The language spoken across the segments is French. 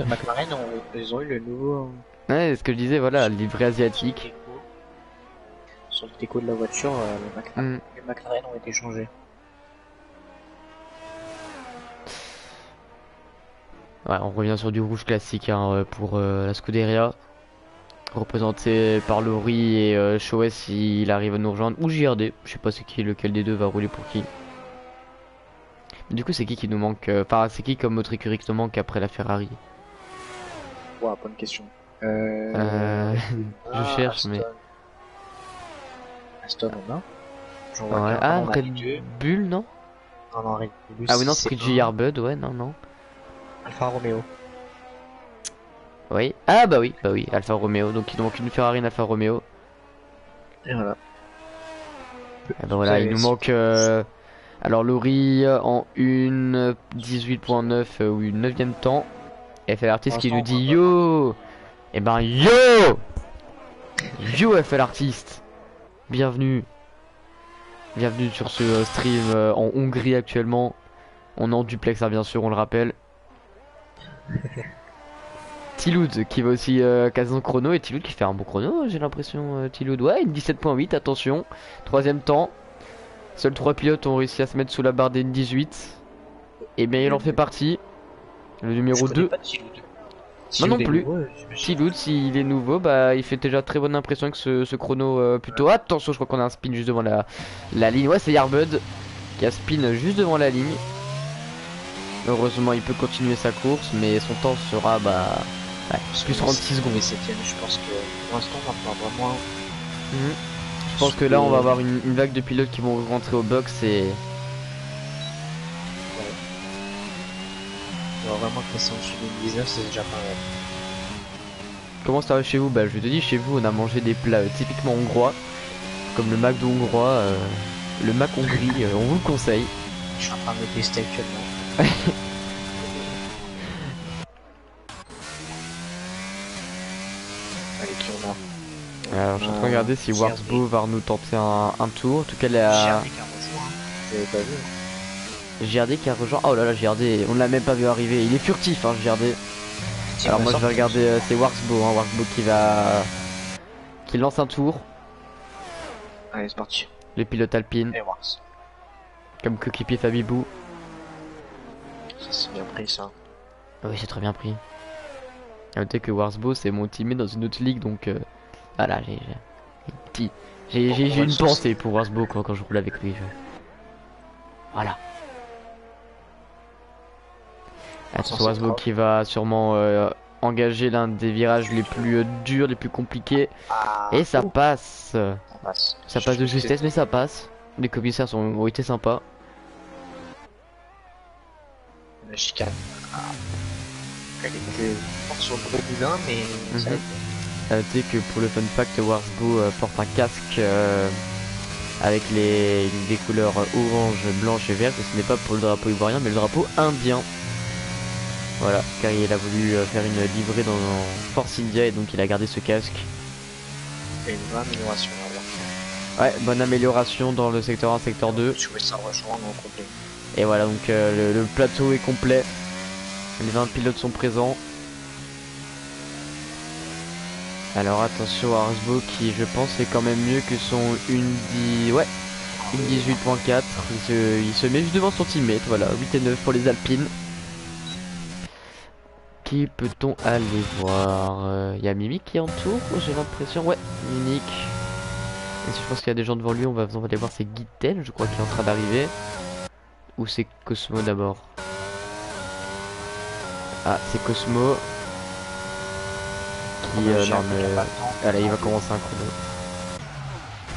McLaren, ils ont eu le nouveau Ouais, ce que je disais, voilà, sur, livret sur le asiatique. déco, sur le déco de la voiture, Hmm. les McLaren ont été changés. Ouais, on revient sur du rouge classique hein, pour la Scuderia, représenté par Laurie et Choès s'il arrive à nous rejoindre, ou JRD, je sais pas c'est qui, lequel des deux va rouler pour qui. Du coup, c'est qui nous manque, enfin, c'est qui comme autre écurie qui nous manque après la Ferrari? Ouah, bonne question. Euh, je Yamaha, cherche, mais... Aston on a. J'en vois Ouais. qu'un. Ah Ah, non, on a Red les deux. Bull, non? Non, non, Red Bull Ah oui, non, c'est Street un. JR Bud, ouais, non, non. Alfa Romeo. Oui. Ah bah oui, Alfa Romeo. Donc il nous manque une Ferrari, une Alfa Romeo. Et voilà. Et bah voilà, il nous manque alors Laurie en une 18.9 ou une 9ème temps. Et FL Pour Artist qui nous l'instant, on dit va pas. yo. Et ben yo. Yo FL Artist. Bienvenue. Bienvenue sur ce stream en Hongrie actuellement. On est en duplex hein, bien sûr, on le rappelle. Tiloud qui va aussi caser son chrono et Tiloud qui fait un bon chrono, j'ai l'impression. Tiloud, ouais, une 17.8, attention. Troisième temps. Seuls 3 pilotes ont réussi à se mettre sous la barre des 18. Et bien il en fait partie. Le Je numéro connais 2. pas Thibaut. Moi Thibaut non est plus. nouveau, j'imagine. Tiloud, s'il est nouveau, bah il fait déjà très bonne impression avec ce chrono Ouais. plutôt. Attention, je crois qu'on a un spin juste devant la ligne. Ouais, c'est Yarbud qui a spin juste devant la ligne. Heureusement, il peut continuer sa course, mais son temps sera ouais, Parce que plus 36 secondes. les septièmes, je pense que pour l'instant, on va pas vraiment Mhm. Je pense que là, on va soulever. avoir une vague de pilotes qui vont rentrer au box et Ouais. On va vraiment passer en dessous des 19, c'est déjà pas mal. comment ça va chez vous? Bah, je te dis, chez vous, on a mangé des plats typiquement hongrois, comme le McDo hongrois, le Mac Hongrie, on vous le conseille. Je suis en train de me tester actuellement. Allez, qui on a? Alors, je suis en train de regarder si JRD. Warsbo va nous tenter un tour. En tout cas, la JRD qui a rejoint, hein. J'avais pas vu. JRD qui a rejoint. Oh là là, JRD, on l'a même pas vu arriver. Il est furtif, hein, JRD. Team Alors, va moi, je vais sortir regarder, aussi. c'est Warsbo, hein, Warsbo qui lance un tour. Allez, c'est parti. Les pilotes alpines, Et Wars. comme coéquipier Fabibou. Ça c'est bien pris ça. Ah oui, c'est très bien pris. À noter que Warsbo, c'est mon teammate dans une autre ligue, donc voilà, petit- Bon, on j'ai va le une saucer. pensée pour Warsbo quand je roule avec lui. Voilà. Attention, C'est Warsbo propre. qui va sûrement engager l'un des virages les plus durs, les plus compliqués. Et Ah, ça ouh, passe. ça passe. Ça passe de justesse, mais ça passe. Les commissaires ont été sympas. La chicane. Ah, elle était forte sur le gros boudin, mais ça a Mhm. été. À noter que pour le fun fact, Warsbo porte un casque avec des couleurs orange, blanche et verte. Et ce n'est pas pour le drapeau ivoirien, mais le drapeau indien. Voilà, car il a voulu faire une livrée dans Force India et donc il a gardé ce casque. Il y a une vraie amélioration à voir. Ouais, bonne amélioration dans le secteur 1, secteur 2. Je voulais ça rejoindre en complet. Et voilà, donc le plateau est complet. Les 20 pilotes sont présents. Alors attention à Arsbo qui, je pense, fait quand même mieux que son ouais, une 18.4. Il se met juste devant son teammate. Voilà, 8 et 9 pour les Alpines. Qui peut-on aller voir? Il y a Mimic qui entoure, j'ai l'impression. Ouais, Mimic. Et si je pense qu'il y a des gens devant lui, on va aller voir, c'est Guitel, je crois, qui est en train d'arriver. Ou c'est Cosmo d'abord? Ah, c'est Cosmo. Qui, non mais... Allez, il va commencer un chrono.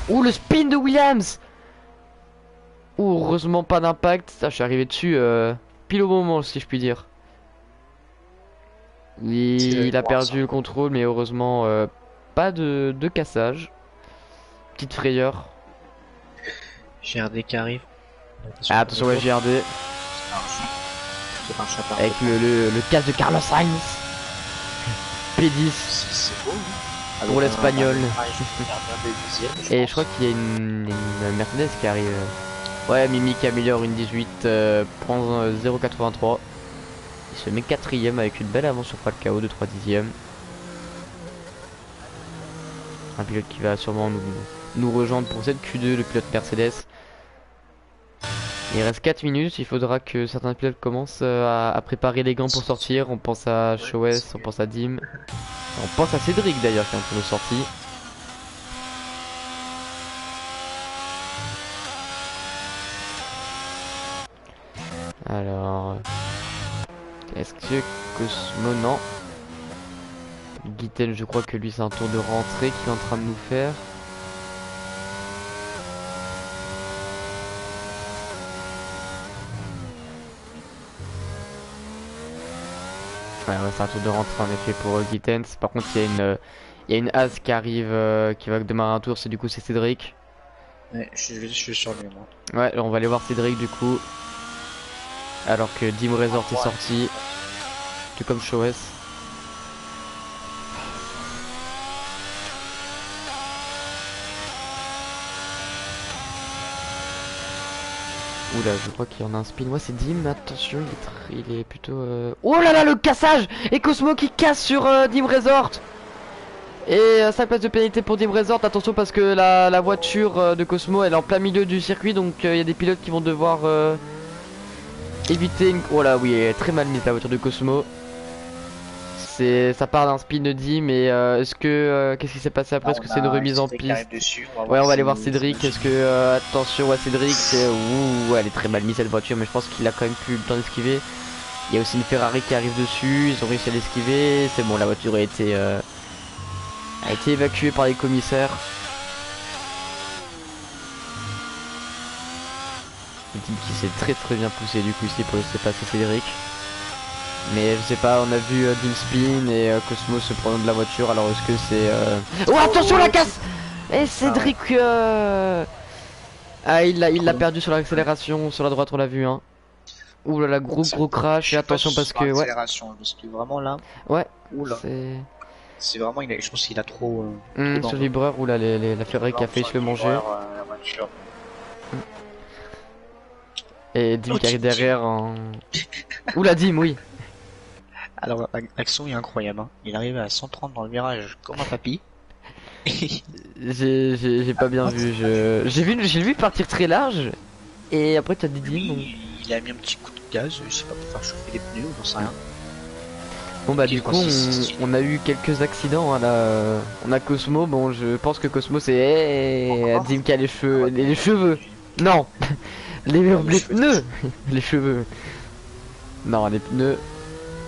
Ouh, le spin de Williams! Ouh, heureusement pas d'impact. Ça, je suis arrivé dessus pile au moment, si je puis dire. Il a perdu le contrôle, mais heureusement pas de cassage. Petite frayeur. GRD qui arrive. Ah, attention, ouais, JRD. C'est un chat Avec le casque de Carlos Sainz. P10 C'est beau, hein. pour l'espagnol. Et je crois crois qu'il y a une Mercedes qui arrive. Ouais, Mimi qui améliore une 18.083. Il se met quatrième avec une belle avance sur Falcao de 3 dixièmes. Un pilote qui va sûrement nous rejoindre pour cette Q2, le pilote Mercedes. Il reste 4 minutes, il faudra que certains pilotes commencent à préparer les gants pour sortir. On pense à Chowes, on pense à Dim. On pense à Cédric d'ailleurs qui est en train de sortir. Alors... Est-ce que Cosmo... Non. Guiten, je crois que lui c'est un tour de rentrée qu'il est en train de nous faire. Ouais, c'est un tour de rentrée en effet pour Gittens. Par contre, il y a une As qui arrive, qui va démarrer un tour. C'est du coup c'est Cédric. Ouais, je suis sur lui, moi. Ouais, on va aller voir Cédric du coup. Alors que Dim Resort est sorti. Tout comme Chowes. Oula, je crois qu'il y en a un spin. Ouais, c'est Dim, attention, il est plutôt... Oh là là, le cassage! Et Cosmo qui casse sur Dim Resort! Et 5 places de pénalité pour Dim Resort. Attention parce que la voiture de Cosmo, elle est en plein milieu du circuit. Donc il y a des pilotes qui vont devoir éviter une... Oh là, oui, elle est très mal mise la voiture de Cosmo. Ça part d'un spin de Dim, mais est-ce que qu'est-ce qui s'est passé après? Est-ce que c'est une remise en piste? Ouais, on va aller voir Cédric. Est-ce que attention à Cédric? Ouh, elle est très mal mise cette voiture, mais je pense qu'il a quand même pu le temps d'esquiver. Il y a aussi une Ferrari qui arrive dessus. Ils ont réussi à l'esquiver. C'est bon, la voiture a été évacuée par les commissaires. Dim qui s'est très bien poussé du coup ici pour laisser passer Cédric. Mais je sais pas, on a vu Dim spin et Cosmo se prendre de la voiture, alors est-ce que c'est... Oh attention la casse! Et Cédric Ah il l'a perdu sur l'accélération, sur la droite on l'a vu hein. Ouh là là, gros crash, et attention parce que... Ouais. Parce que vraiment là... Ouais. Oula. C'est vraiment... Je pense qu'il a trop... sur le vibreur, oula, la Ferrari qui a failli se le manger. Et Dim qui arrive derrière en... Oula Dim, oui. Alors l'action est incroyable, hein. Il arrive à 130 dans le virage comme un papy. J'ai pas bien vu, j'ai vu partir très large. Et après t'as dit Dim. Donc... Il a mis un petit coup de gaz, je sais pas, pour faire chauffer les pneus ou j'en sais rien. Bon bah du coup on a eu quelques accidents hein, là. On a Cosmo, bon je pense que Cosmo c'est Dim qui a les cheveux. Non. les pneus. Les cheveux. Non, les pneus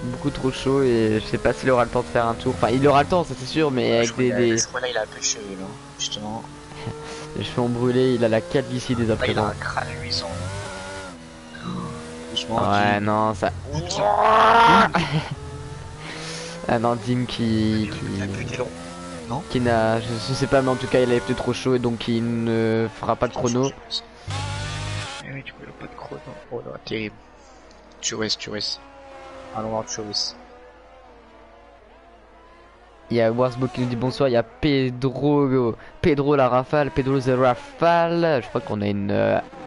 beaucoup trop chaud et je sais pas s'il aura le temps de faire un tour. Enfin il aura le temps ça c'est sûr, mais avec des... Je crois là il a un peu de cheveux là, justement. Les cheveux ont brûlé, il a la calvitie des après. Il a un crâne luisant. Ouais non ça... Ah non, Dim qui n'a, je sais pas, mais en tout cas il avait peut-être trop chaud et donc il ne fera pas de chrono. Eh oui, du coup il a pas de chrono. Oh là, terrible. Chowes. Allons voir Chowes. Il y a Warsbo qui nous dit bonsoir, il y a Pedro la Rafale, Pedro the Rafale. Je crois qu'on a une...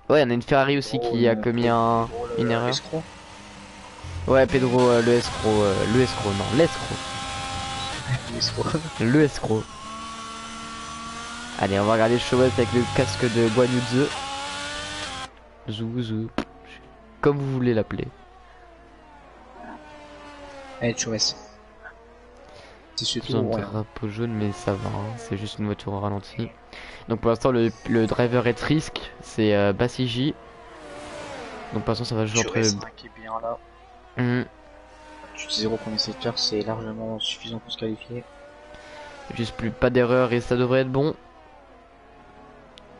Ouais, on a une Ferrari aussi qui a commis une erreur. Ouais, Pedro, le escroc, non, l'escroc. Le escroc. Allez, on va regarder Chowes avec le casque de Guanyuze. Zou, comme vous voulez l'appeler. Allez, Chowes. C'est surtout un drapeau jaune, mais ça va, hein. C'est juste une voiture au ralenti. Donc pour l'instant, le driver est risque, c'est Bassiji. Donc pour l'instant, ça va jouer entre... qui est bien là. 0 premier secteur, c'est largement suffisant pour se qualifier. Juste plus pas d'erreur et ça devrait être bon.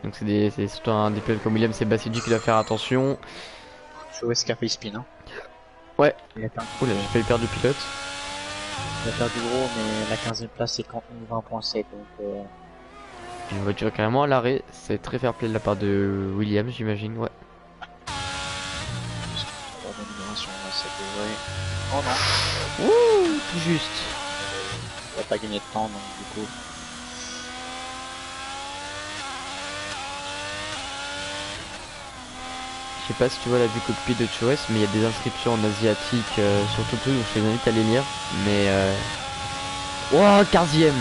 Donc c'est surtout un des pilotes comme William, c'est Bassiji qui doit faire attention. Chowes qui a fait spin hein. Ouais. Oula, j'ai failli perdre du pilote. Il a perdu gros, mais la 15ème place c'est quand on 20.7 donc Une voiture carrément à l'arrêt, c'est très fair play de la part de William j'imagine, ouais. Oh non. Ouh, tout juste. Il va pas gagner de temps donc du coup. Je sais pas si tu vois la vue cockpit de Chores, mais il y a des inscriptions en asiatique sur tout, donc je les invite à les lire. Mais oh, 15ème.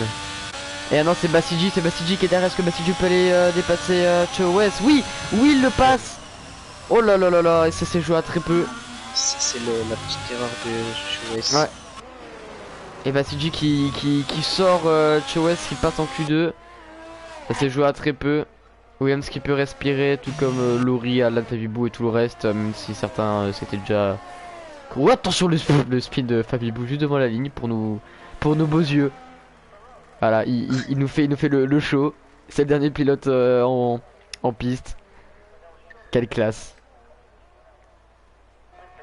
Et ah non, c'est Basiji qui est derrière. Est-ce que Basiji peut aller dépasser Chores? Oui, oui, il le passe. Oh là là là là, et ça s'est joué à très peu. C'est la petite erreur de Chouès. Ouais. Et Basiji qui sort Chores qui passe en Q2. Ça s'est joué à très peu. Williams qui peut respirer, tout comme Laurie, Alan, Fabibou et tout le reste, même si certains c'était déjà. Oh, attention le spin de Fabibou juste devant la ligne pour nos beaux yeux. Voilà, il nous fait le show. C'est le dernier pilote en piste. Quelle classe.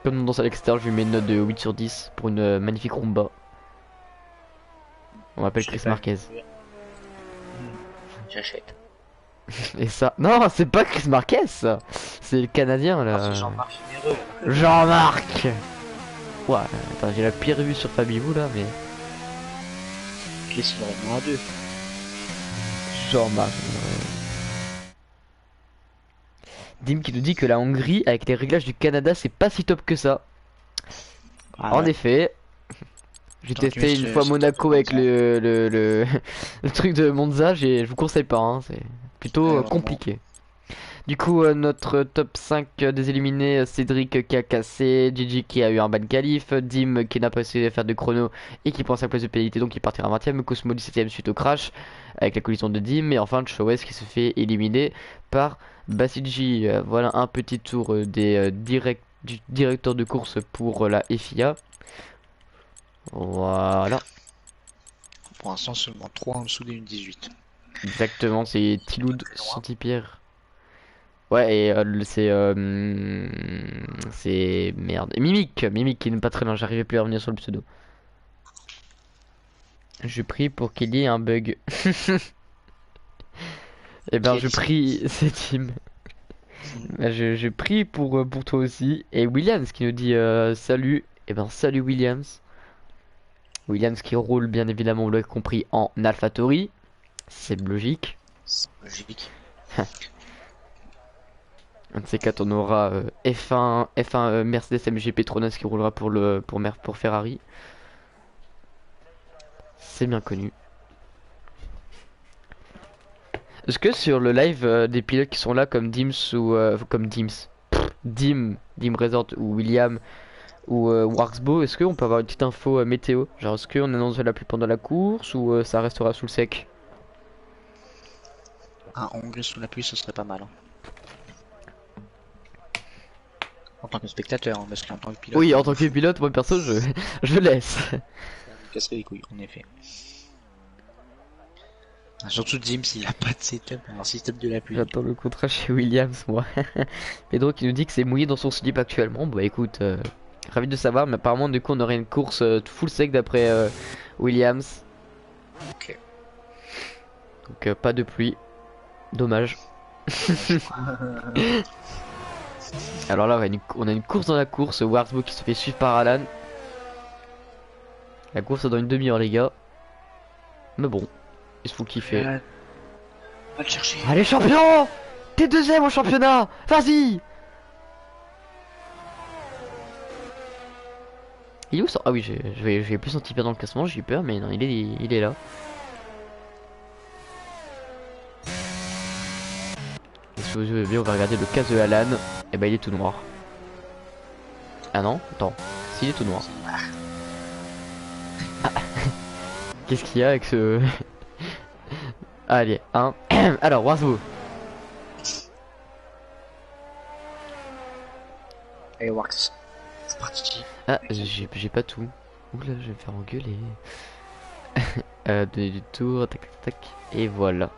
Comme dans à l'extérieur, je lui mets une note de 8 sur 10 pour une magnifique rumba. On m'appelle Chris Marquez. J'achète. Et ça, non, c'est pas Chris Marquez, ça. C'est le Canadien là. C'est Jean-Marc Généreux. Jean-Marc. Ouais, attends, j'ai la pire vue sur Fabibou là, mais. Qu'est-ce qu'il aurait moins à deux. Jean-Marc. Dim qui nous dit que la Hongrie, avec les réglages du Canada, c'est pas si top que ça. Ah, En ouais. effet. J'ai Tant testé que une ce- fois ce Monaco top avec Monza. le truc de Monza, je vous conseille pas, hein, c'est plutôt Ouais, vraiment. compliqué. Du coup, notre top 5 des éliminés, Cédric qui a cassé, Gigi qui a eu un ban qualif, Dim qui n'a pas essayé de faire de chrono et qui prend sa place de pénalité donc il partira 20ème, Cosmo 17ème suite au crash avec la collision de Dim, et enfin Chowes qui se fait éliminer par Basiji. Voilà un petit tour des du directeur de course pour la FIA. Voilà, Pour l'instant, seulement 3 en dessous des 1,18. exactement, c'est Tiloud Santipierre. Ouais, et c'est merde. Mimic qui n'est pas très bien, j'arrivais plus à revenir sur le pseudo. Je prie pour qu'il y ait un bug. Et ben je prie, c'est Tim. Ben, je prie pour toi aussi. Et Williams qui nous dit salut. Et ben salut Williams. Williams qui roule bien évidemment, vous l'avez compris, en AlphaTauri. C'est logique. C'est logique. Un de ces quatre, on aura F1 Mercedes AMG Petronas qui roulera pour Ferrari. C'est bien connu. Est-ce que sur le live des pilotes qui sont là comme Dims ou comme Dim Resort ou William ou Warxbo, est-ce qu'on peut avoir une petite info météo? Genre est-ce qu'on annonce la pluie pendant la course ou ça restera sous le sec? Un onglet sous la pluie, ce serait pas mal. Hein. En tant que spectateur, hein, parce qu'en tant que pilote. Oui, en tant que pilote, moi perso je laisse. Ça me casserait les couilles, en effet. Surtout James, il a pas de setup, un système de la pluie. J'attends le contrat chez Williams moi. Pedro qui nous dit que c'est mouillé dans son slip actuellement. Bah écoute, ravi de savoir, mais apparemment du coup on aurait une course full sec d'après Williams. Ok. Donc pas de pluie. Dommage. Alors là on a une course dans la course, Warsbo qui se fait suivre par Alan. La course est dans une demi-heure les gars. Mais bon, il se faut kiffer. Va le chercher. Allez champion, t'es deuxième au championnat. Vas-y. Il est où ça? Ah oui, j'ai plus senti perdre dans le classement, j'ai eu peur, mais non, il est là. Et si vous voulez bien, on va regarder le cas de Alan. Et bah il est tout noir. Ah non, attends, s'il est tout noir. Ah. Qu'est-ce qu'il y a avec ce... Allez, hein. Alors, Warzbo. Allez, Wax. C'est parti. Ah, j'ai pas tout. Oula, je vais me faire engueuler. Donner du tour, tac tac tac. Et voilà.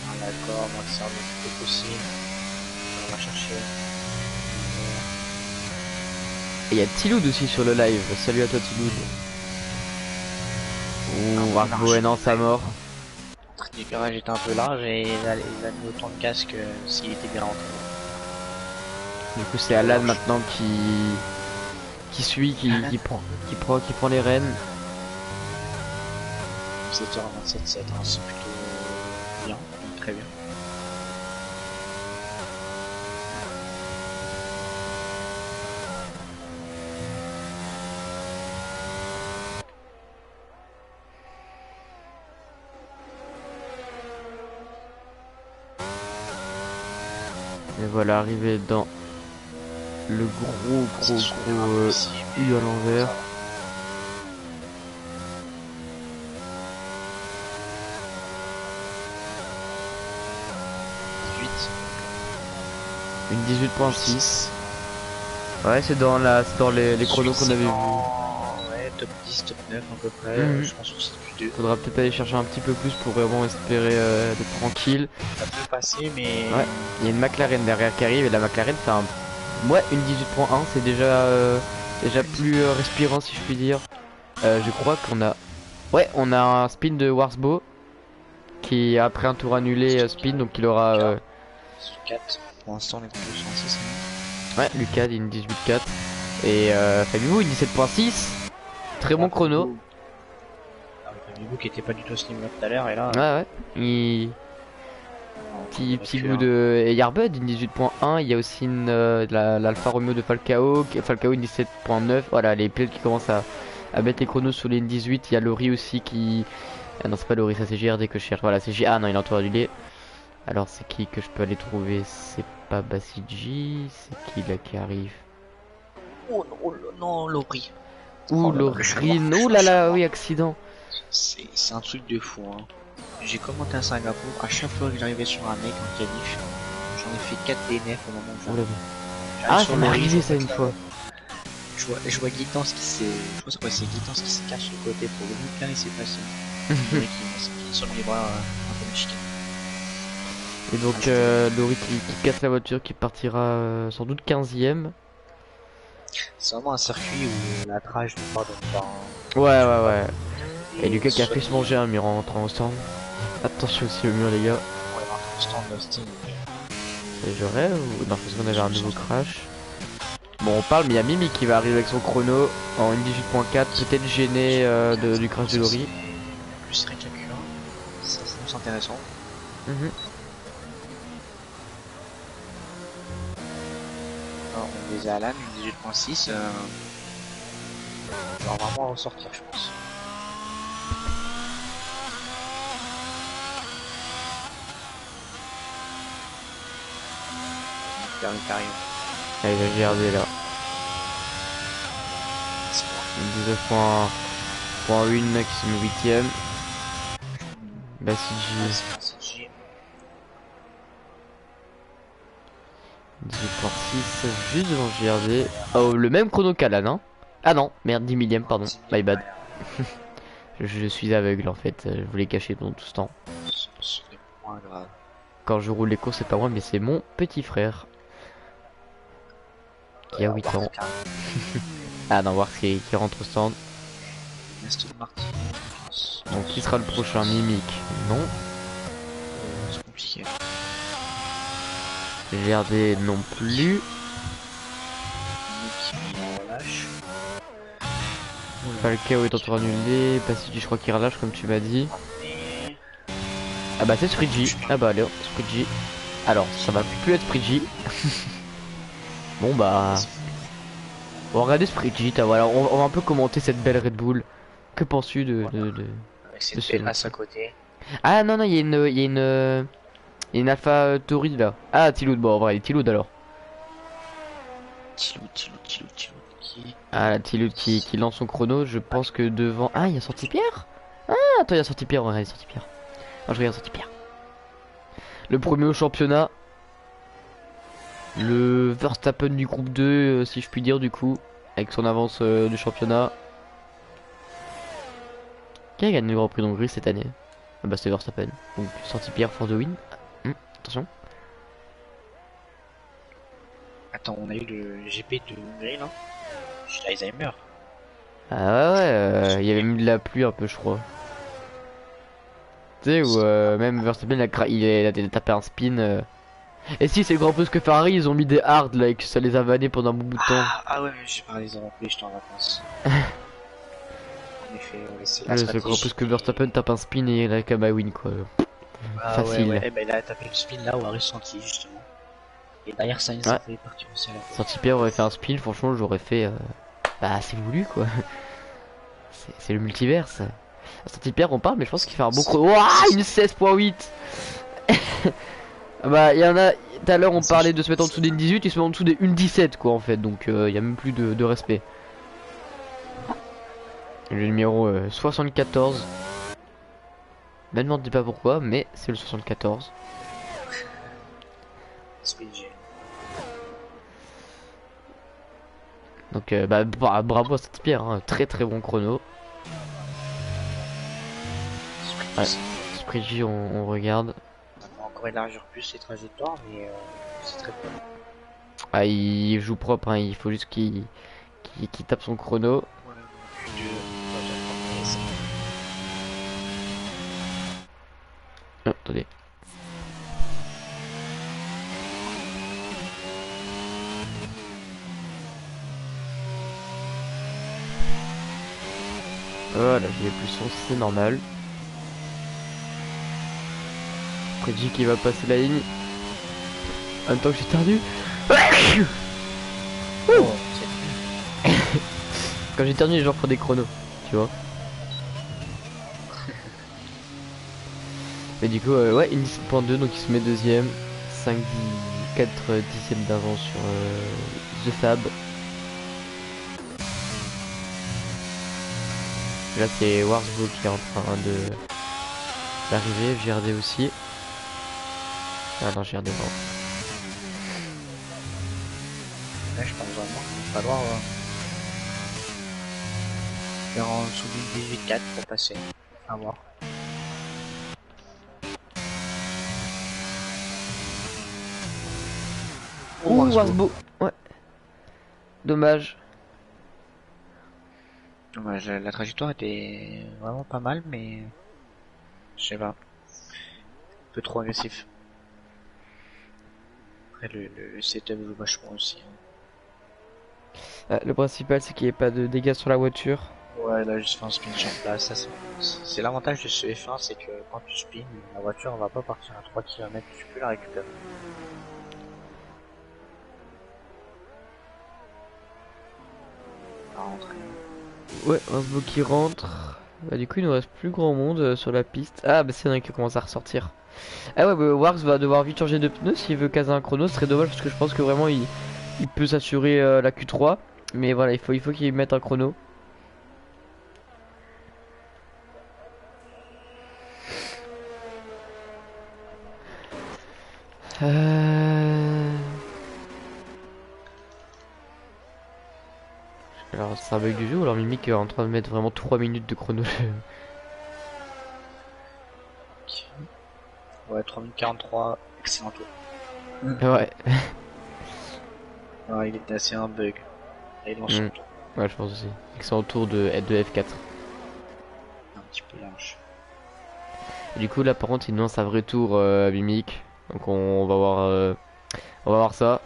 Ah, d'accord, moi ça c'est possible. On va chercher. Et il y a Tiloud aussi sur le live. Salut à toi Tiloud. Ouh, Warzbo est dans sa mort. Le virage était un peu large et il a mis autant de casque s'il était bien rentré. Du coup c'est Alan maintenant qui suit, qui prend les rênes. 7h27, c'est plutôt bien, très bien. Et voilà, arrivé dans le gros U à l'envers. Une 18.6. Ouais, c'est dans les chronos qu'on avait vus. Ouais, top 10, top 9 à peu près. Je pense que c'est plus 2. Faudra peut-être aller chercher un petit peu plus pour vraiment espérer d'être tranquille. Ça peut passer, mais. Ouais, il y a une McLaren derrière qui arrive et la McLaren fait un. Ouais, une 18.1, c'est déjà plus respirant si je puis dire. Je crois qu'on a. Ouais, on a un spin de Warsbo qui après un tour annulé spin, donc il aura. 4. Pour l'instant, on est en 206. Ouais, Lucas dit une 18.4 et Fabio une 17.6. Très bon chrono. Fabio qui était pas du tout à ce niveau tout à l'heure et là. Ouais, ouais. Petit bout de. Et Yarbud une 18.1. Il y a aussi l'Alfa Romeo de Falcao une 17.9. Voilà, les pilotes qui commencent à mettre les chronos sur les 18. Il y a Lori aussi qui. Ah non, c'est pas Lori, ça c'est GRD que je cherche. Voilà, c'est Ah non, il est en tour annulé. Alors, c'est qui que je peux aller trouver? C'est pas Bassidji. C'est qui là qui arrive? Oh non, Lori. Ouh, Lorine. Ouh là là, oui, accident. C'est un truc de fou, hein. J'ai commenté à Singapour, à chaque fois que j'arrivais sur un mec en qualif, j'en ai fait 4 DNF au moment où j'arrive. Ah, ça m'est arrivé ça une fois. Je vois Guitance qui s'est. Je pense que c'est Guitance qui se cache sur le côté pour le bien laisser passer. Le mec qui sur les bras un peu mexicain. Et donc Lori qui casse la voiture, qui partira sans doute 15ème. C'est vraiment un circuit où la trage ne pardonne pas. Ouais. Et Lucas qui a fait se manger un mur en rentrant au stand. Attention aussi au mur les gars. Ouais, rentrant au stand d'Austin. Et je rêve ou... Non, parce qu'on avait un nouveau crash. Bon, on parle, mais il y a Mimi qui va arriver avec son chrono en une 18.4, peut-être gêné du crash de Lori. Plus récapitulé, ça c'est intéressant. Alors, on les a à l'âne, une 18.6. On va vraiment ressortir, je pense. Carré. Allez, j'ai regardé là. Une 19.1 qui se met 8ème. Bassidji. 18.6, juste devant GRD. Oh, le même chrono qu'Alan, hein. Ah non, merde, 10 millième, pardon. My bad. je suis aveugle en fait, je voulais cacher pendant tout ce temps. Quand je roule les courses, c'est pas moi, mais c'est mon petit frère. Qui a 8 ans. Ah non, voir qui rentre au stand. Donc qui sera le prochain? Mimic? Non. C'est compliqué. GRD non plus. Falcao est en tour annulé. Bassidji je crois qu'il relâche comme tu m'as dit. Ah bah c'est Spriggy. Ah bah allez, Spriggy. Alors ça va plus être Spriggy. Bon bah. On va regarder Spriggy. Voilà, on va un peu commenter cette belle Red Bull. Que penses-tu de ce passe à côté? Ah non, il y a une Alpha Tauri là. Ah Tiloud, bon en vrai, Tiloud alors. Tiloud. Ah la Tiloud qui lance son chrono, je pense que devant. Ah, il y a sorti Pierre. Ah, attends, il y a sorti Pierre, on regarde sorti Pierre. Ah, je regarde sorti Pierre. Le premier au championnat. Le Verstappen du groupe 2, si je puis dire, du coup. Avec son avance du championnat. Qui a gagné le Grand Prix d'Hongrie cette année? Ah bah c'est Verstappen. Donc sorti Pierre for the win. Attention. Attends, on a eu le GP de Hongrie là. J'ai l'Alzheimer. Ah ouais, il y avait mis de la pluie un peu, je crois. Tu sais, où même Verstappen il a tapé un spin. Et si c'est le grand plus que Ferrari, ils ont mis des hard là et que ça les a vannés pendant un bon bout de temps. Ah ouais, mais j'ai parlé des Européens, j'étais en vacances. En effet, ouais, c'est la Le c'est le grand plus stratégie. que Verstappen tape un spin et il a quand même win quoi. Ah ouais, Facile. ouais, eh ben, il a tapé le spin là où a ressenti justement. Et derrière Sainz Ouais. a fait partir aussi à la Sans Pierre aurait fait un spin, franchement j'aurais fait bah c'est voulu quoi. C'est le multiverse. Sans Pierre on parle mais je pense qu'il fait un beau chrono. Ouah, une 16.8. Bah il y en a tout à l'heure on parlait de se mettre en dessous des 18, il se met en dessous des 1.17 quoi en fait, donc il y a même plus de respect. Le numéro 74. Ne me demandez pas pourquoi, mais c'est le 74. SPG. Donc bravo à cette pierre, hein. Très très bon chrono. Ouais, Sprigi on regarde. On va encore élargir plus ses trajectoires, mais c'est très bon. Ah il joue propre, hein. Il faut juste qu'il tape son chrono. Ouais, plus de 3 heures. Oh, attendez. Voilà, j'ai plus son, c'est normal. Sprigi qui va passer la ligne. En même temps que j'ai perdu. Oh, Quand j'ai terminé, les gens font des chronos, tu vois. Mais du coup, ouais, une 17.2, donc il se met deuxième. 5, 10, 4 dixièmes d'avance sur The Fab. Là, c'est Warsbo qui est en train d'arriver. GRD aussi. Ah non, GRD non. là, je pense vraiment qu'il va falloir faire en dessous d'une 18-4 pour passer. À voir. Ouh, Warsbo. Ouais. Dommage. Dommage, la trajectoire était vraiment pas mal, mais je sais pas, un peu trop agressif. Après le setup joue vachement aussi. Le principal, c'est qu'il n'y ait pas de dégâts sur la voiture. Ouais, là juste fait un spin sur place, ça c'est l'avantage de ce F1, c'est que quand tu spins, la voiture va pas partir à 3 km, tu peux la récupérer. À rentrer. Ouais, Warsbo qui rentre. Bah, du coup, il nous reste plus grand monde sur la piste. Ah, bah, c'est vrai qui commence à ressortir. Ah ouais, bah, Wars va devoir vite changer de pneus s'il veut caser un chrono. Ce serait dommage parce que je pense que vraiment il peut s'assurer la Q3. Mais voilà, il faut qu'il mette un chrono. Alors, c'est un bug du jeu ou alors Mimic est en train de mettre vraiment 3 minutes de chrono. Ouais, 3043, excellent tour. Ouais. Ouais, il était assez un bug. Et il lance son tour. Ouais, je pense aussi. Excellent tour de F4. Un petit peu large. Et du coup, là, par contre, il lance un vrai tour Mimic. Donc, on va voir ça.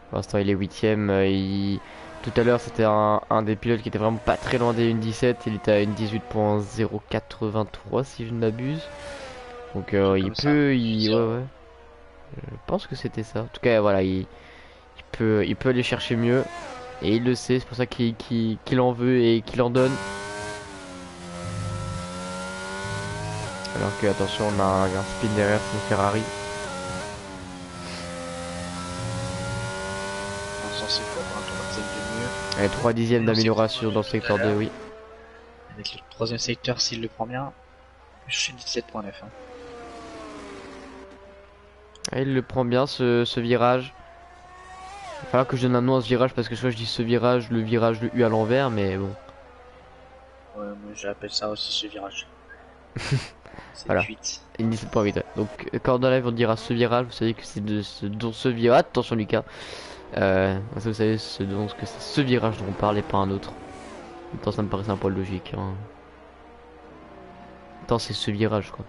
Pour l'instant, il est 8ème. Tout à l'heure, c'était un des pilotes qui était vraiment pas très loin des 1.17. Il était à une 18.083 si je ne m'abuse. Donc, il peut. Ouais. Je pense que c'était ça. En tout cas, voilà, il peut aller chercher mieux. Et il le sait, c'est pour ça qu'il en veut et qu'il en donne. Alors que, attention, on a un spin derrière, c'est une Ferrari. Censé pour un tour de mieux. Allez, 3 dixièmes d'amélioration dans le secteur 2, oui. Avec le troisième secteur, s'il le prend bien, je suis 17.9. Hein. Ah, il le prend bien ce virage. Il va falloir que je donne un nom à ce virage parce que soit je dis ce virage, le U à l'envers, mais bon. Ouais, moi j'appelle ça aussi ce virage. C'est Voilà. 8. Il dit 7.8. Donc quand dans la live on dira ce virage, vous savez que c'est de ce virage. Attention Lucas. Ça, vous savez donc que c'est ce virage dont on parle et pas un autre. En même temps ça me paraissait un peu logique. Hein. Attends, c'est ce virage, quoi.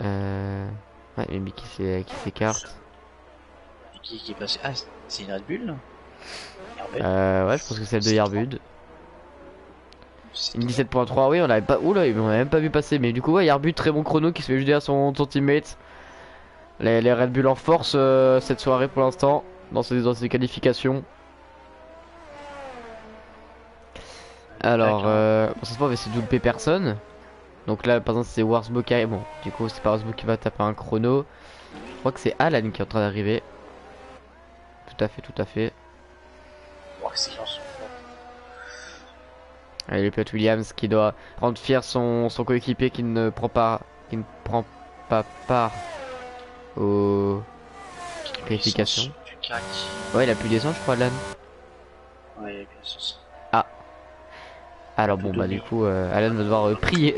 Ouais, mais Mickey qui s'écarte. Qui est passé. Ah, c'est une Red Bull là. Ouais, je pense que c'est celle de Yarbud. C'est Une 17.3, oui, on l'avait pas. Oula, on avait même pas vu passer. Mais du coup, ouais, Yarbud, très bon chrono qui se fait juste derrière son teammate. Les Red Bull en force cette soirée pour l'instant, dans ces qualifications. Alors, bon, ça se voit, mais c'est double personne. Donc là, par exemple, c'est Warsbo qui arrive. Bon, du coup, c'est pas Warsbo qui va taper un chrono. Je crois que c'est Alan qui est en train d'arriver. Tout à fait, tout à fait. Allez, le pilote Williams qui doit rendre fier son coéquipier qui ne prend pas part aux qualifications. Ouais, il a plus d'essence, je crois, Alan. Ouais, il a plus d'essence. Ah. Alors bon, bah du coup, Alan va devoir prier.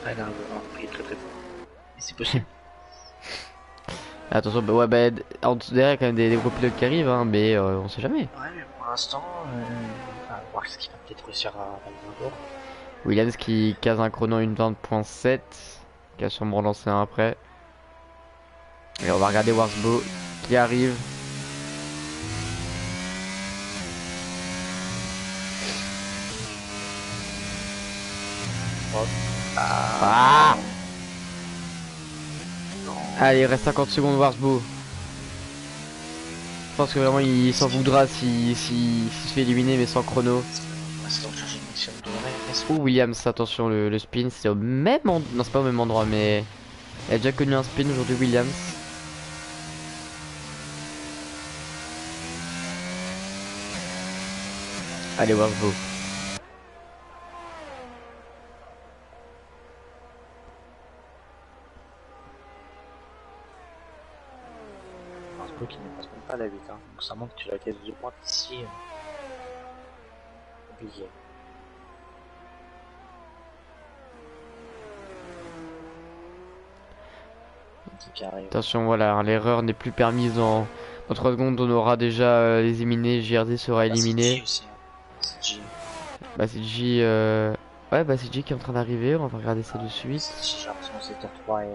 Ah, il a prié très très fort. Et c'est possible. Attention, bah ouais, bah derrière, il y a quand même des gros pilotes qui arrivent, hein, mais on sait jamais. Ouais, mais pour l'instant, on va voir ce qu'il va peut-être réussir à avoir. Williams qui case un chrono une 20.7, qui a sûrement relancé un après. Et on va regarder Warsbo qui arrive. Ah, allez, il reste 50 secondes Warsbo. Je pense que vraiment il s'en voudra s'il se fait éliminer mais sans chrono. Ou Williams, attention le spin, c'est au même endroit. Non, c'est pas au même endroit, mais il a déjà connu un spin aujourd'hui Williams. Allez, Warsbo. Qui ne passe même pas la 8, hein. Donc ça montre que tu l'as été 2 points ici. Compliqué. Attention, voilà, l'erreur n'est plus permise dans 3 secondes. On aura déjà éliminé. JRD sera éliminé. Bah, c'est J. Ouais, bah, c'est J qui est en train d'arriver. On va regarder ça de suite. J'ai l'impression que c'est 3 et.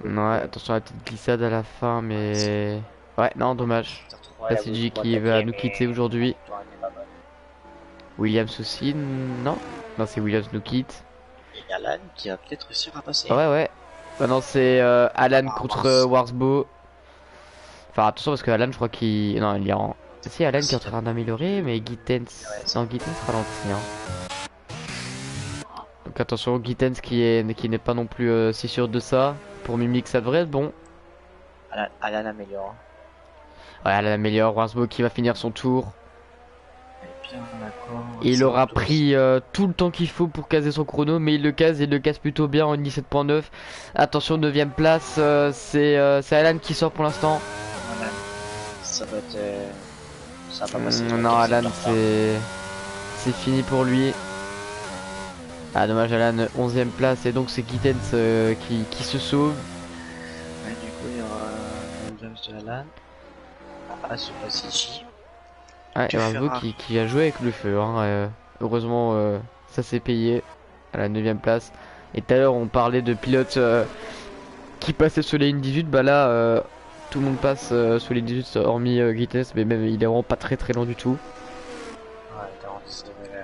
Ouais, attention à la petite glissade à la fin, mais. Ouais, non, dommage. Là, c'est J qui va nous quitter aujourd'hui. Williams aussi, non? Non, c'est Williams nous quitte. Et Alan qui va peut-être réussir à passer. Ouais, ouais. Bah non, c'est Alan contre Warsbo. Enfin, attention parce que Alan, je crois qu'il. Non, il est en. Si, Alan qui est en train d'améliorer, mais Gittens. Non, Gittens ralentit. Hein. Donc attention, Gittens qui n'est pas non plus si sûr de ça. Pour Mimix, ça devrait être bon. Alan améliore. Ouais, Alan améliore. Warsbo qui va finir son tour. Bien, et il aura pris tout le temps qu'il faut pour caser son chrono, mais il le case et il le casse plutôt bien en 17.9. Attention, 9ème place, c'est Alan qui sort pour l'instant. Ça va être. Ça va pas passer. Non, Alan, c'est fini pour lui. Ah, dommage, Alan, 11ème place, et donc c'est Gittens qui se sauve. Ouais, du coup, il y aura Williams de Alan. Ah, c'est pas J. Ouais, et Warsbo qui a joué avec le feu, hein, heureusement ça s'est payé à la 9ème place. Et tout à l'heure on parlait de pilotes qui passaient sur les lignes 18, bah là tout le monde passe sur les 18 hormis Gittens, mais même il est vraiment pas très très lent du tout.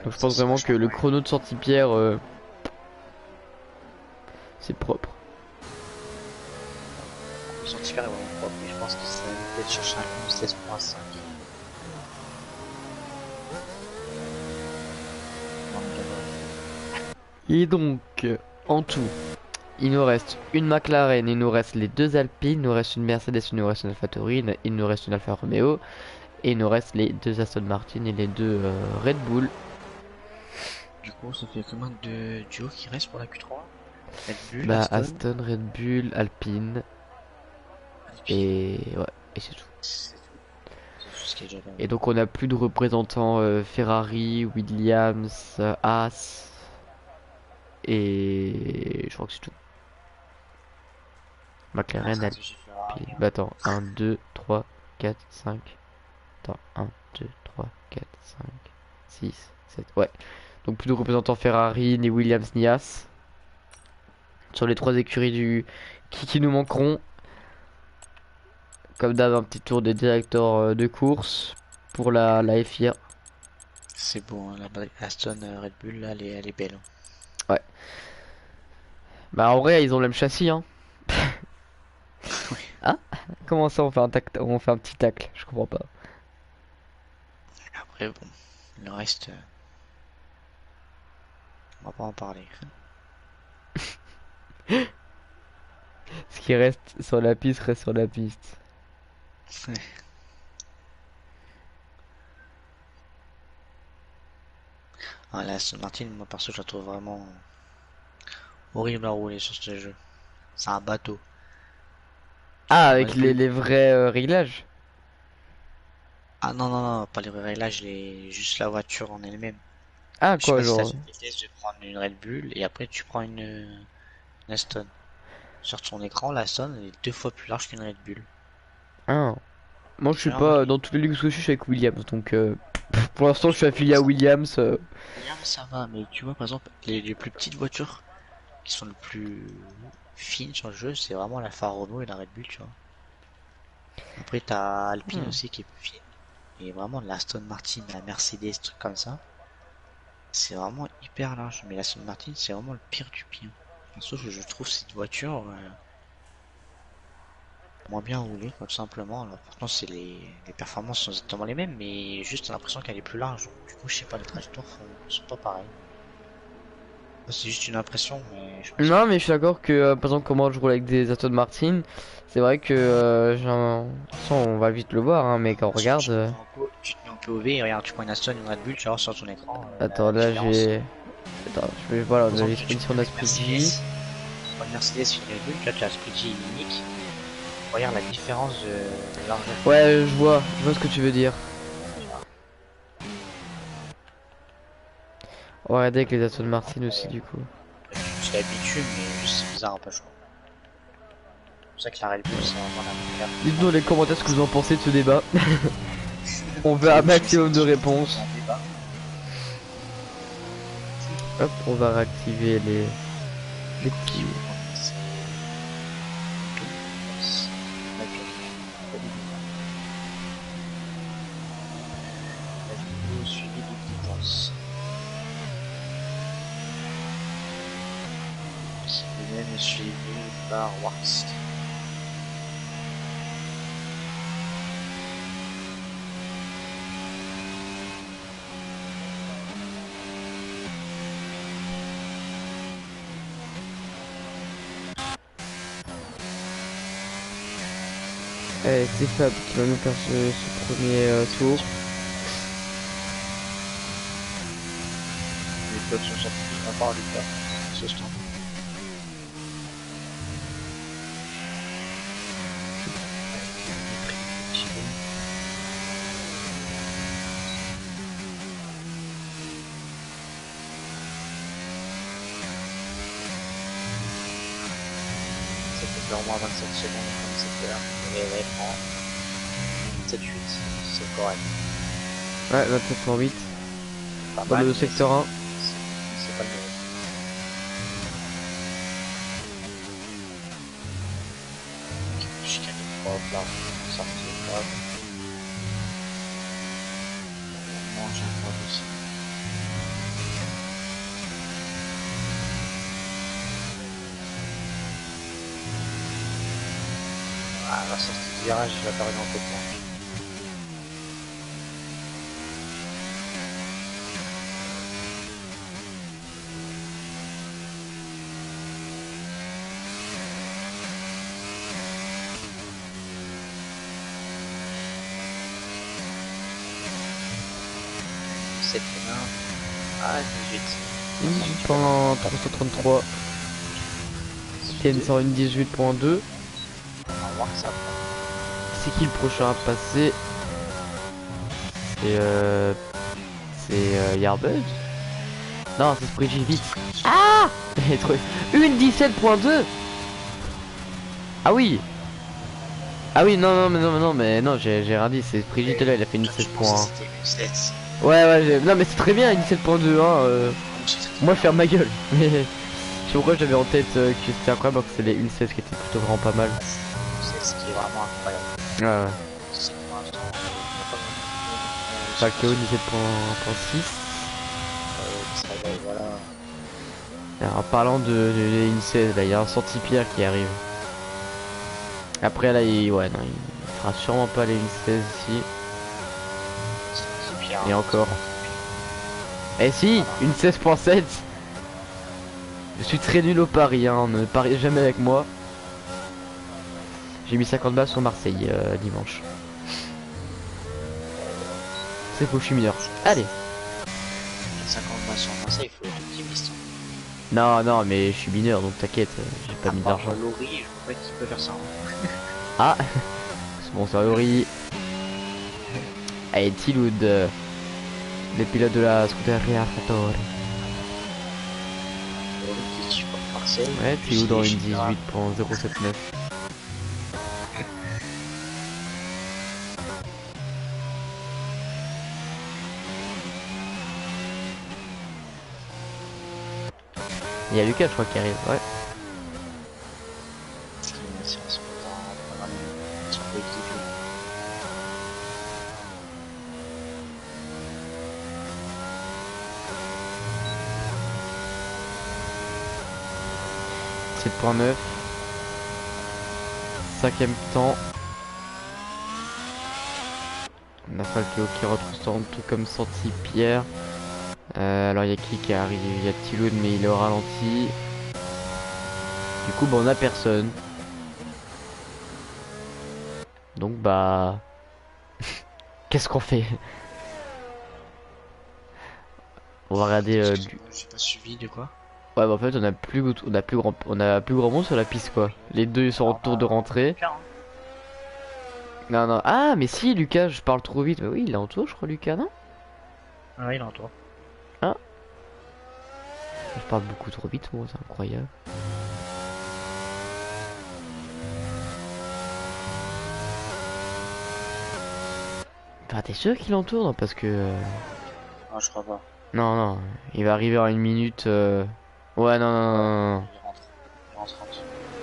Donc je pense vraiment que le chrono de sortie Pierre c'est propre. Le sortie Pierre est vraiment propre, mais je pense que ça va peut-être chercher un 16.5. Et donc, en tout, il nous reste une McLaren, il nous reste les deux Alpines, il nous reste une Mercedes, il nous reste une AlphaTauri, il nous reste une Alfa Romeo, et il nous reste les deux Aston Martin et les deux Red Bull. Du coup, ça fait combien de duos qui reste pour la Q3? Red Bull, bah, Aston, Red Bull, Alpine. Et ouais, et c'est tout. Et donc on a plus de représentants Ferrari, Williams, Haas. Et je crois que c'est tout. McLaren, Alpine. Bah attends, 1, 2, 3, 4, 5. Attends, 1, 2, 3, 4, 5, 6, 7, ouais. Donc plus de représentants Ferrari, ni Williams, ni Haas. Sur les 3 écuries qui nous manqueront. Comme d'hab, un petit tour des directeurs de course pour la FIA. C'est bon, hein, la Aston Red Bull, là, elle est belle. Hein. Ouais. Bah en vrai, ils ont le même châssis, hein. Oui. Hein? Comment ça, on fait un petit tacle? Je comprends pas. Après, bon, le reste, on va pas en parler. Ce qui reste sur la piste reste sur la piste. Ah, la Aston Martin, moi perso, je la trouve vraiment horrible à rouler sur ce jeu. C'est un bateau. Ah, Le avec Red Bull. les vrais réglages? Ah non, non, non, pas les réglages, juste la voiture en elle-même. Ah, Je sais quoi, pas si t'as genre. fait des tests de prendre une Red Bull et après tu prends une Aston. Sur ton écran, la Aston elle est 2 fois plus large qu'une Red Bull. Ah. Moi, je suis Genre, pas dans tous les luxes que je suis avec Williams, donc pour l'instant, je suis affilié à Williams. Williams, ça va, mais tu vois, par exemple, les plus petites voitures qui sont les plus fines sur le jeu, c'est vraiment la Alfa Romeo et la Red Bull, tu vois. Après, t'as Alpine Hmm. aussi qui est plus fine. Et vraiment, l'Aston Martin, la Mercedes, trucs comme ça, c'est vraiment hyper large. Mais l'Aston Martin, c'est vraiment le pire du pire. Perso, je trouve cette voiture moins bien roulée, quoi, tout simplement. Alors, pourtant, les performances sont exactement les mêmes, mais juste l'impression qu'elle est plus large. Du coup, je sais pas, les trajectoires sont pas pareilles. C'est juste une impression, mais je pense que Non, mais je suis d'accord que, par exemple, comment je roule avec des Aston Martin, c'est vrai que, ça, on va vite le voir, hein, mais quand on regarde. tu te mets en POV et regarde, tu prends une Aston, une Red Bull, tu vas voir sur ton écran Attends, la là, différence. Attends, voilà, Par on a exemple, les tu sprints prends on a une Squeegee. Mercedes, tu prends une Mercedes, une Red Bull, tu vois, tu as Squeegee unique. Regarde la différence de largeur. Ouais, je vois ce que tu veux dire. On va regarder avec les Aston Martin aussi, du coup. Je l'habitude, mais juste c'est bizarre un peu, je trouve. C'est pour ça que la Red Bull, c'est vraiment la meilleure. Dites-nous dans les commentaires ce que vous en pensez de ce débat. On veut C'est un ouf, je sais maximum de que réponses. c'est un débat. Hop, on va réactiver les petits. Suivi de guidance. C'est même suivi par Warst. C'est Fab qui va nous faire ce premier tour. Les pilotes sont sortis, à part Lucas, ce stand. Ça peut faire au moins 27 secondes comme c'est faire. Mais vraiment, 7-8, c'est correct. Ouais, 27.8 Pas dans mal, le mais secteur 1. c'est pas le meilleur. Chicane propre, là, sortie propre. Mange un propre aussi. Ah, la sortie de virage, il va faire une enquête. C'est bien. Ah, 18. 18.333. TN sur une 18.2. On va voir ça. C'est qui le prochain à passer? C'est Yarbud? Non, c'est Squeegee vite. Ah! Une 17.2. Ah oui! Ah oui, non, mais non, j'ai rien dit, c'est Squeegee tout à l'heure, il a fait une 16 points. C'était une 7. non mais c'est très bien, une 17.2, hein. Moi, faire ma gueule. Mais je sais pourquoi j'avais en tête que c'était incroyable, alors que c'est les 1.16 qui étaient plutôt vraiment pas mal. C'est ce qui est vraiment incroyable. Ouais, ouais. C'est pour l'instant, il n'y a pas beaucoup Falcao 17.6. ça va, voilà. Alors, en parlant de 1.16, là, il y a un Santipierre qui arrive. Après, là, ouais, non, il fera sûrement pas les 1.16 ici. C'est bien. Et encore. Eh si, une 16.7. Je suis très nul au pari, hein, ne pariez jamais avec moi. J'ai mis 50 balles sur Marseille dimanche. C'est faux, je suis mineur. Allez. 50 mois sur Marseille, il faut être optimiste. Non, non, mais je suis mineur, donc t'inquiète, j'ai pas mis d'argent. Laurie, je vois pas qui peut faire ça. Hein. Ah, sponsor Laurie. Allez, Tiloud, les pilotes de la Scuderia Fatore. Laurie qui supporte Marseille. Ouais, Tiloud dans une 18.079. Il y a Lucas, je crois, qui arrive, ouais. .9. Cinquième temps. On a Falcao qui retrouve son tout comme Santipierre. Alors il y a qui arrive? Il y a Tiloud mais il est au ralenti. Du coup bah on a personne. Donc bah qu'est-ce qu'on fait? On va regarder J'ai pas suivi de quoi. Ouais bah en fait on a plus grand monde sur la piste quoi. Les deux ils sont en tour de rentrée. Non non. Ah mais si Lucas, je parle trop vite. Mais oui, il est en tour je crois Lucas, non? Ah oui, il est en tour. Ah. Je parle beaucoup trop vite moi, c'est incroyable. Enfin, t'es sûr qu'il entoure? Parce que... Non, je crois pas. Non, non, il va arriver en une minute. Ouais, non, non, non, non. Il rentre.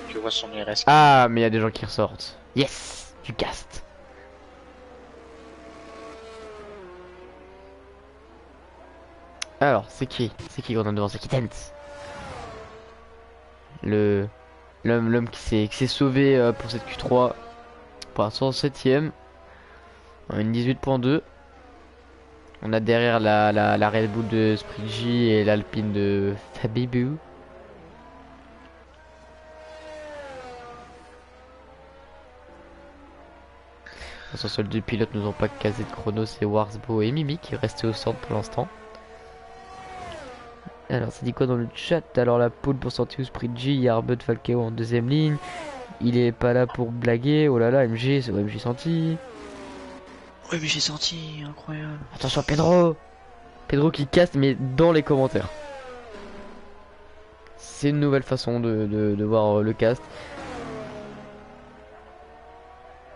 Tu vois son IRS. Ah, mais il y a des gens qui ressortent. Yes, du cast. Alors, c'est qui qu'on a devant? C'est qui Tenz? L'homme qui s'est sauvé pour cette Q3. Pour l'instant, 7ème. Une 18.2. On a derrière la Red Bull de Spriggy et l'Alpine de Fabibou. Attention, seuls deux pilotes nous ont pas casé de chrono, c'est Warsbo et Mimi qui est resté au centre pour l'instant. Alors, ça dit quoi dans le chat? Alors, la pole pour sortir au Spriggy, il y a Arbut Falcao en deuxième ligne. Il est pas là pour blaguer. Oh là là, MG, c'est MG senti. Ouais, mais j'ai senti, incroyable. Attention, Pedro! Pedro qui casse, mais dans les commentaires. C'est une nouvelle façon de voir le cast.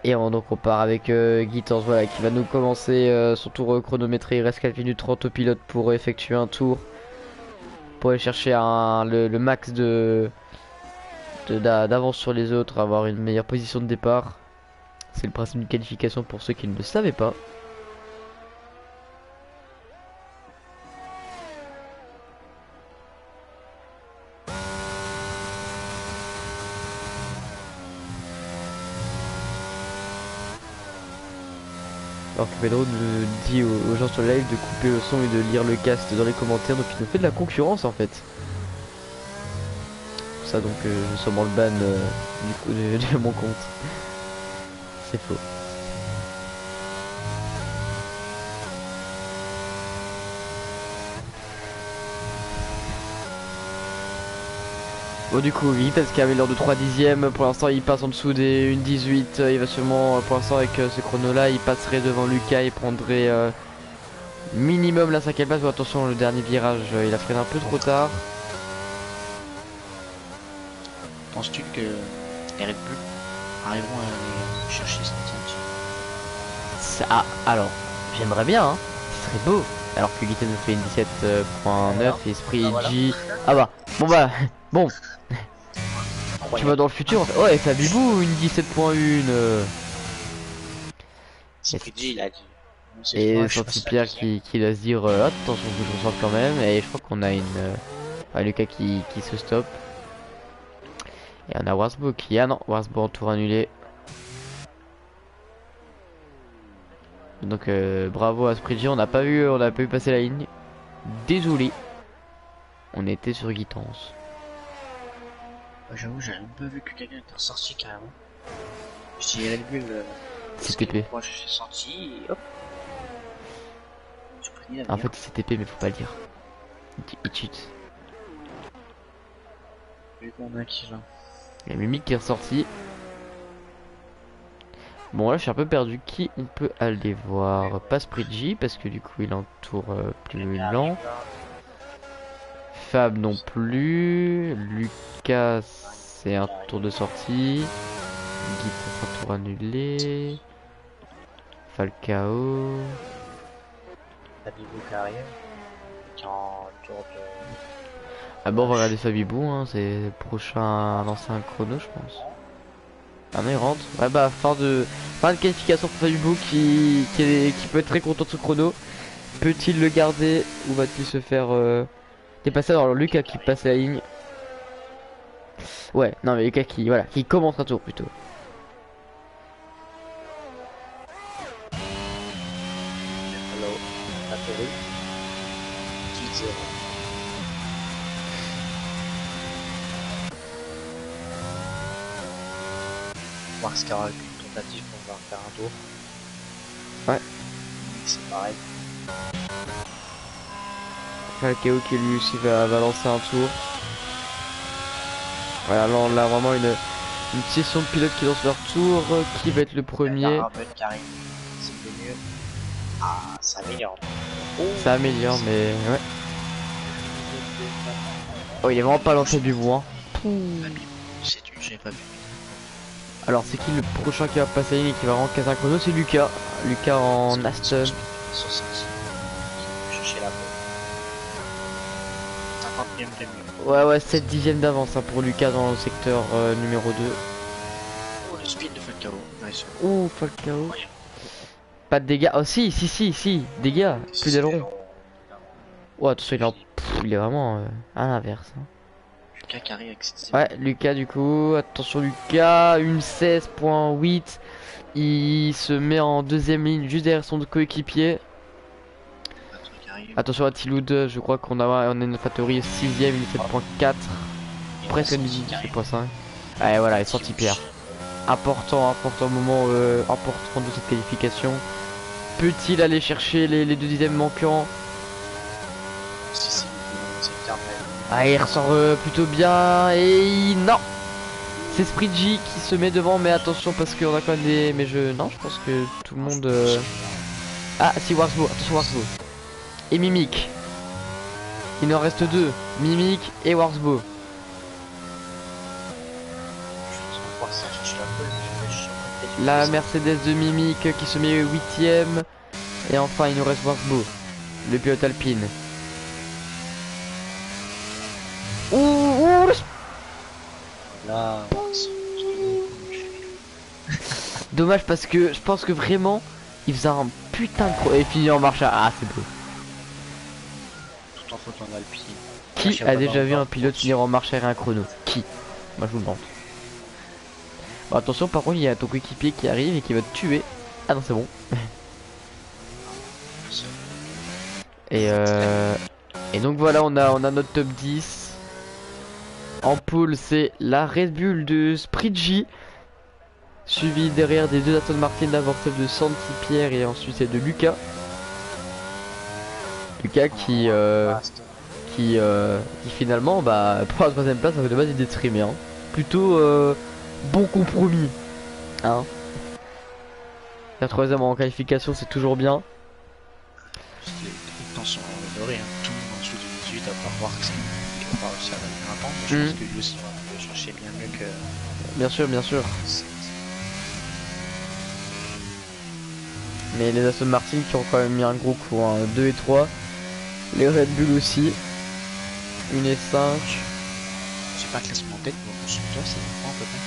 Et donc on part avec Guitars, voilà, qui va nous commencer son tour chronométré. Il reste 4 minutes 30 au pilote pour effectuer un tour. Pour aller chercher le max d'avance sur les autres, avoir une meilleure position de départ. C'est le principe d'une qualification pour ceux qui ne le savaient pas. Alors que Pedro nous dit aux gens sur le live de couper le son et de lire le cast dans les commentaires, donc il nous fait de la concurrence en fait. Pour ça donc je sûrement le ban du coup de mon compte. C'est faux. Bon du coup Vitas qui avait l'heure de 3 dixièmes, pour l'instant il passe en dessous des 1.18, il va seulement pour l'instant avec ce chrono là il passerait devant Lucas, il prendrait minimum la 5ème place. Bon, attention le dernier virage il a freiné un peu trop tard. Penses-tu que les Red Bull arriveront à aller chercher cette ceinture? Ah alors j'aimerais bien hein, ce serait beau. Alors que Guiten fait une 17.9 Voilà. et Spree Ah, voilà. G. Ah bah, bon bah, bon, tu Incroyable. vas dans le futur. Ouais, Fabibou, une 17.1. Spreadsheet, il a dit. C'est Et moi, je suis Santi passé à la Pierre deuxième. qui doit se dire attention que je ressorte quand même. Et je crois qu'on a une. Lucas qui se stoppe. Et on a Warsbo qui. Ah non, Warsbo en tour annulé. Donc bravo à Spree, on n'a pas vu passer la ligne. Désolé. On était sur Guitance. J'avoue, j'avais même pas vu que quelqu'un était sorti carrément. J'ai Red Bull. CTP. Moi, je suis sorti et hop. J'ai pris la En merde. fait c'est TP mais faut pas le dire. Il cheat. Vu qu'on a qui là. Il y a Mimic qui est ressorti. Bon là je suis un peu perdu. Qui on peut aller voir? Pas Spree parce que du coup il est en tour plus lent. Fab non plus. Lucas c'est un tour de sortie. Guitare un tour annulé. Falcao. Fabibou qui arrive. Qui est en tour de. Ah bon on va regarder Fabibou hein, c'est le prochain lancer un chrono je pense. Ah non il rentre. Ouais bah fin de qualification pour Fabibou qui peut être très content de ce chrono. Peut-il le garder ou va-t-il se faire dépasser? Alors Lucas qui passe la ligne. Ouais non mais Lucas qui commence un tour plutôt. Hello. Atterri. 18-0. Mars Carol, une tentative pour pouvoir faire un tour. Ouais. C'est pareil. Falcao qui lui aussi va lancer un tour. Voilà là on a vraiment une session de pilotes qui lance leur tour. Qui va être le premier? Un peu de carré. C'est mieux. Ah, ça améliore. Ça améliore mais ouais. Oh il est vraiment pas lancé du bois. C'est tu, j'ai pas vu. Alors c'est qui le prochain qui va passer la ligne et qui va rentrer casser un chrono? C'est Lucas. Lucas en Aston. 60. Chercher la peau. 50ème de mieux. Ouais 7 dixièmes d'avance hein, pour Lucas dans le secteur numéro 2. Oh, le speed de Falcao. Nice. Ouh Falcao. Pas de dégâts. Oh si dégâts. Plus d'aileron. Oh attention il est vraiment à l'inverse hein. Lucas qui arrive avec cette. Ouais Lucas du coup. Attention Lucas. Une 16.8. Il se met en deuxième ligne juste derrière son coéquipier. Attention à Tiloud, je crois qu'on a une factory 6ème, une 7.4. Presque une 7.5. Ouais voilà, et sorti Pierre. Important moment important de cette qualification. Peut-il aller chercher les 2 dixièmes manquants? Ah il ressort plutôt bien et non. C'est Spree qui se met devant mais attention parce qu'on a quand même des... Mais non je pense que tout le monde... Ah si Warsbo, attention Warsbo. Et Mimic. Il en reste 2. Mimic et Warsbo. La Mercedes de Mimic qui se met 8ème. Et enfin il nous reste Warsbo, le pilote alpine. Ouh Là, dommage parce que je pense que vraiment il faisait un putain de pro et fini en marche. Ah c'est beau. tout en faute en Alpine. Qui a déjà vu un pilote finir en marche arrière un chrono? Qui? Moi je vous le demande. Bon, attention par contre il y a ton coéquipier qui arrive et qui va te tuer. Ah non c'est bon. Et donc voilà on a notre top 10. En pole c'est la Red Bull de Spree, suivi derrière des 2 Aston Martin, d'abord celle de Santi Pierre et ensuite celle de Lucas. Lucas qui finalement bah pour la 3ème place de base il était streamé hein. Plutôt bon compromis hein. La 3ème en qualification c'est toujours bien. Les temps sont améliorés, hein. Tout le monde en dessous du 18 à part voir que il va pas réussir à venir un temps, mais je pense que lui aussi va chercher bien mieux que. Bien sûr. Mais les Aston Martin qui ont quand même mis un gros coup, hein. 2 et 3. Les Red Bull aussi. 1 et 5. J'ai pas le classement en tête, mais au constructeur, c'est quoi à peu près?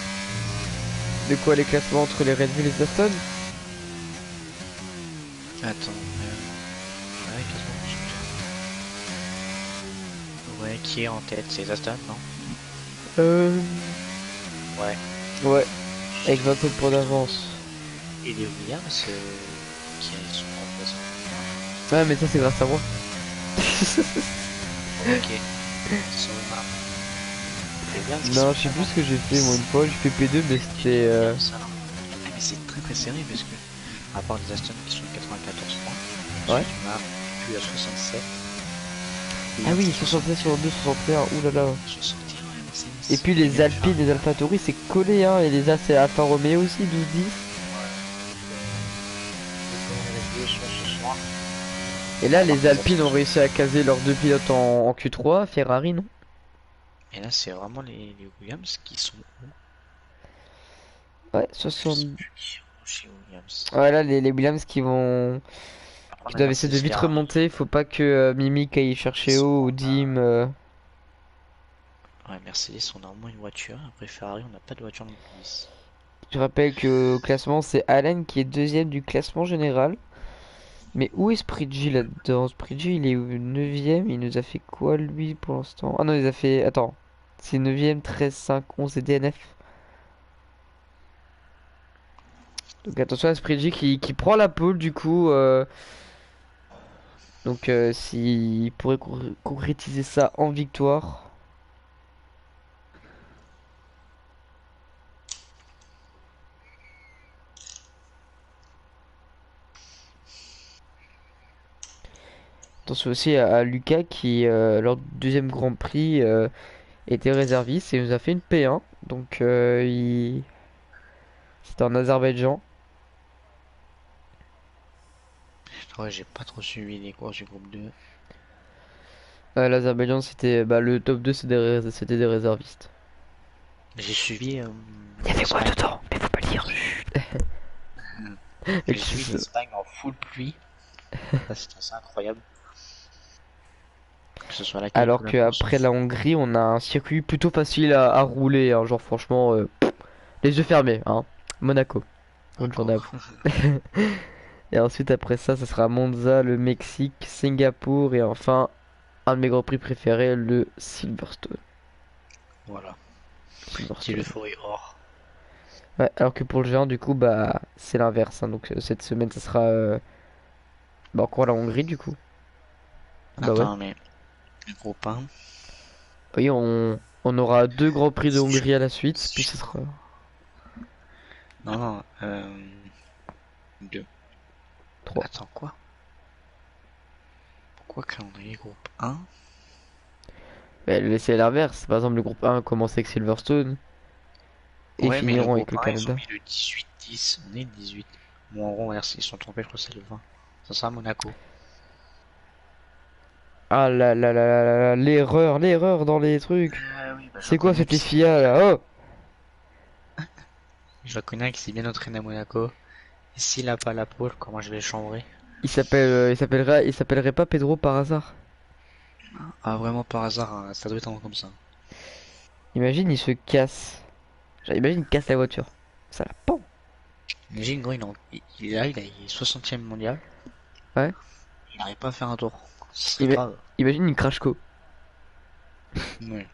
De quoi les classements entre les Red Bull et les Aston? Attends, ouais, classement constructeur. Ouais, qui est en tête? C'est Aston, non? Euh... Ouais. Ouais, avec 27 points d'avance. Et les Williams, qui sont remplaçants. Ah mais ça c'est grâce à moi. Ok. Sur le map. Les Williams qui Non, sont je sais pas plus mal. ce que j'ai fait moi une fois, j'ai fait P2 mais c'était... Ça, là. Ah, mais c'est très très serré parce que, à part les Aston qui sont à 94 points, Ouais. ensuite on a plus à 67. Ah oui, 67 sur 2, 61, oulala. 61, Mercedes. Et puis les Alpines, les AlphaTauri c'est collé hein, et les A c'est Alfa Romeo aussi, 12-10. Et là les Alpines ont réussi à caser leurs deux pilotes en Q3, Ferrari non? Et là, c'est vraiment les Williams qui sont où? Ouais, Je sais 60... plus qui sont chez Williams. Ouais là les Williams qui vont... Après, qui on a doivent essayer de Mercedes, vite remonter, faut pas que Mimic aille chercher haut ou Dim... Ouais, Mercedes, on a au moins une voiture. Après Ferrari, on n'a pas de voiture non plus. Je rappelle que au classement c'est Allen qui est deuxième du classement général. Mais où est Spriggy là-dedans? Spriggy il est 9ème, il nous a fait quoi lui pour l'instant? Ah non il nous a fait... Attends, c'est 9ème, 13, 5, 11 et DNF. Donc attention à Spriggy qui prend la pole du coup. Donc s'il pourrait concrétiser ça en victoire. Attention aussi à Lucas qui, lors du deuxième Grand Prix, était réserviste et nous a fait une P1. Donc c'était en Azerbaïdjan. Ouais, j'ai pas trop suivi les courses du groupe 2. L'Azerbaïdjan c'était bah, le top 2 c'était des réservistes. J'ai suivi Il y avait quoi l'Espagne. dedans? Mais faut pas le dire. J'ai suivi l'Espagne en full pluie. Ça, c'était assez incroyable. Que ce soit la qualif Alors ou la course. qu'après la Hongrie, on a un circuit plutôt facile à rouler, hein, genre franchement, les yeux fermés, hein. Monaco. Bonne journée à Encore. vous. Et ensuite après ça, ça sera Monza, le Mexique, Singapour et enfin un de mes grands prix préférés, le Silverstone. Voilà. Petit Silverstone. l'euphorie or. Ouais, alors que pour le géant, du coup, bah c'est l'inverse, hein. Donc cette semaine, ça sera bah, encore la Hongrie du coup. Ah bah ouais. Attends, mais le groupe 1. Oui, on aura deux grands prix de Hongrie à la suite, puis ce sera. Non, non. 2. 3. Attends, quoi? Pourquoi calendrier groupe 1? C'est l'inverse. Par exemple, le groupe 1 commence avec Silverstone et Ouais, mais le finiront avec groupe le 1, ils ont Canada. mis le 18-10. On est le 18. Bon, en gros, ils sont trompés, je crois que c'est le 20. Ça sera Monaco. Ah là, l'erreur dans les trucs. Ah oui, bah, C'est quoi cette FIA là? Oh! je connais un qui s'est bien entraîné à Monaco. Et s'il a pas la pole, comment je vais le chambrer? Il s'appellerait pas Pedro par hasard. Ah, vraiment par hasard, hein, ça doit être un truc comme ça. Imagine, il se casse. Genre, imagine, il casse la voiture. Ça la pend. Imagine, gros, il est 60e mondial. Ouais. Il n'arrive pas à faire un tour. Ce serait Ima- grave. Imagine une crash co. Ouais.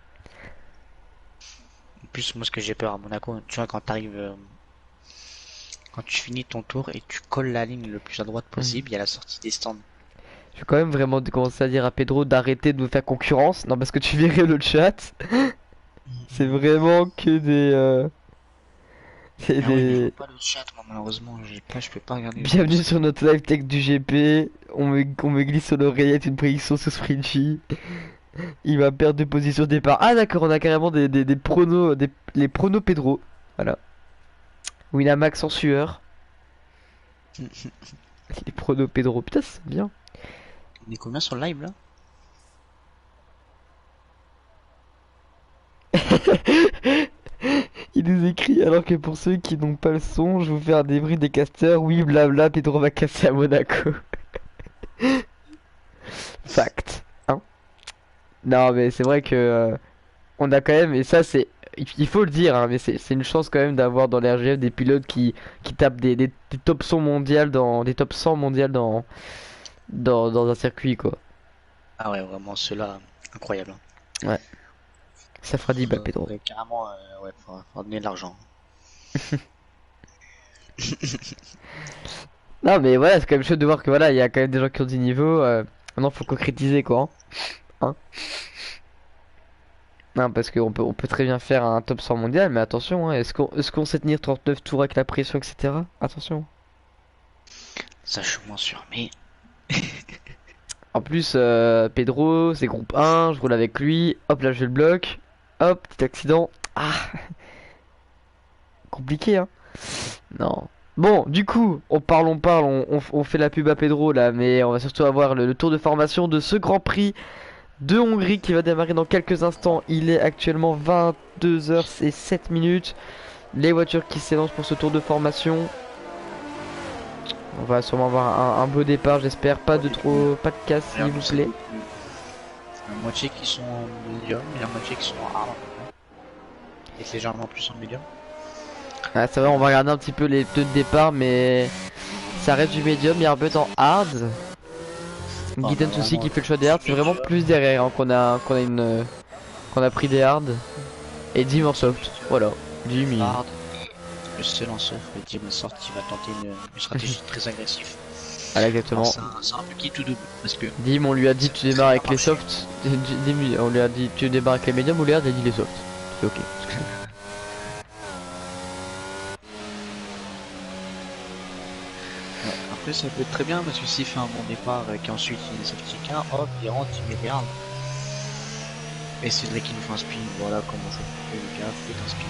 En plus, moi, ce que j'ai peur à Monaco, tu vois, quand t'arrives, quand tu finis ton tour et tu colles la ligne le plus à droite possible, il y a la sortie des stands. Je vais quand même vraiment commencer à dire à Pedro d'arrêter de nous faire concurrence. Non, parce que tu verrais le chat. C'est vraiment que des, Ah oui, mais je vois des... pas le chat, moi, malheureusement, je peux pas regarder le Bienvenue chat. sur notre live tech du GP. On me glisse sur l'oreillette une prédiction sur Springy. Il va perdre de position au départ. Ah d'accord, on a carrément des pronos, les pronos Pedro. Voilà. Winamax en sueur. Les pronos Pedro. Putain, c'est bien. On est combien sur le live là? Il nous écrit Alors que pour ceux qui n'ont pas le son, je vous fais un débrief des casteurs. Oui, blabla, Pedro va casser à Monaco. Fact. Hein. Non, mais c'est vrai que on a quand même, et ça c'est, il faut le dire, hein, mais c'est une chance quand même d'avoir dans l'RGF des pilotes qui tapent des top 100 mondiales des top 100 mondiales dans un circuit quoi. Ah ouais, vraiment, ceux-là, incroyable. Hein. Ouais. Ça fera 10 balles, Pedro. Ouais, carrément, ouais, faut donner de l'argent. Non, mais voilà, c'est quand même chouette de voir que voilà, il y a quand même des gens qui ont du niveau. Maintenant, faut concrétiser quoi. Hein. Non, parce on peut très bien faire un top 100 mondial, mais attention, hein, est-ce qu'on sait tenir 39 tours avec la pression, etc. Attention. Ça, je suis moins sûr, mais En plus, Pedro, c'est groupe 1, je roule avec lui. Hop, là, je le bloque. Hop, petit accident. Ah, compliqué, hein. Non. Bon, du coup, on fait la pub à Pedro là, mais on va surtout avoir le tour de formation de ce Grand Prix de Hongrie qui va démarrer dans quelques instants. Il est actuellement 22h07 minutes. Les voitures qui s'élancent pour ce tour de formation. On va sûrement avoir un beau départ, j'espère. Pas de casse, s'il vous plaît. la moitié qui sont en médium et la moitié qui sont en hard. Et légèrement plus en médium. Ah, c'est vrai, on va regarder un petit peu les pneus de départ, mais ça reste du médium. Il y a un peu en hard. Guidance aussi qui fait le choix des hard. C'est vraiment plus derrière hein, qu'on a pris des hard. Et Dim en soft. Voilà. Dim il... Hard. Le seul en soft, le Dim sort qui va tenter une stratégie très agressive. Voilà, exactement. C'est un peu qui tout double parce que Dim, on lui a dit tu démarres avec les softs. Dim, on lui a dit tu démarres avec les médiums ou les hard, il a dit les softs. C'est ok. après ça peut être très bien parce que s'il fait un bon départ et qu'ensuite il est safety car, hop, il rentre, il met des hard. Et c'est vrai qu'il nous fait un spin, voilà comment on joue. Et le gars fait un spin.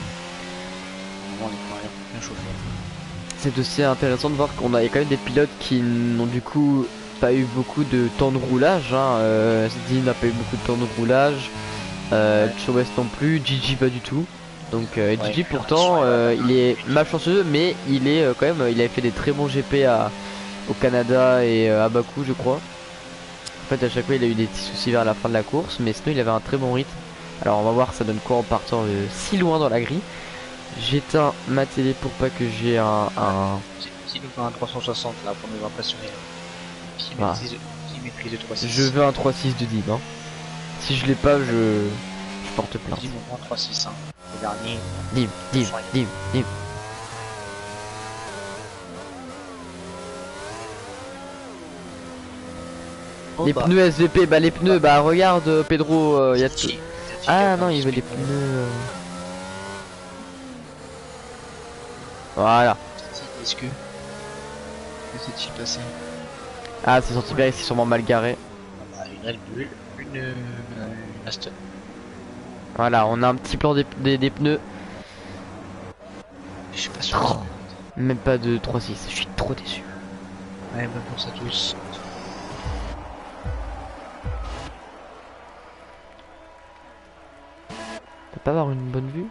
Normalement on est quand même bien chauffé. C'est aussi intéressant de voir qu'on a quand même des pilotes qui n'ont du coup pas eu beaucoup de temps de roulage. Hein. Dim n'a pas eu beaucoup de temps de roulage. Chowes non plus, Gigi pas du tout. Donc Gigi pourtant il est malchanceux mais il est quand même il avait fait des très bons GP au Canada et à Bakou je crois. En fait à chaque fois il a eu des petits soucis vers la fin de la course mais sinon il avait un très bon rythme. Alors on va voir ça donne quoi en partant si loin dans la grille. J'éteins ma télé pour pas que j'ai un... S'il nous fait un 360 là pour nous impressionner. Qui maîtrise le 3.6. Je veux un 3.6 de Dim hein. Si je l'ai pas je porte plainte. Dim au moins 3.6 hein. Le dernier. Dim. Oh, les bah. pneus SVP, bah les pneus, bah regarde Pedro, y a tout. Ah non, il veut des pneus. Voilà. Est-ce que s'est-il passé? Ah, c'est sorti bien, c'est sûrement mal garé. Une Red Bull, une Aston. Voilà, on a un petit plan des pneus. Je suis pas sûr. Même pas de 3.6, je suis trop déçu. Ouais, même pour ça tous. Peut pas avoir une bonne vue.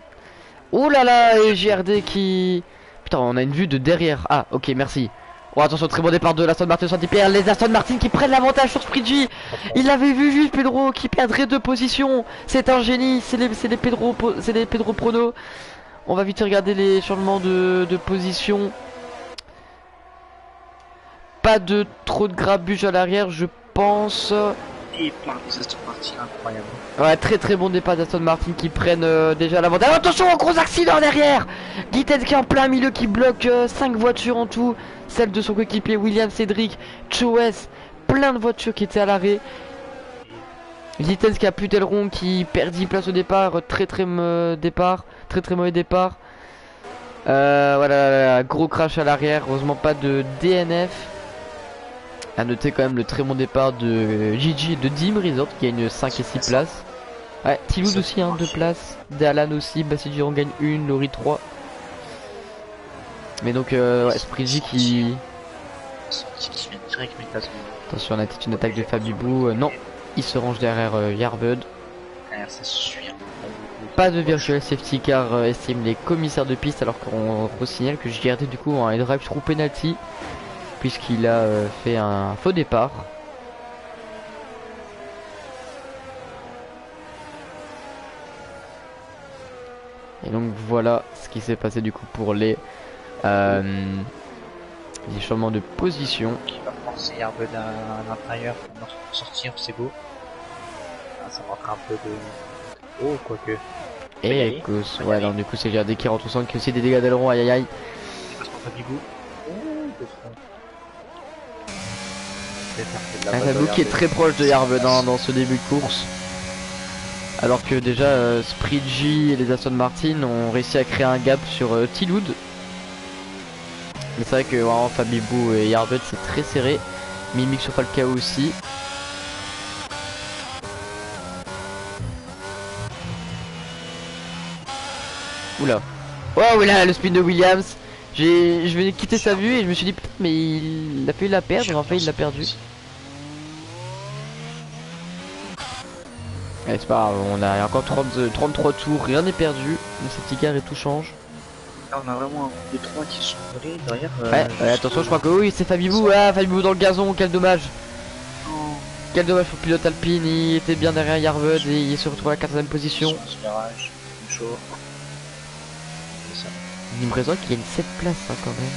Oh là là, et JRD qui... Putain, on a une vue de derrière. Ah, ok, merci. Oh, attention, très bon départ de l'Aston Martin sur Pierre. Les Aston Martin qui prennent l'avantage sur Sprigi. Il l'avait vu juste, Pedro, qui perdrait 2 positions. C'est un génie, c'est les Pedro Prono. On va vite regarder les changements de position. Pas de trop de grabuge à l'arrière, je pense. Et plein des Aston Martin incroyable. Ouais, très bon départ d'Aston Martin qui prennent déjà l'avantage. Attention, gros accident derrière. Guittet qui est en plein milieu qui bloque 5 voitures en tout. Celle de son coéquipier William Cédric, Chowes, plein de voitures qui étaient à l'arrêt. Guittet qui a plus d'aileron qui perd 10 places au départ. Très mauvais départ. Voilà, gros crash à l'arrière. Heureusement pas de DNF. A noter quand même le très bon départ de Gigi et de Dim Resort qui gagne 5 et 6 places. Ouais, Tiloud aussi, hein, 2 places. Dalan aussi, Bassigiron gagne 1, Lori 3. Mais donc, ouais, Sprigi qui... Attention, on a peut-être une attaque de Fabibou. Non, il se range derrière Yarbud. Ça se suit un peu. pas de virtual safety car estiment les commissaires de piste, alors qu'on signale que JRD du coup a un drive-through penalty puisqu'il a fait un faux départ. Et donc voilà ce qui s'est passé du coup pour les changements de position. Qui va forcer un peu à l'intérieur pour sortir, c'est beau. Ah, ça manquera un peu de... Oh, quoique. Et cause, ouais, alors du coup c'est JRD qui rentre au centre, qui a aussi des dégâts d'aileron, aïe aïe aïe. Je passe pour Fabibou. Oh, de front. Fabibou qui est très proche de Yarvedin dans ce début de course. Alors que déjà Spriggy et les Aston Martin ont réussi à créer un gap sur Tiloud. Mais c'est vrai que vraiment Fabibou et Yarbud c'est très serré. Mimic sur Falcao aussi. Oula. Oh là le spin de Williams. Je venais de quitter sa vue et je me suis dit putain mais il a failli la perdre, enfin il l'a perdu. Allez, c'est pas grave, on a encore 33 tours, rien n'est perdu. Le safety car et tout change. Là, on a vraiment un des trois qui sont volés derrière. Ouais, attention, je crois que oui, c'est Fabibou. Ah, Fabibou dans le gazon, quel dommage. Oh. Quel dommage pour le pilote Alpine, il était bien derrière Yarvud et il se retrouve à la 4ème position. Chaud. Il me présente qu'il y a une 7 place hein, quand même.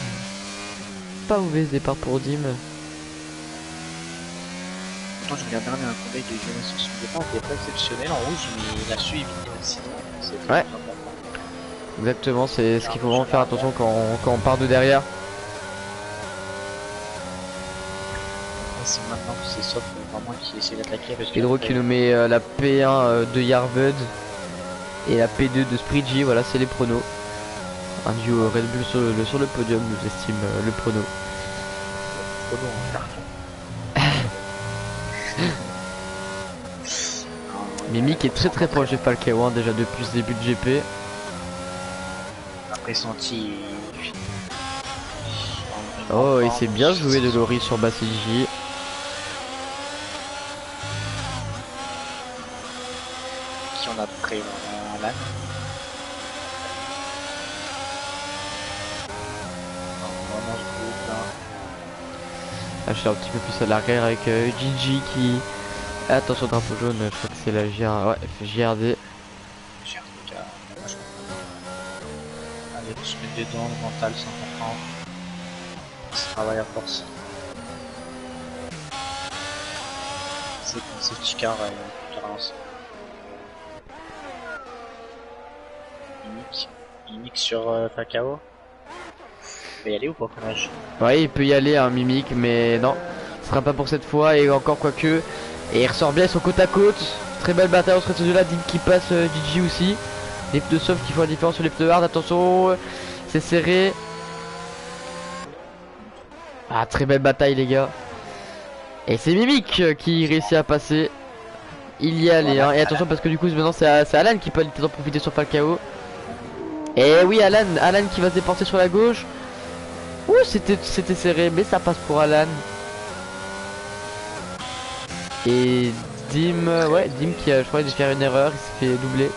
Pas mauvais ce départ pour Dim. Je regardais un collègue de Jonas sur son départ, il était pas exceptionnel en rouge, mais il a su éviter l'accident. Ouais. Exactement, c'est ce qu'il faut vraiment faire attention quand on part de derrière. C'est maintenant que c'est sauf vraiment qui essaie d'attaquer. Pedro qui nous met la P1 de Yarvud et la P2 de Spriggy, voilà c'est les pronos. Un duo Red Bull sur le podium, nous estime le prono. Prono en carton. Mimic est très proche de Falcao hein, déjà depuis ce début de GP. Après senti. Oh il s'est bien joué de Lori sur Bassigi. Qui on a pris Alan. Là je suis un petit peu plus à l'arrière avec Gigi qui... Attention drapeau jaune, je crois que c'est la GR... ouais, JRD. Allez, on se met dedans, le mental c'est important. Ça travaille à force. C'est petit car qui relance. Mimic sur Falcao. Il peut y aller ou pas fromage? Ouais il peut y aller un Mimic mais non. Ce sera pas pour cette fois et encore quoique. Et il ressort bien, ils sont côte à côte. Très belle bataille entre ces deux-là. Dim qui passe Gigi aussi. Les pneus soft qui font la différence sur les pneus hard. Attention, c'est serré. Ah, très belle bataille, les gars. Et c'est Mimic qui réussit à passer. Il y allait, hein. Et attention, parce que du coup, maintenant, c'est Alan qui peut aller en profiter sur Falcao. Et oui, Alan qui va se dépenser sur la gauche. Ouh, c'était serré, mais ça passe pour Alan. Et Dim, ouais, Dim qui a, je crois, dû faire une erreur, il s'est fait doubler.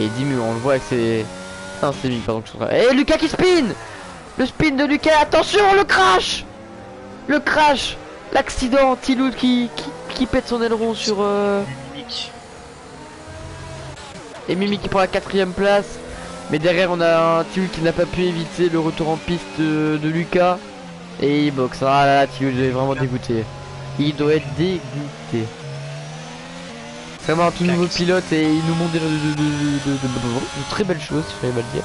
Et Dim, on le voit avec ses... Non, c'est Mimic, pardon, que je trouve. Et Lucas qui spin. Le spin de Lucas, attention, le crash. Le crash. L'accident, Tiloud qui pète son aileron sur... Mimic. Et Mimic qui prend la 4ème place. Mais derrière on a un Tiloud qui n'a pas pu éviter le retour en piste de Lucas. Et il boxe. Ah là là, Tiloud est vraiment dégoûté. Il doit être dégoûté. C'est vraiment un tout nouveau pilote et il nous montre déjà de très belles choses, il fallait mal dire.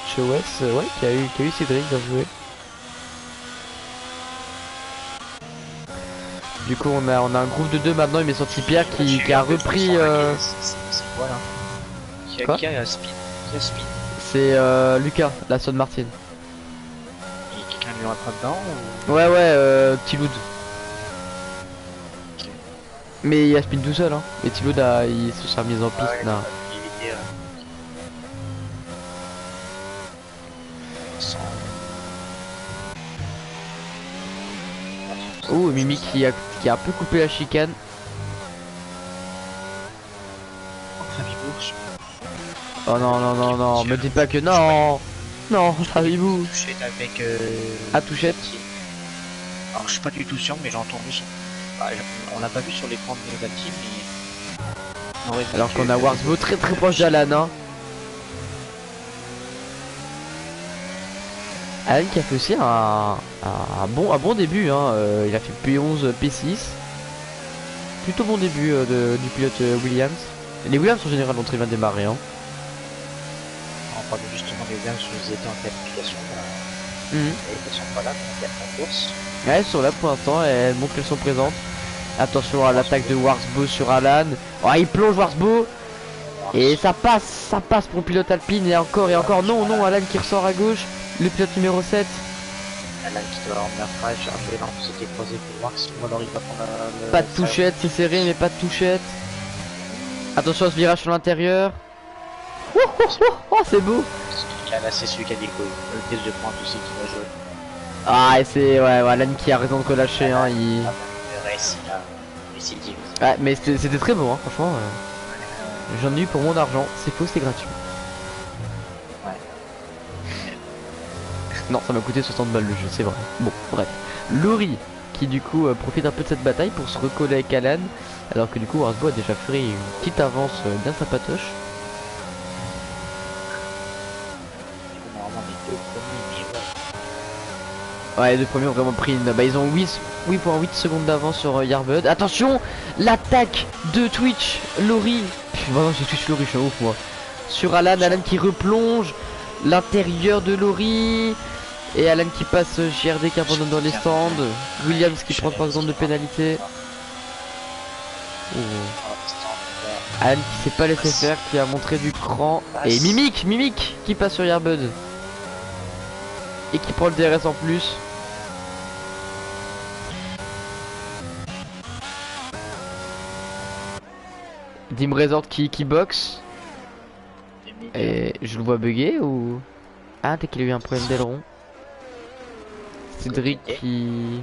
Chewes, ouais, qui a eu Cédric, bien joué. Du coup on a un groupe de 2 maintenant, il met sorti Pierre qui a repris C'est quoi là? Qui a speed? C'est Lucas, la Aston Martin. Et quelqu'un lui rentre dedans ou... Ouais, Tiloud. Okay. Mais il a spin tout seul hein. Et Tiloud il se sera mis en piste là. Oh, Mimi qui a un peu coupé la chicane. Oh non, non, non, non, me dis pas que non. Non, Fabibou. Touchette avec Ah, touchette. alors je suis pas du tout sûr, mais j'ai entendu son. Bah, on l'a pas vu sur l'écran de la team, mais on aurait dit Alors qu'on que- a Warsbo très très proche d'Alan, hein. Alan qui a fait aussi un bon début, hein. Il a fait P11, P6. Plutôt bon début du pilote Williams. Les Williams en général ont très bien démarré, hein. On parle justement des gars sur les états en qualification, Mhm. et ils sont pas là, donc il y a la course. Ouais, elles sont là pour l'instant, elles montrent qu'elles sont présentes. Attention à l'attaque de Warsbo sur Alan. Oh, il plonge Warsbo. Et ça passe pour le pilote Alpine. Et encore, non, non, Alan qui ressort à gauche. Le pilote numéro 7. Alan qui doit en faire charger là, on s'était croisé pour voir si ou alors il va prendre Pas de touchette, c'est serré, mais pas de touchette. Attention à ce virage sur l'intérieur. Oh, oh, oh, oh, c'est beau. Là, c'est celui qui a des couilles. Le pièce de pointe aussi qui va jouer. Ah, et c'est ouais, Alan qui a raison de relâcher, hein. Il... Le race, il a décidé. Ouais, mais c'était très beau, hein, franchement. J'en ai eu pour mon argent. C'est faux, c'est gratuit. Ouais. Non, ça m'a coûté 60 balles le jeu, c'est vrai. Bon, bref. Laurie qui du coup profite un peu de cette bataille pour se recoller avec Alan. Alors que du coup Warsbo a déjà fait une petite avance bien sympatoche. Normalement, les deux premiers, Ouais, les deux premiers ont vraiment pris une... Bah ils ont 8,8 secondes d'avance sur Yarbud. Attention, l'attaque de Twitch Laurie. Vraiment c'est Twitch Laurie, je suis un ouf moi. Sur Alan, Alan qui replonge. L'intérieur de Laurie. Et Alan qui passe JRD qui abandonne dans les stands. Williams qui prend 3 secondes de pénalité. Oh. Alan qui s'est pas laissé faire, qui a montré du cran. Et Mimic qui passe sur Yarbud. Et qui prend le DRS en plus. Dim Resort qui boxe. Et je le vois bugger ou... Ah, dès qu'il a eu un problème d'aileron. Cédric qui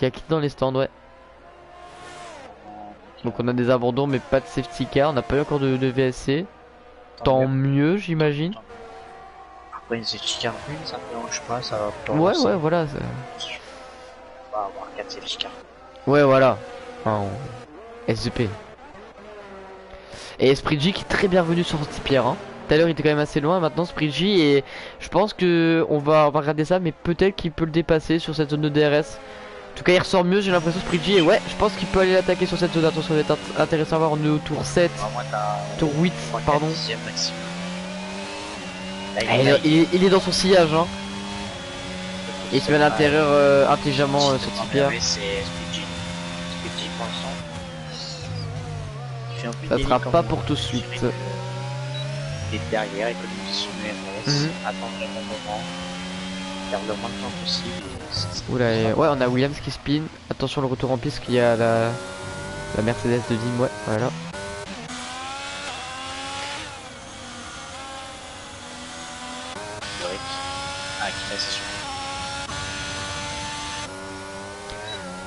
a quitté dans les stands, ouais. Donc on a des abandons mais pas de safety car, on n'a pas eu encore de VSC. Tant mieux j'imagine. Après une safety car une, ça me dérange pas, ça va. Ouais, ouais, voilà. On va avoir 4 safety car. Ouais, voilà. Enfin, SGP. Et Sprigi qui est très bienvenu sur Saint-Pierre, hein. Tout à l'heure il était quand même assez loin, maintenant Sprigi, et je pense que on va regarder ça, mais peut-être qu'il peut le dépasser sur cette zone de DRS. En tout cas il ressort mieux, j'ai l'impression Sprigi, et ouais, je pense qu'il peut aller l'attaquer sur cette zone. Attention, ça va être intéressant à voir, on est au tour 7, tour 8, pardon. Là, il est dans son sillage, hein. Et il se met à l'intérieur intelligemment sur Saint-Pierre. Ça sera pas pour tout de suite. Et derrière, économiser son ERS, attendre le bon moment, faire le moins de temps possible. Oula, ouais, on a Williams qui spin. Attention, le retour en piste qu'il y a la Mercedes de Dim, ouais, voilà.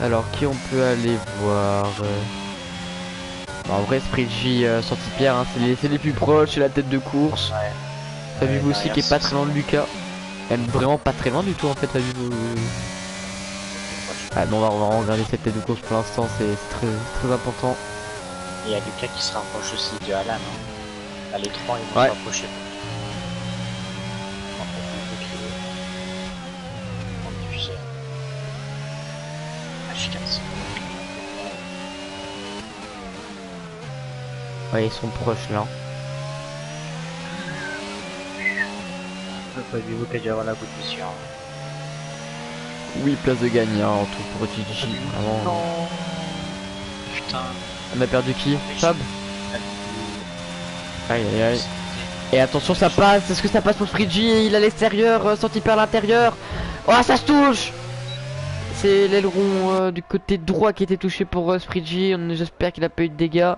Alors, qui on peut aller voir en vrai, Sprigi, Saint-Pierre, hein, c'est les plus proches, c'est la tête de course. Ouais. Fabio aussi qui est pas très loin de Lucas. Même vraiment pas très loin du tout en fait, Fabio. Ah non, on va regarder cette tête de course pour l'instant, c'est très important. Et il y a Lucas qui se rapproche aussi de Alan. Hein. Là, les trois ils vont se rapprocher. Ouais, ils sont proches là. Fabio qui a dû avoir la position. Oui, place de gagnant en tout pour Gigi. Non. Putain. On a perdu qui? Fab. Aïe aïe aïe. Et attention, ça passe. Est-ce que ça passe pour Sprigi? Il a l'extérieur, Saint-Pierre à l'intérieur. Oh, ça se touche. C'est l'aileron du côté droit qui était touché pour Sprigi. J'espère qu'il a pas eu de dégâts.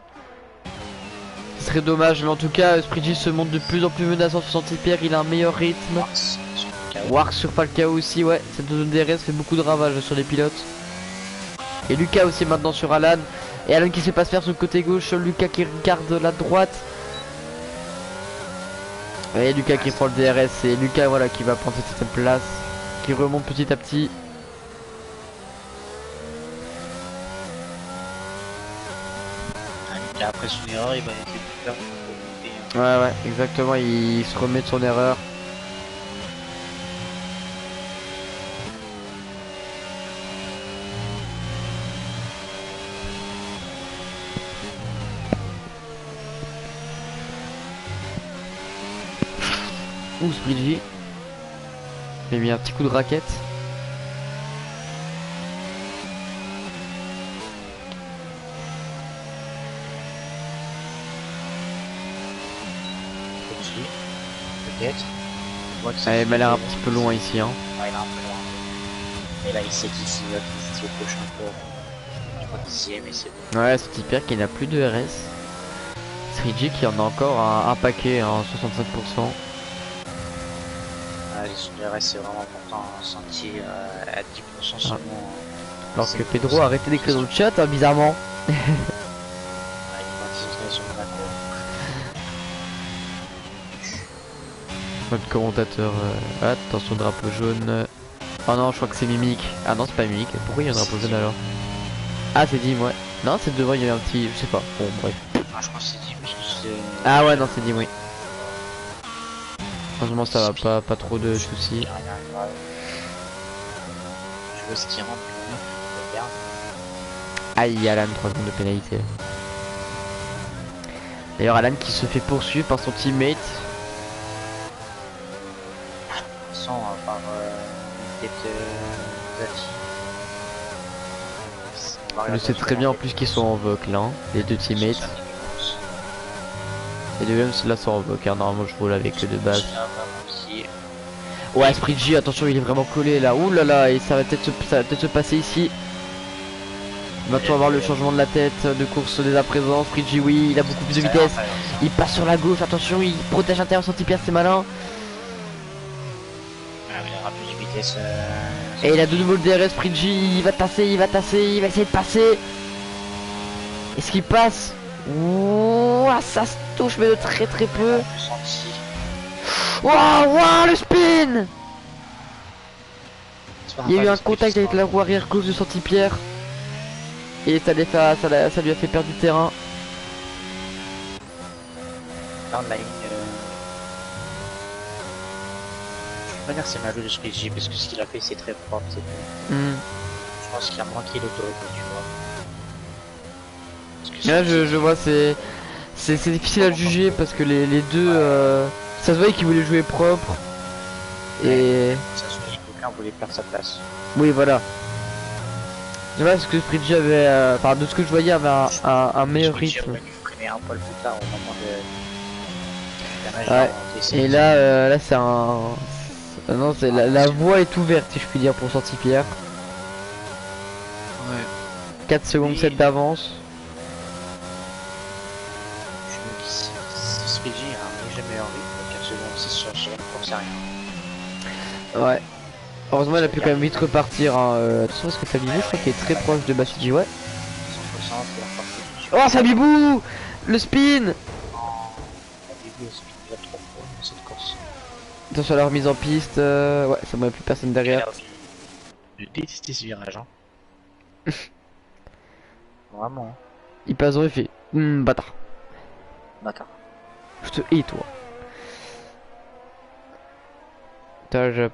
Ce serait dommage, mais en tout cas, Sprigi se montre de plus en plus menaçant sur Saint-Pierre. Il a un meilleur rythme. Wars sur Falcao aussi, ouais. Cette zone DRS fait beaucoup de ravages sur les pilotes. Et Lucas aussi maintenant sur Alan. Et Alan qui se passe faire sur le côté gauche. Lucas qui regarde la droite. Et Lucas qui prend le DRS. Et Lucas voilà qui va prendre cette 7ème place. Qui remonte petit à petit. Lucas, après son erreur, il va essayer de faire pour Ouais ouais exactement. Il se remet de son erreur. Ouh Sbridgy. J'ai mis un petit coup de raquette. peut-être. Elle m'a l'air un petit peu loin ici hein. Ouais, il est un peu loin. Et là il sait qu'il s'y va, qu'il s'y prochain tour. Je crois 10ème et c'est bon. Ouais, ce type qui n'a plus de RS. Sbridgy qui en a encore un paquet, hein, 65%. Les sons de RS c'est vraiment important, un sentier à 10% seulement. Alors que Pedro a arrêté d'écrire dans le chat, hein, bizarrement. Il va se sur Monaco. Notre commentateur, attention drapeau jaune. Oh non, je crois que c'est Mimic. Ah non, c'est pas Mimic. Pourquoi il y a un drapeau jaune alors? Ah, c'est Dim, ouais. Non, c'est devant, il y a un petit. Je sais pas. Bon, bref. Ah, je crois que c'est 10 parce que c'est. Ah ouais, non, c'est Dim, oui. Franchement, ça va pas trop de soucis. Je vois ce qui rentre le 9, Aïe, Alan, 3 secondes de pénalité. D'ailleurs, Alan qui se fait poursuivre par son teammate. Sans par peut-être Zati. Je sais très bien en plus qu'ils sont en voc là, hein, les deux teammates. Les deux mêmes là sont en voc, hein. Normalement je roule avec eux de base. Ouais, Sbridgy, attention, il est vraiment collé là. Ouh là là, et ça va peut-être se passer ici. Va-t-on avoir le changement de la tête de course dès à présent? Sbridgy, oui, il a beaucoup plus de vitesse. Il passe sur la gauche, attention, il protège l'intérieur sans pierre, c'est malin. Il aura plus de vitesse. Et il a de nouveau le DRS, Sbridgy, il va essayer de passer. Est-ce qu'il passe? Ouh, ça se touche, mais de très peu. Waouh, le spin! Il y a eu un contact avec la roue arrière gauche de Santipierre. Et ça lui a fait perdre du terrain. Downline. Je peux pas dire que c'est mal joué de Squeezie parce que ce qu'il a fait c'est très propre. Je pense qu'il a manqué l'autorité, tu vois. Là je vois, c'est difficile à juger parce que les deux ça se voyait qu'ils voulaient jouer propre. Et ça se voyait qu'aucun voulait perdre sa place. oui voilà. Je vois ce que Sbridgy avait, enfin de ce que je voyais avait un meilleur rythme. Un poil plus tard au moment de... Ouais. Et là, là c'est un... Non, c'est la voie est ouverte si je puis dire pour Santipierre. Ouais. 4 secondes 7 d'avance. Je me dis si Squeezie a un léger meilleur rythme, 4 secondes 6 sur la course à rien. Ouais. Heureusement, il a pu quand même vite repartir. Hein. Attention, parce que Fabibou, je crois qu'il est très proche de Bassidi. Ouais. 160, il a reparti. Oh, Fabibou! Le spin! Fabibou, il a trop fort dans cette course. Attention à la remise en piste. Ouais, ça m'aurait plus personne derrière. Je détestais ce virage. Hein. Vraiment. Il passe dans le fait. Bâtard. Bâtard. Je te hais, toi.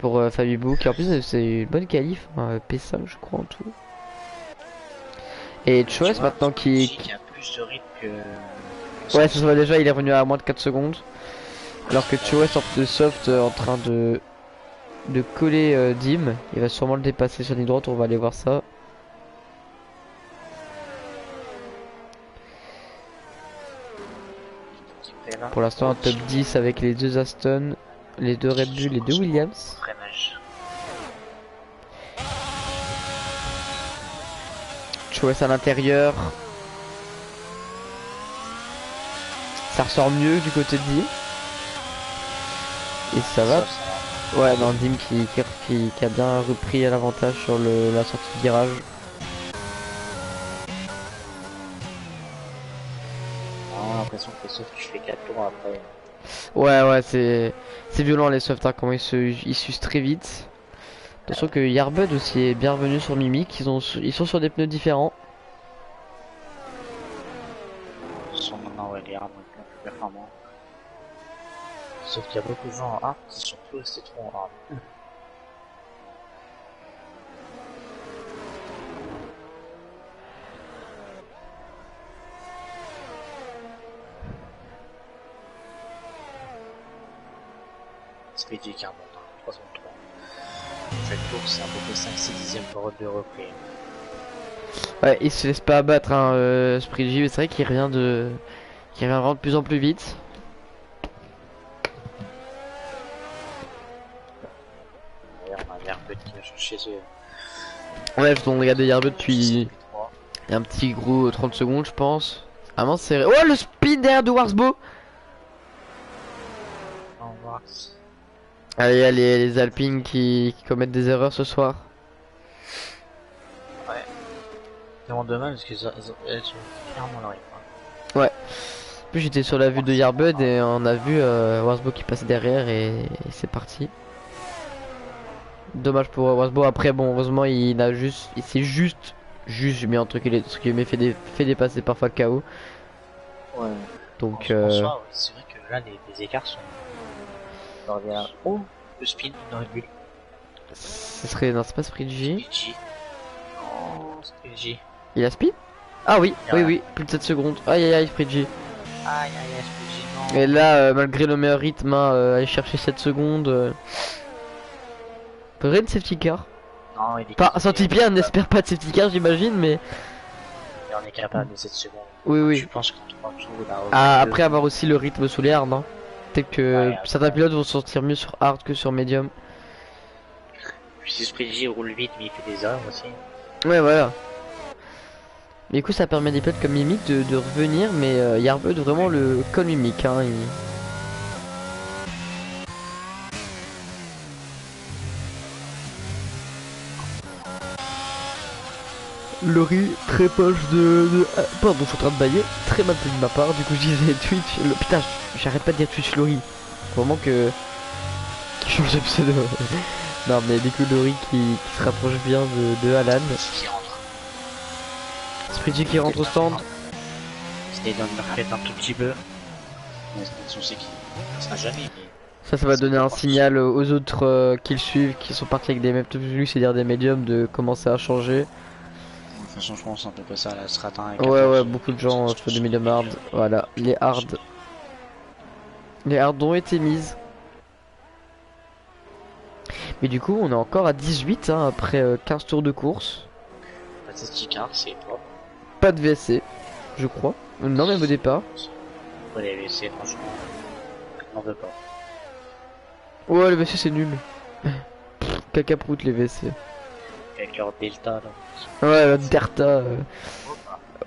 Pour Fabibou, qui en plus c'est une bonne qualif, hein, P5 je crois en tout. Et Choice maintenant qui a plus de rythme que... Ouais, ça se voit déjà, il est revenu à moins de 4 secondes. Alors que Choice en de soft en train de coller Dim. Il va sûrement le dépasser sur la ligne droite, on va aller voir ça. Pour l'instant un top 10 avec les deux Aston, les deux Red Bull, les deux Williams. Choice à l'intérieur. Ça ressort mieux du côté de Dim. Et ça va. Ouais, non, Dim qui a bien repris l'avantage sur la sortie de virage. l'impression que sauf tu fais 4 tours après. Ouais, c'est violent les softs, hein, comment ils s'usent très vite. Attention que Yarbud aussi est bienvenu sur Mimic, ils sont sur des pneus différents. Ils sont maintenant, ouais, les armes un peu plus performants. Sauf qu'il y a beaucoup de gens en hard qui sont plus restés trop en hard. Speedy qui remonte, 3 secondes 3. Chaque tour c'est à peu près 5-6 dixièmes par de repris. Ouais, il se laisse pas abattre, hein, Sprigi, mais c'est vrai qu'il revient vraiment de plus en plus vite. D'ailleurs on a un Yarbud qui va chercher chez eux. Ouais, on regardait Yarbud depuis un petit gros 30 secondes, je pense. Ah non, c'est... Oh, le spin derrière de Warsbo. Allez, allez, les Alpines qui commettent des erreurs ce soir. Ouais. C'est vraiment dommage parce qu'ils elles sont clairement là. Ouais. En plus, j'étais sur la vue de Yarbud et on a vu Warsbo qui passait derrière et c'est parti. Dommage pour Warsbo. Après, bon, heureusement, il s'est juste, j'ai mis entre guillemets, fait dépasser par Falcao. Ouais. Donc, en soi, ouais, c'est vrai que là, les écarts sont. Oh, le spin dans le but. Ce serait. Non, c'est pas Sprigi. Oh, Sprigi. Il a speed? Ah oui, oui, plus de 7 secondes. Aïe aïe aïe, Sprigi. Aïe aïe aïe, Sprigi, non. Et là, malgré le meilleur rythme, hein, aller chercher 7 secondes. Faudrait une safety car. Non, il est Enfin, senti bien, on n'espère pas de safety car, j'imagine, mais. Et on est capable de 7 secondes. Oui, oui. Je pense qu'en 3 tours, là. Ah, après avoir aussi le rythme sous les hard, hein. Peut-être que Ouais, certains pilotes vont sortir mieux sur hard que sur medium. Puis si Sprigi roule vite, mais il fait des erreurs aussi. Ouais, voilà. Mais du coup, ça permet à des pilotes comme Mimic de revenir, mais Yarbud vraiment le comme Mimic, hein. Laurie, très poche pardon, je suis en train de bailler, très mal pris de ma part, du coup je disais Twitch, putain, j'arrête pas de dire Twitch Laurie. Vraiment que... Qui change de pseudo. Non mais du coup Laurie qui se rapproche bien de Alan. Sprigi qui rentre au stand. C'était dans le fait un tout petit peu. Mais on sait qu'il ne sera jamais. Mais... Ça va donner un signal aux autres qui le suivent, qui sont partis avec des mêmes plus, c'est-à-dire des médiums, de commencer à changer. De toute façon, je pense c'est un peu ça, la stratin. Ouais, beaucoup de gens font des medium hard. Voilà, les hard. Les hard ont été mises. Mais du coup, on est encore à 18 hein, après 15 tours de course. Pas de safety car, c'est propre. Pas de VSC, je crois. Non, même au départ. Ouais, les VSC, franchement, on n'en veut pas. Ouais, le VSC c'est nul. Cacaproute les VSC. Avec leur Delta là. Ouais, le Delta.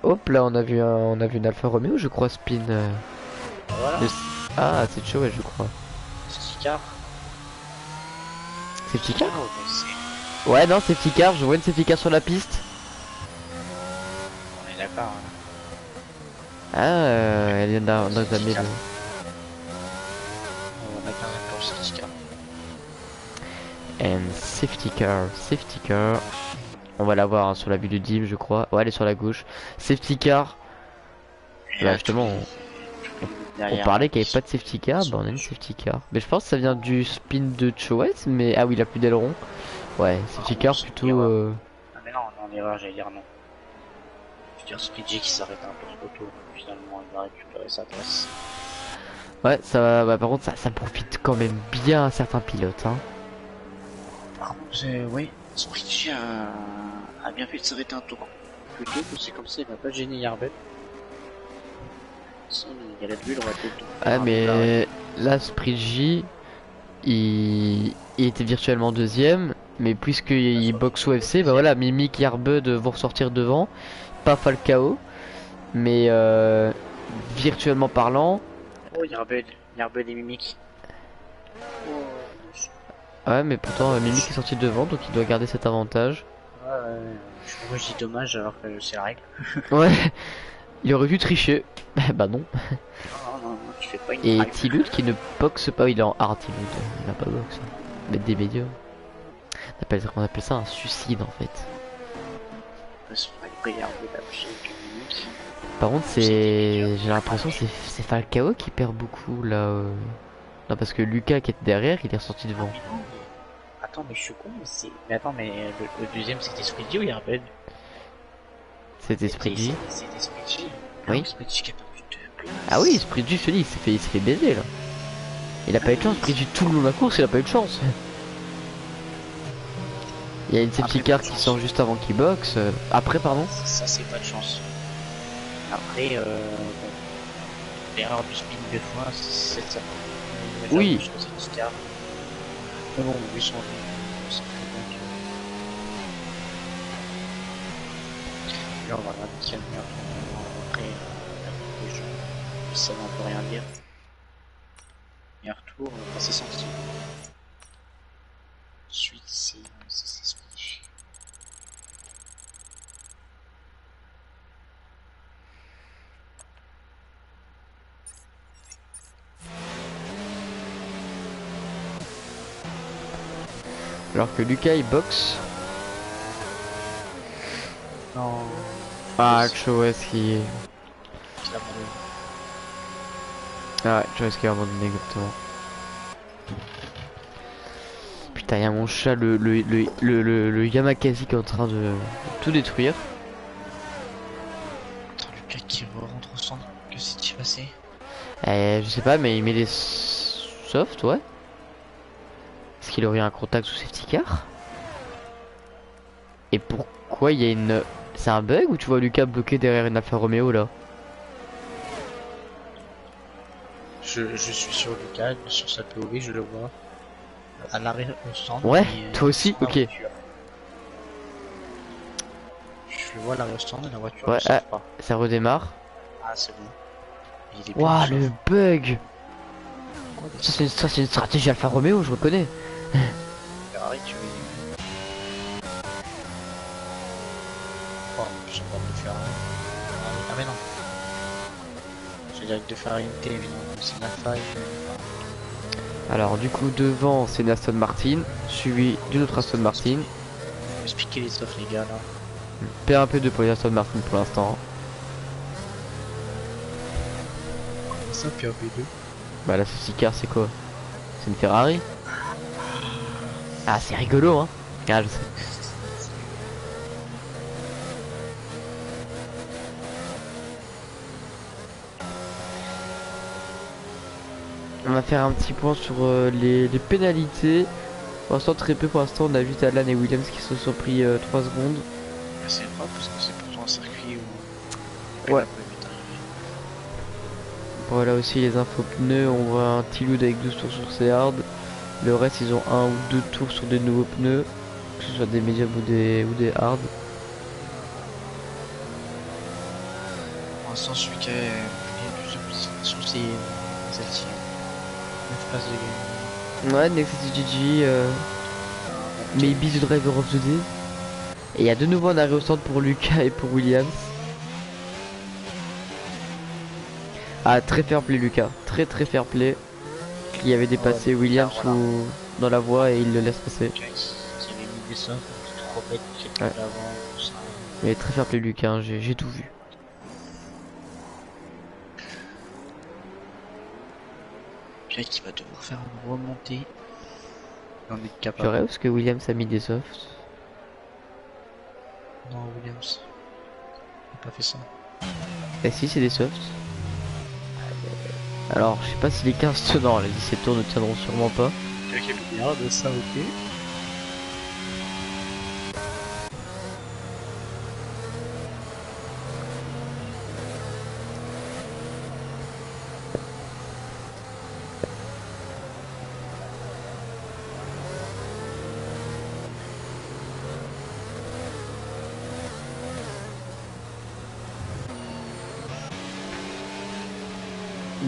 Hop là, on a vu une Alfa Romeo, je crois, spin. Voilà. Ah, c'est chaud, ouais, je crois. Safety car. Safety car? Ouais, non, safety car, je vois une safety car sur la piste. On est d'accord. Hein. Ah, elle vient d'un examen. On a quand même pour safety car. And safety car. On va la voir hein, sur la vue du dim, je crois. Ouais, elle est sur la gauche. Safety car. Bah, justement, on parlait qu'il n'y avait pas de safety car. Bah, on a une safety car. Mais je pense que ça vient du spin de Choet. Mais ah oui, il a plus d'aileron. Ouais, safety car plutôt. Ah, mais non, on est en erreur, j'allais dire non. Je veux dire, Sprigi qui s'arrête un peu trop tôt. Finalement, il va récupérer sa place. Ouais, ça va. Bah, par contre, ça profite quand même bien à certains pilotes. Hein. Par contre, oui, Sprigi a bien fait de s'arrêter un tour plus tôt, c'est comme ça, il va pas gêner Yarbud. Il y a la bulle, on va peut-être. Ah, mais là, Sprigi, il était virtuellement deuxième, mais puisqu'il boxe au FC, bah voilà, Mimic et Yarbud vont ressortir devant, pas Falcao, mais virtuellement parlant. Oh, Yarbud et Mimic. Oh. Ouais, mais pourtant Mimic est sorti devant, donc il doit garder cet avantage. Ouais, moi je dis dommage alors que c'est la règle. Ouais, Il aurait dû tricher. Bah non. Non, non, non, tu fais pas une Et drive. Tilud qui ne boxe pas, il est en hard Tilud. Il n'a pas boxe. Mettre des médiums. On appelle ça un suicide en fait. C'est pas une prière de la prochaine minutes. Par contre, c'est. J'ai l'impression que c'est Falcao qui perd beaucoup là. Non, parce que Lucas qui était derrière, il est ressorti devant. Mais non, mais... Attends, mais je suis con, mais c'est... Mais attends, mais le deuxième c'était Squidgy ou Yarbed? C'était Spreadsheet. C'était Squidgy. Oui. Squidgy qui a perdu 2 places. Ah oui, Spreadsheet, je te dis, il s'est fait baiser là. Il a pas eu de chance, Spreadsheet tout le long de la course, il a pas eu de chance. Il y a une safety car qui sort juste avant qu'il boxe. Après, pardon. Ça c'est pas de chance. Après, bon, l'erreur du spin deux fois, c'est ça. Oui. Mais bon, vu son c'est très bien que... Là, on va regarder qui a le meilleur tour. Après, les gens, ça n'en peut rien dire. Meilleur tour, c'est senti. Ensuite, c'est Squidgy. Alors que Lucas il boxe. Non, Ah, Choes qui. c'est la bonne. Ah ouais, Choes qui a abandonné exactement. Putain, y'a mon chat, le Yamakasi qui est en train de tout détruire. Attends, Lucas qui rentre au centre, que s'est-il passé? Je sais pas, mais il met des softs, ouais. Est-ce qu'il aurait un contact sous safety car? Et pourquoi il y a une... C'est un bug ou tu vois Lucas bloqué derrière une Alfa Romeo là? Je suis sur Lucas, sur sa POV, je le vois. À l'arrêt au stand. Ouais, et, toi aussi, sans la ok. voiture. Je le vois à l'arrêt au stand et la voiture Ouais, ne sort pas. ça redémarre. Ah, c'est bon. Il est Waouh, bien, le bug! Ça c'est une stratégie Alfa Romeo, je reconnais. Ferrari, tu veux. Oh, je sais pas de Ferrari. Ah mais non. Je vais dire que de Ferrari NT évidemment, c'est la faille. Alors du coup devant c'est une Aston Martin, suivi d'une autre Aston Martin. Faut expliquer les offres les gars là. P1P2 pour les Aston Martin pour l'instant. Ça, puis P2. Bah la safety car c'est quoi? C'est une Ferrari? Ah c'est rigolo hein. Ah je sais. On va faire un petit point sur les pénalités. Pour l'instant très peu, pour l'instant on a juste Alan et Williams qui se sont pris 3 secondes. C'est pas parce que c'est pourtant un circuit où. Ouais. Voilà aussi les infos pneus, on voit un Tilud avec 12 tours sur ses hard. Le reste ils ont 1 ou 2 tours sur des nouveaux pneus, que ce soit des médiums ou des hard. Pour l'instant, celui qui a le plus de position, c'est celle-ci. 9 places de gain. Ouais, Next GG, maybe the driver of the day. Et il y a de nouveau un arrêt au centre pour Lucas et pour Williams. Ah, très fair play Lucas, très fair play. Il avait dépassé Williams voilà. dans la voie et il le laisse passer. Qui avait mis des softs, trop bête, qui était Ouais. avant, tout ça. Mais très fair play Lucas, hein, j'ai tout vu. Puis qui va devoir faire une remontée. On est Tu capable. rêves parce que Williams a mis des softs. Non, Williams. Il a pas fait ça. Et si c'est des softs. Alors je sais pas si les 15 tenants, les 17 tours ne tiendront sûrement pas. Quelqu'un qui regarde ça, ok.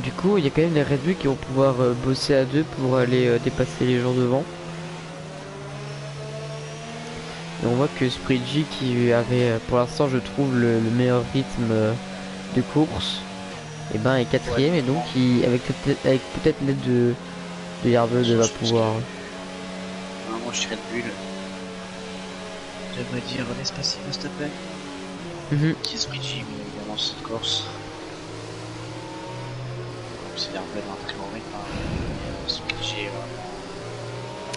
Du coup il y a quand même des Red Bull qui vont pouvoir bosser à deux pour aller dépasser les gens devant. Et on voit que Spreadsheet qui avait pour l'instant je trouve le meilleur rythme de course, et ben est quatrième et donc avec peut-être l'aide de Yarbud va pouvoir. Moi je serais de bulle. De me dire laisse passer Verstappen. Qui est Sprigi, mais évidemment cette course. C'est un peu un très mauvais Sprigi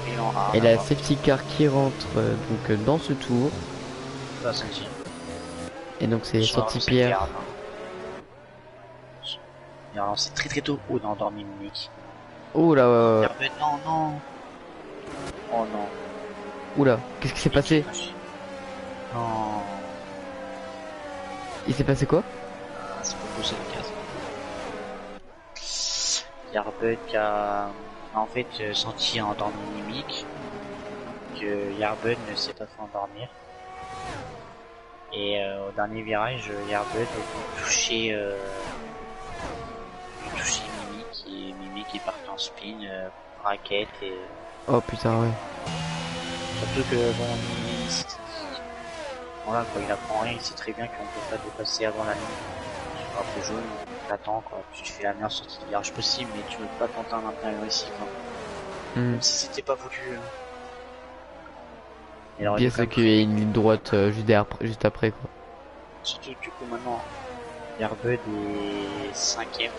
vraiment. Et la safety car qui rentre donc dans ce tour. Pas senti. Et donc c'est sorti Pierre. Il a lancé très tôt. Oh, il a endormi Monique. Oh là, non, non. Oh non. Oula, qu'est-ce qui s'est passé? Non. Il s'est passé quoi? C'est pas possible le cas. Yarbud qui a en fait senti un endormi mimique. Que Yarbud ne s'est pas fait endormir. Et au dernier virage, Yarbud a touché Mimic et Mimic est parti en spin, raquette et... Oh putain ouais. Surtout que bon, voilà quoi, il apprend rien, il sait très bien qu'on peut pas dépasser avant la ligne. Tu vois, le jaune, t'attends quoi, tu fais la meilleure sortie de virage possible mais tu veux pas tenter un intérieur ici quoi. Même si c'était pas voulu. Bien c'est qu'il y a une ligne droite juste après quoi. Surtout du coup maintenant, Yarbud est 5ème.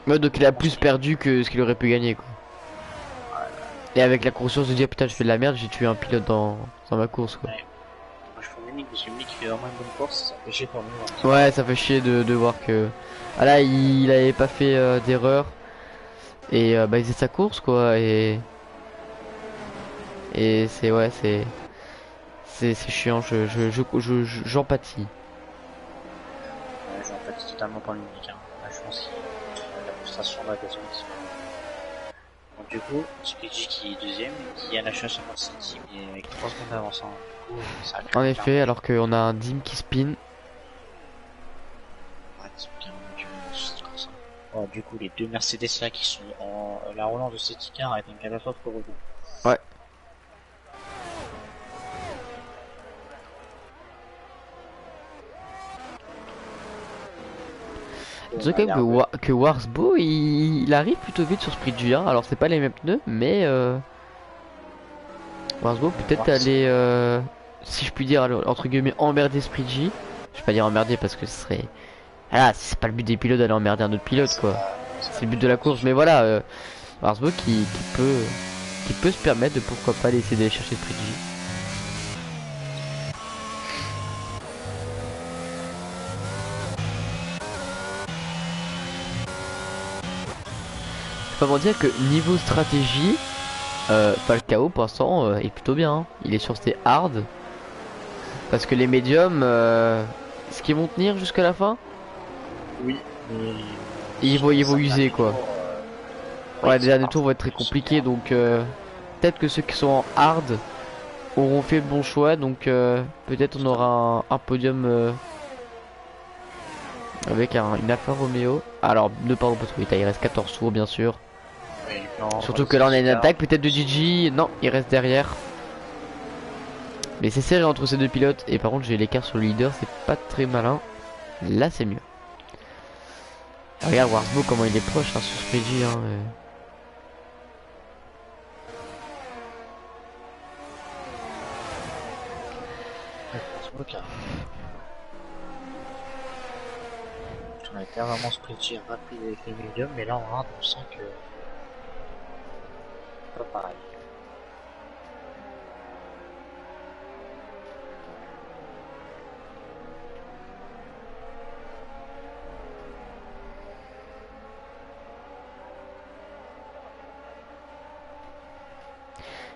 Ouais, donc il a plus perdu que ce qu'il aurait pu gagner quoi. Et avec la conscience de dire putain je fais de la merde, j'ai tué un pilote dans ma course quoi. Ouais. Moi je prends Mimic parce que Mimic fait vraiment une bonne course, ça fait chier pour nous. Ouais ça fait chier de voir que... Ah là il avait pas fait d'erreur. Et bah il faisait sa course quoi et c'est ouais c'est chiant, j'empathie. Ouais, j'empathie totalement pour Mimic. Hein. Là, je pense que la frustration va besoin de... Donc du coup, Speedy qui est deuxième, qui a la chance à 50 centimes et avec 3 secondes d'avance. Hein. Du coup, ça en effet, alors qu'on a un Dim qui spin. Ouais, c'est bien comme ça. Oh, du coup, les deux Mercedes là qui sont en... La relance de cette car est une catastrophe pour eux. Ouais. C'est quand même que Warsbo il arrive plutôt vite sur Sprint G1. Alors c'est pas les mêmes pneus, mais Warsbo peut-être aller, si je puis dire, entre guillemets, emmerder Sprint G. Je vais pas dire emmerder parce que ce serait. Ah, c'est pas le but des pilotes d'aller emmerder un autre pilote quoi. C'est le but de la course, mais voilà, Warsbo qui peut se permettre de pourquoi pas essayer d'aller chercher Sprint G. Comment dire que niveau stratégie, Falcao pour l'instant est plutôt bien. Hein. Il est sur ses hard. Parce que les médiums, est-ce qu'ils vont tenir jusqu'à la fin? Oui, mais... Ils vont user quoi. Ouais, les derniers tours vont être très compliqués. Donc peut-être que ceux qui sont en hard auront fait le bon choix. Donc peut-être on aura un podium avec une Alfa Romeo. Alors ne parlons pas trop vite, il reste 14 tours bien sûr. Surtout que là on a une attaque peut-être de Gigi. Non, il reste derrière. Mais c'est serré entre ces deux pilotes. Et par contre j'ai l'écart sur le leader, c'est pas très malin. Là c'est mieux. Regarde Warsbo comment il est proche hein, sur Sprigi hein, On a été vraiment Sprigi rapide avec les médiums, mais là en rade on sent que... pas pareil.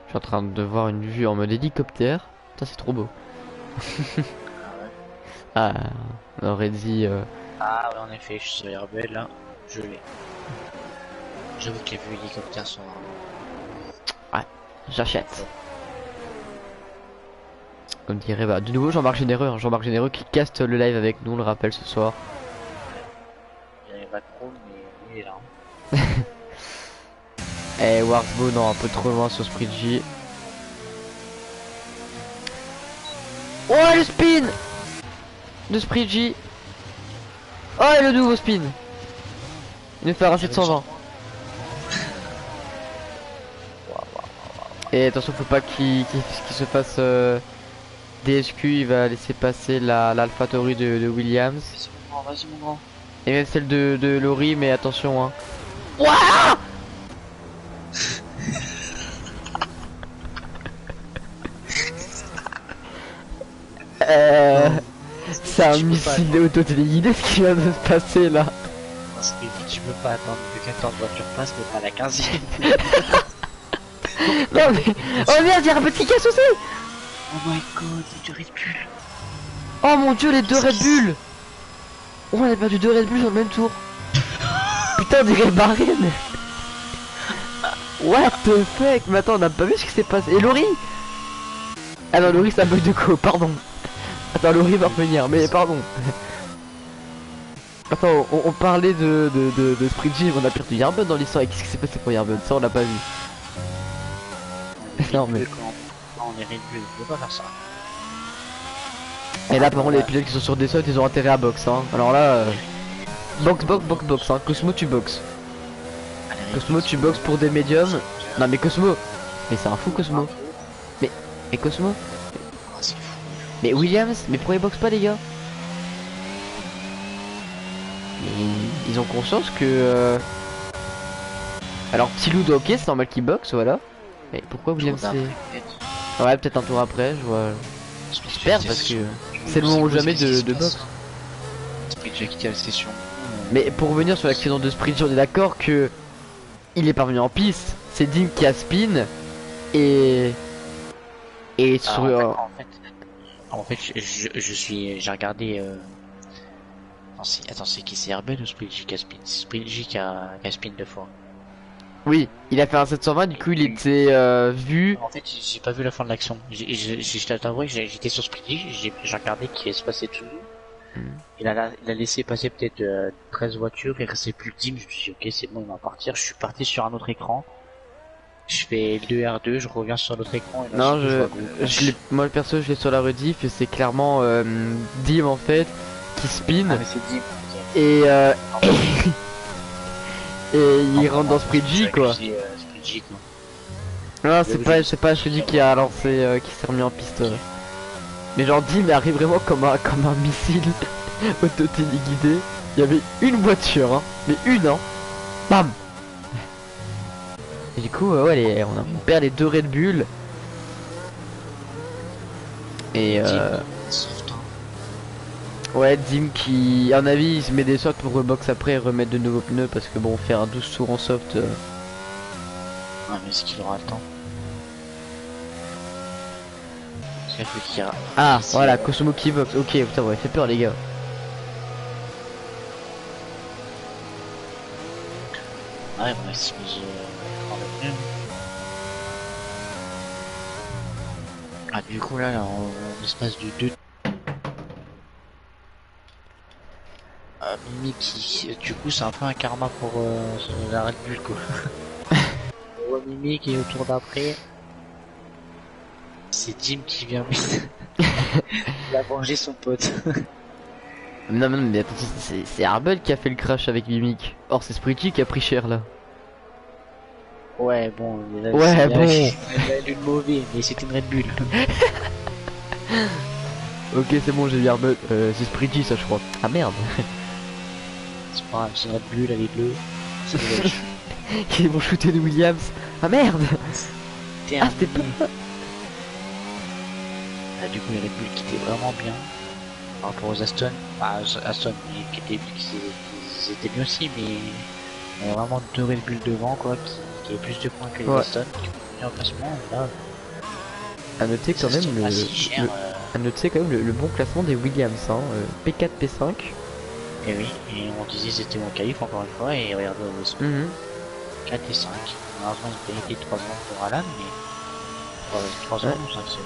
Je suis en train de voir une vue en mode hélicoptère. Ça c'est trop beau. Ah, on aurait dit... Ah ouais en effet, je suis sur Airbel là, je l'ai. J'avoue que les vues hélicoptères sont... Ouais, j'achète. Comme dirait bah, de nouveau Jean-Marc Généreux, hein, Jean-Marc Généreux qui caste le live avec nous, on le rappelle ce soir. Il n'y avait pas de pro mais il est là. Eh Warsbo non, un peu trop loin sur Sprint J. Oh le spin de Sprint J. Oh, et le nouveau spin. Il nous fait un 720. Et attention, faut pas qu'il se fasse DSQ, il va laisser passer l'AlphaTauri de Williams. Vas-y mon grand. Et même celle de Laurie, mais attention hein. Ouah. C'est un missile auto-téléguidé ce qui vient de se passer là. Parce que tu peux pas attendre que 14 voitures passent, mais pas la 15e. Non mais... Oh merde, il y a un petit casse aussi. Oh my god, c'est du Red Bull. Oh mon dieu, les deux Red Bull. Oh, on a perdu deux Red Bull sur le même tour. Putain, on dirait Bahreïn. What the fuck. Mais attends, on a pas vu ce qui s'est passé. Et Laurie. Ah non, Laurie, c'est un bug de co, pardon. Attends, Laurie va revenir, mais pardon. Attends, on parlait de Sprint Gym, on a perdu Yarbud dans l'histoire. Et qu'est-ce qui s'est passé pour Yarbud? Ça, on l'a pas vu. Non, mais... Non, on est Red Bull, on peut pas faire ça. Et là, par contre, les pilotes qui sont sur des sauts, ils ont intérêt à box, hein. Alors là, box, hein. Cosmo, tu boxes. Cosmo, tu boxes pour des médiums. Non, mais Cosmo. Mais c'est un fou, Cosmo. Mais Cosmo. Ah, c'est fou. Mais Williams, mais pourquoi ils boxent pas, les gars? Ils ont conscience que... Alors, petit loup, ok, c'est normal qu'il boxe, voilà. Mais pourquoi Williams c'est... Ouais, peut-être un tour après, je vois... J'espère, parce que c'est le moment ou jamais de boxe. Sprint j'ai quitté la session. Mais pour revenir sur l'accident de sprint, on est d'accord que... Il est parvenu en piste, c'est Dim qui a spin, et... Et sur... En fait, j'ai regardé... Attends, c'est qui? C'est Herbert ou Sprint J qui a spin? C'est Sprint J qui a spin deux fois. Oui, il a fait un 720, du coup il était vu... En fait, j'ai pas vu la fin de l'action. Je t'avouerai que j'étais sur Sprint J, j'ai regardé qui allait se passer tout. Il a laissé passer peut-être 13 voitures, il restait plus que 10, je me suis dit ok c'est bon il va partir, je suis parti sur un autre écran. Je fais L2 R2, je reviens sur l'autre écran et là, non, moi perso je l'ai sur la rediff et c'est clairement Dim en fait qui spin. Ah mais c'est Dim. Et et il rentre dans Sprint J quoi. Non c'est pas celui qui a lancé qui s'est remis en piste. Mais genre Dim arrive vraiment comme un missile auto-téléguidé. Il y avait une voiture hein, mais une hein. Bam. Et du coup ouais on perd les deux Red Bull. Et ouais, Dim qui, à mon avis, il se met des softs pour rebox après et remettre de nouveaux pneus parce que bon, faire un 12 tours en soft. Ouais, mais est-ce qu'il aura le temps? Ah, voilà, Cosmo qui box. Ok, putain, ouais, fait peur, les gars. Ouais, moi, si je prends le pneu. Ah, du coup, là, en l'espace du 2. Mimi qui, du coup c'est un peu un karma pour la Red Bull quoi. On voit Mimi qui est au tour d'après. C'est Jim qui vient il a vengé son pote. Non mais attends, c'est Arbel qui a fait le crash avec Mimic. Or c'est Spritty qui a pris cher là. Ouais bon, il a eu le mauvais mais c'était une Red Bull. Ok c'est bon j'ai vu Arbel, c'est Spritty ça je crois. Ah merde. C'est pas grave, c'est une Red Bull, elle est bleue. Ils vont shooter de Williams. Ah merde. Ah c'était pas... Ah, du coup les Red Bull qui étaient vraiment bien par rapport aux Aston. Bah, Aston qui étaient bien aussi mais il y a vraiment deux Red Bull devant quoi qui avaient plus de points que les Aston qui ont mis en classement et là... À noter quand même le bon classement des Williams hein, P4 P5. Et oui, et on disait c'était mon qualif encore une fois, et regardez au Westman, 4 et 5. Malheureusement, il a été 3 ans pour Alan, mais 3 ans ou 5 c'est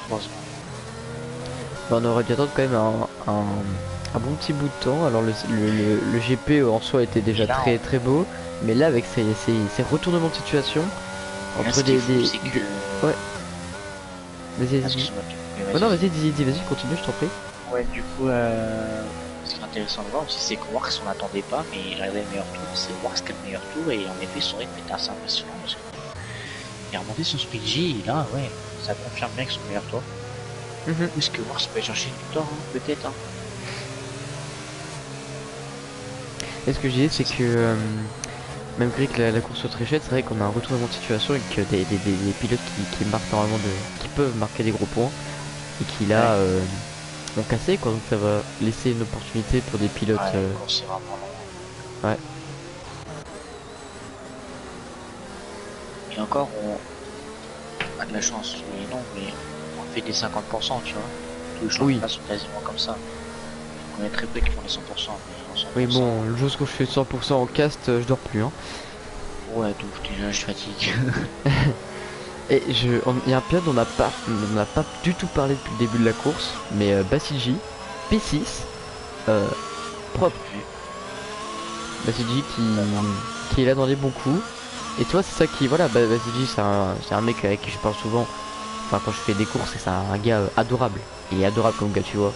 3 ans. Bah, on aurait dû attendre quand même un bon petit bout de temps. Alors le GP en soi était déjà là, très beau, mais là avec ces retournements de situation, entre des... Ouais. Vas-y, vas-y. Oh non, vas-y, continue, je t'en prie. Ouais, du coup, ce qui est intéressant de voir aussi, c'est que Wars, on n'attendait pas, mais il avait le meilleur tour. C'est Wars qui a le meilleur tour, et en effet, son rythme était assez impressionnant parce qu'il a remonté son speed G, et là, ouais, ça confirme bien que son meilleur tour. Mhm. Est-ce que Wars peut aller chercher une victoire, hein, peut-être, hein. Et ce que je disais, c'est que malgré que la course soit très chouette, c'est vrai qu'on a un retournement de situation et que des pilotes qui marquent normalement qui peuvent marquer des gros points et qui Ouais, là ont cassé quoi. Donc ça va laisser une opportunité pour des pilotes. ouais, la course est vraiment longue. Ouais. Et encore, on a de la chance, oui et non, mais on fait des 50%, tu vois. Tous les Oui. championnats sont quasiment comme ça. On est très peu qui font les 100%, mais en Oui 100%. bon, le jour où je fais 100% en cast, je dors plus hein. Ouais, donc déjà je fatigue. Et il y a un pilote dont on n'a pas du tout parlé depuis le début de la course, mais Basiji, P6, propre. Basiji qui est là dans les bons coups. Et tu vois, c'est ça qui, voilà, Basiji c'est un mec avec qui je parle souvent. Enfin, quand je fais des courses, c'est un gars adorable. Il est adorable comme gars, tu vois.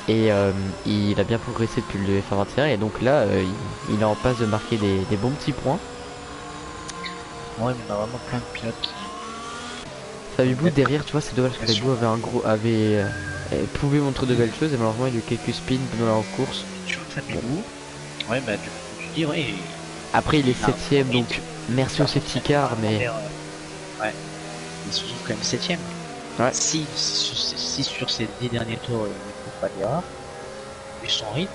Et il a bien progressé depuis le F1 21 et donc là, il est en passe de marquer des bons petits points. Ouais, mais on a vraiment plein de pilotes qui Fabio mettent derrière, tu vois, c'est dommage parce que pression. Fabio pouvait montrer de belles choses et malheureusement il a eu quelques spins pendant la course. Tu vois, Bon. Fabio, ouais, bah du coup, tu dis, ouais, Après il est il a un bon septième rythme. donc merci au Par contre, safety il a car vraiment mais l'air. Ouais, il se trouve quand même 7ème. ouais. Si sur ces 10 derniers tours, il ne trouve pas d'erreur, vu son rythme,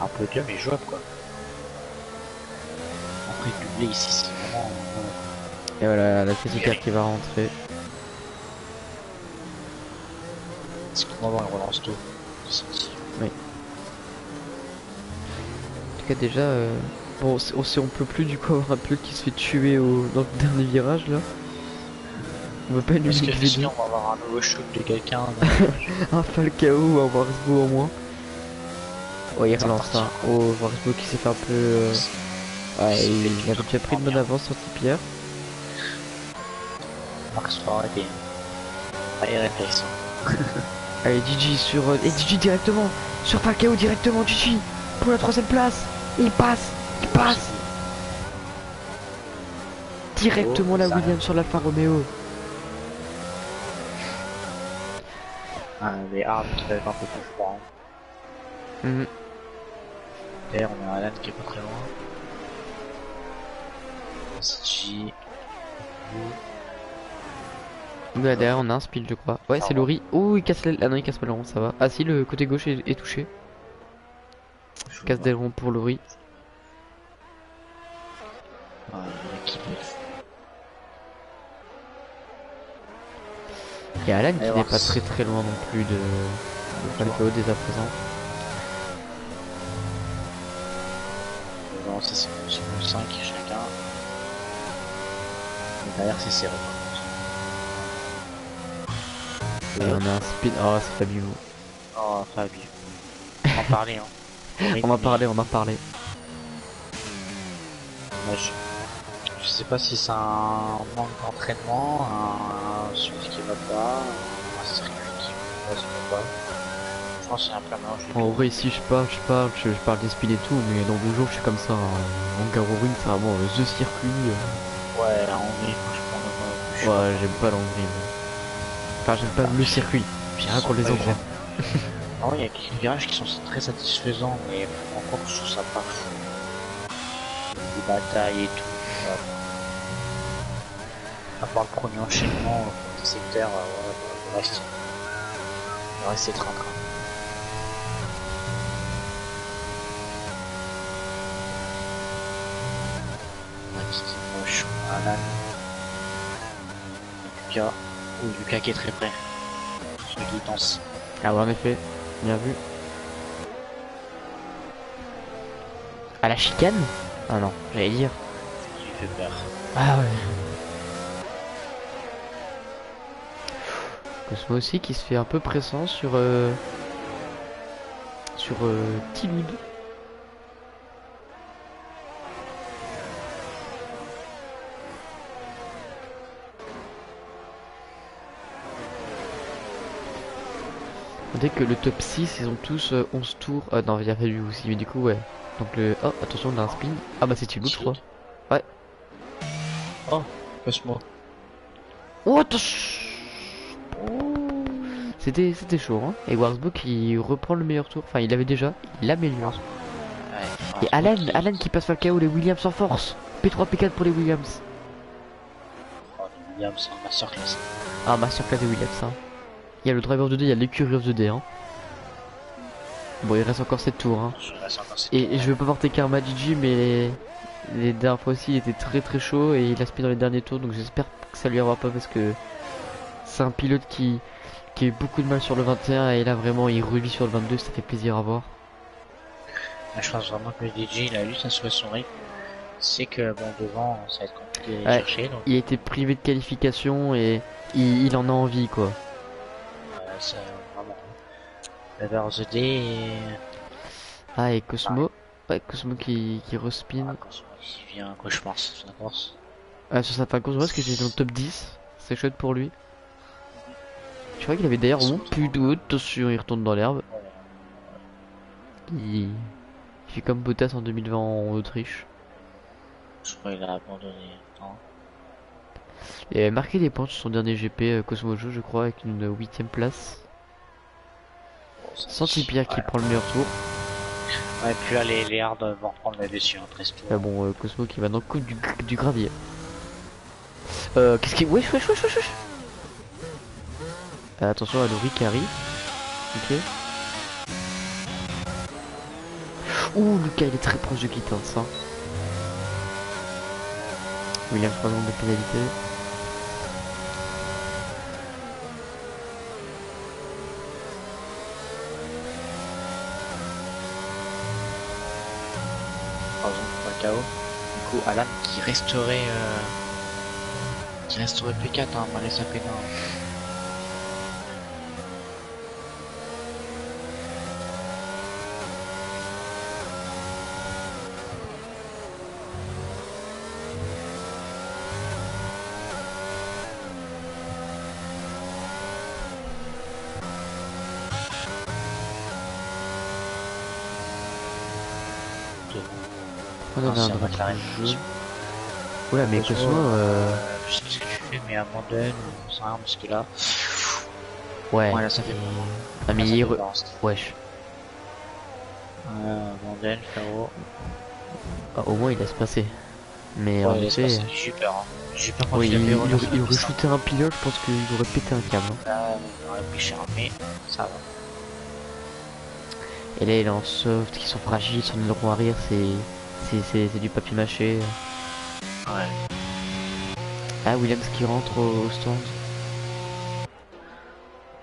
un podium est jouable, quoi. Après, doubler ici, c'est vraiment. Et voilà la safety car qui va rentrer. Est-ce qu'on va avoir une relance tôt? Oui. En tout cas déjà bon si on peut plus du coup avoir un pilote qui se fait tuer dans le dernier virage là. On va pas une Est-ce que unique est-ce V2. qu'on va avoir un nouveau shoot de quelqu'un Un Falcao ou un Warsbo au moins. Oh il Ça relance repartir hein. Oh Warsbo qui s'est fait un peu ouais c'est fait il tout avait déjà pris tranquillement une bonne bien. avance sur Tipierre. Marc faut arrêter. Allez, réflexe. Allez Gigi sur et Gigi directement sur Falcao directement Gigi pour la troisième place. Il passe, il passe directement la Williams sur l'Alfa Romeo. Ah, les armes qui va être un peu plus froid. Mhm. D'ailleurs, on a Alan qui est pas très loin. SG. Là derrière on a un spill je crois. Ouais c'est Laurie. Oh il casse ah non il casse pas le rond ça va. Ah si le côté gauche est touché. Je Casse vois. d'aileron pour Laurie. Ah, il y a qui d'autre? Et Alan qui Allez n'est voir. pas très loin non plus de Falcao dès à présent. On va lancer 5 chacun. Et derrière, c'est serré. Et on a un speed. Oh c'est Fabio. Oh, Fabio. On va en parler, hein. On en parlait, on en parlait. Moi, je sais pas si c'est un manque d'entraînement, un suivi qui va pas, un circuit qui va pas. Je pense que c'est un plein mélange de En tout. vrai ici je parle des speeds et tout, mais dans 2 jours je suis comme ça. En Garoring c'est vraiment the circuit. Ouais, en vrai, franchement, Ouais j'aime pas l'Hongrie. Enfin j'aime pas le circuit. J'ai rien contre les Hongrois. Non, il y a quelques virages qui sont très satisfaisants, mais en course, je trouve ça pas fou. Des batailles et tout. À part le premier enchaînement, des secteurs, le reste c'est train-train. Qui moche, Alan, Lucas, ou Lucas qui est très près. Celui qui danse. Ah ouais en effet, bien vu. À la chicane. Ah non, j'allais dire. Qui lui fait peur. Ah ouais. Cosmo aussi qui se fait un peu pressant sur Tiloud. On dirait que le top 6 ils ont tous 11 tours. Non, il y a fallu aussi, mais du coup, ouais. Donc le. Oh, attention, on a un spin. Ah bah c'est Thibaut, je crois. Ouais. Oh, Cosmo. Oh, attention. C'était chaud, hein. Et Warsbo qui reprend le meilleur tour. Enfin, il avait déjà, il l'améliore. Ouais, Et Alan qui passe par le KO, les Williams en force. P3, P4 pour les Williams. Oh, les Williams, c'est un masterclass. Ah, masterclass des Williams, hein. Il y a le driver 2D, il y a l'écurie of the D, hein. Bon, il reste encore 7 tours, hein. Et je veux pas porter Karma Gigi, mais les dernières fois aussi, il était très chaud et il a speed dans les derniers tours, donc j'espère que ça lui arrivera pas parce que c'est un pilote qui a eu beaucoup de mal sur le 21 et là vraiment il revit sur le 22, ça fait plaisir à voir. Là, je pense vraiment que le DJ il a juste un souhait son rythme. C'est que bon devant ça va être compliqué à chercher donc. Il a été privé de qualification et il en a envie quoi. C'est vraiment vers The D et... Ah et Cosmo. Ouais, Cosmo qui respin. Ah, Cosmo qui vient cauchemar sur la course. Sur sa fin de course, parce que j'étais dans le top 10. C'est chouette pour lui. Je crois qu'il avait d'ailleurs plus de haute, attention, il retourne dans l'herbe. Il fait comme Bottas en 2020 en Autriche. Je crois qu'il a abandonné. Non. Il avait marqué des points sur son dernier GP Cosmo Joe, je crois, avec une 8ème place. Bon, Santi Pierre qui prend le meilleur tour. Ouais, puis là les hards vont reprendre la dessus en 13 tours. Ah bon, Cosmo qui va dans le coup du gravier. Qu'est-ce qui... Wesh. Attention à Lori qui arrive. Ok. Ouh, Lucas il est très proche de quittance. Hein. Williams 3 secondes de pénalité. KO. Du coup, Alan qui resterait P4 hein, malgré sa P1. On avait un droit de jeu. Oula, mais Cosmo. Je sais ce que tu fais, mais abandonne ou sans rien parce que là. Ouais. Ouais, là ça fait. Ah, mais il wesh. Abandonne, frérot. Ah, au moins il laisse passer. Mais en effet. J'ai peur. Hein. J'ai peur quand oui, il aurait shooté un pilote, je pense qu'il aurait pété un câble. Hein. Là, on aurait pris cher, mais ça va. Et là, il est en soft, qui sont fragiles, son aileron arrière, c'est du papier mâché. Ouais. Ah, Williams qui rentre au stand.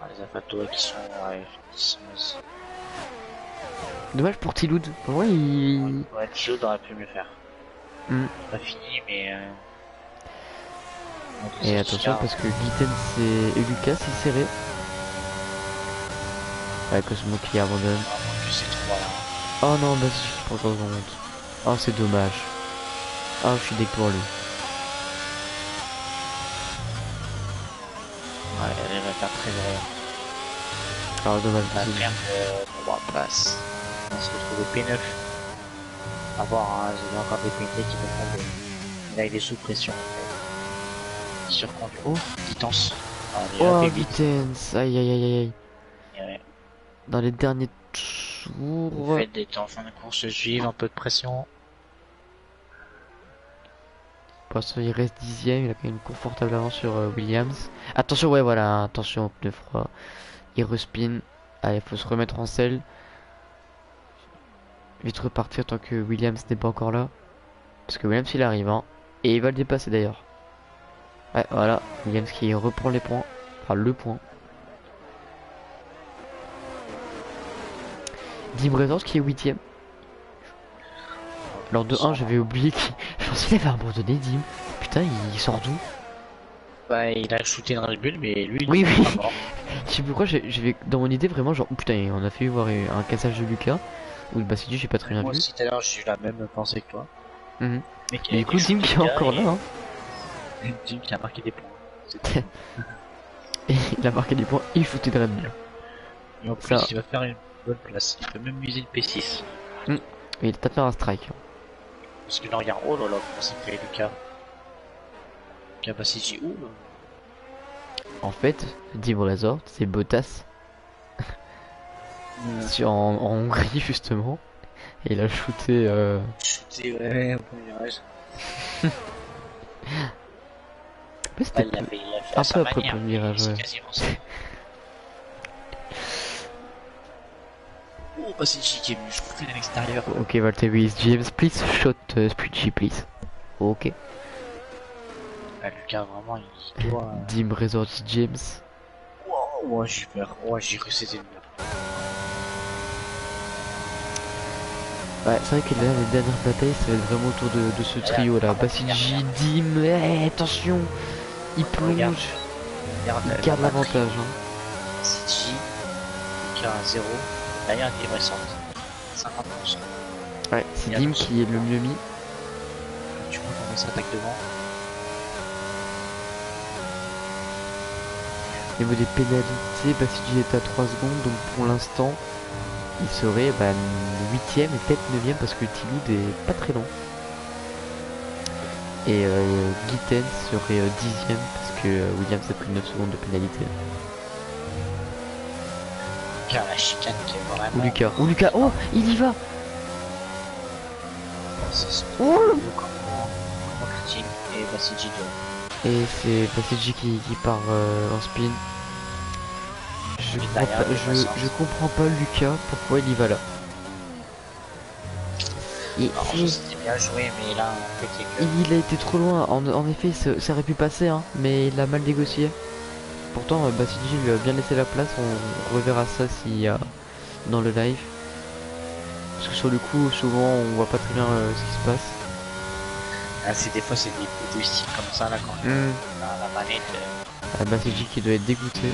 Ah, les Afato qui sont... Dommage pour Tiloud. Ouais, Ouais, Tiloud aurait pu mieux faire. Pas fini, mais... Et attention, parce que Gittens et Lucas, c'est serré. Ouais, Cosmo qui abandonne. Oh non, bah je suis pas encore honte. Oh, c'est dommage. Oh, je suis dégoûté pour lui. Ouais, elle va faire très vrai. Alors, dommage. On va perdre 3 places. On va se retrouver P9. À voir, hein, j'ai encore des pénalités qui vont tomber. Là, il est sous pression. Surconduit. Oh, Gittens. Oh, Gittens. Aïe aïe aïe aïe. Ouais. Dans les derniers tours. Le fait d'être en fin de course suivre, un peu de pression. Pour l'instant, il reste 10ème, il a quand même une confortable avance sur Williams. Attention, ouais, voilà, attention, pneu froid. Il respin. Allez, faut se remettre en selle. Vite repartir tant que Williams n'est pas encore là. Parce que Williams il arrive, hein. Et il va le dépasser d'ailleurs. Ouais, voilà, Williams qui reprend les points. Enfin, le point. Dim Reynolds qui est 8ème. Lors de 1, j'avais oublié qu'il... Je pensais qu'il avait abandonné Dim. Putain, il sort d'où? Bah, il a shooté dans le bulle, mais lui, oui, il est pas mort. Je sais plus pourquoi, j'avais dans mon idée vraiment genre, oh, putain, on a fait voir un cassage de Lucas. Ou le Bassidu, j'ai pas très bien vu. Moi aussi, tout à l'heure, j'ai eu la même pensée que toi. Mais du coup, Dim qui est encore là. Hein. Dim qui a marqué des points. Et il a marqué des points, il foutait de Red Bull. Et en plus, Ça. il va faire une bonne place. Il peut même miser le P6. Et il tape un strike. Parce que là, regarde, oh là là, comment c'est fait Lucas. Lucas Bassigi, ouh là. En fait, Dim Resort, c'est Bottas en Hongrie justement. Et il a shooté. Shooté, ouais, au premier virage. Mais Ah, c'était il l'a fait un à peu sa après le manière. premier virage, C'est ouais. quasiment ça. Oh, Bassigi qui est venu shooter à l'extérieur. Ok, Valtteri James, please shot Spucci, please. Ok. Ah, Lucas, vraiment, il doit. Dim Resort James. Wow, ouais, j'ai peur. Ouais, j'ai cru que c'était une. Ouais, c'est vrai que là, les dernières batailles, ça va être vraiment autour de ce trio là. Bassigi, Dim, attention, il Regarde, plonge, regarde, il garde l'avantage. Hein. Bassigi, Lucas à 0. Derrière, il est récente. 50%. Ouais, c'est Et Dim attention. qui est le mieux mis. Tu vois comment il s'attaque devant. Au niveau des pénalités, Bassigi est à 3 secondes, donc pour l'instant, il serait 8ème et peut-être 9ème parce que Thibaud est pas très long. Et Guiten serait 10ème parce que Williams a pris 9 secondes de pénalité. Lucas, la chicane qui est vraiment. Ou Lucas, oh, il y va. Oh. Comment karting et Bassigi de. Et c'est Bassigi qui part en spin. Je comprends pas Lucas, pourquoi il y va là. Et C'était bien joué, mais là, en fait, c'est que. il a été trop loin. En effet, ça aurait pu passer, hein, mais il a mal négocié. Pourtant, Bassigi lui a bien laissé la place. On reverra ça s'il y a dans le live. Parce que sur le coup, souvent, on voit pas très bien ce qui se passe. Ah, des fois, c'est des coups de style comme ça, là, quand la manette. Bassigi qui doit être dégoûté.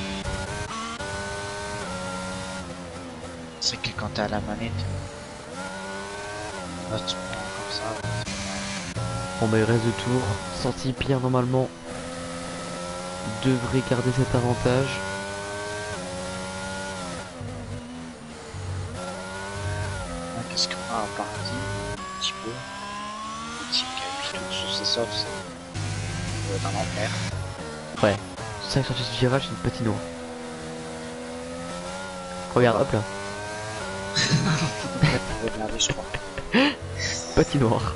C'est que quand t'es à la manette. Là, tu prends comme ça. Bon, bah, il reste 2 tours. Sorti Pierre, normalement, devrait garder cet avantage. Qu'est-ce qu'on a en partie? Un petit peu. Le type qui appuie tout sur ses softs, c'est un enfer. Ouais. 5 sorties de virage, c'est une patinoire. Regarde, hop là. Regardez, je crois. Patinoire.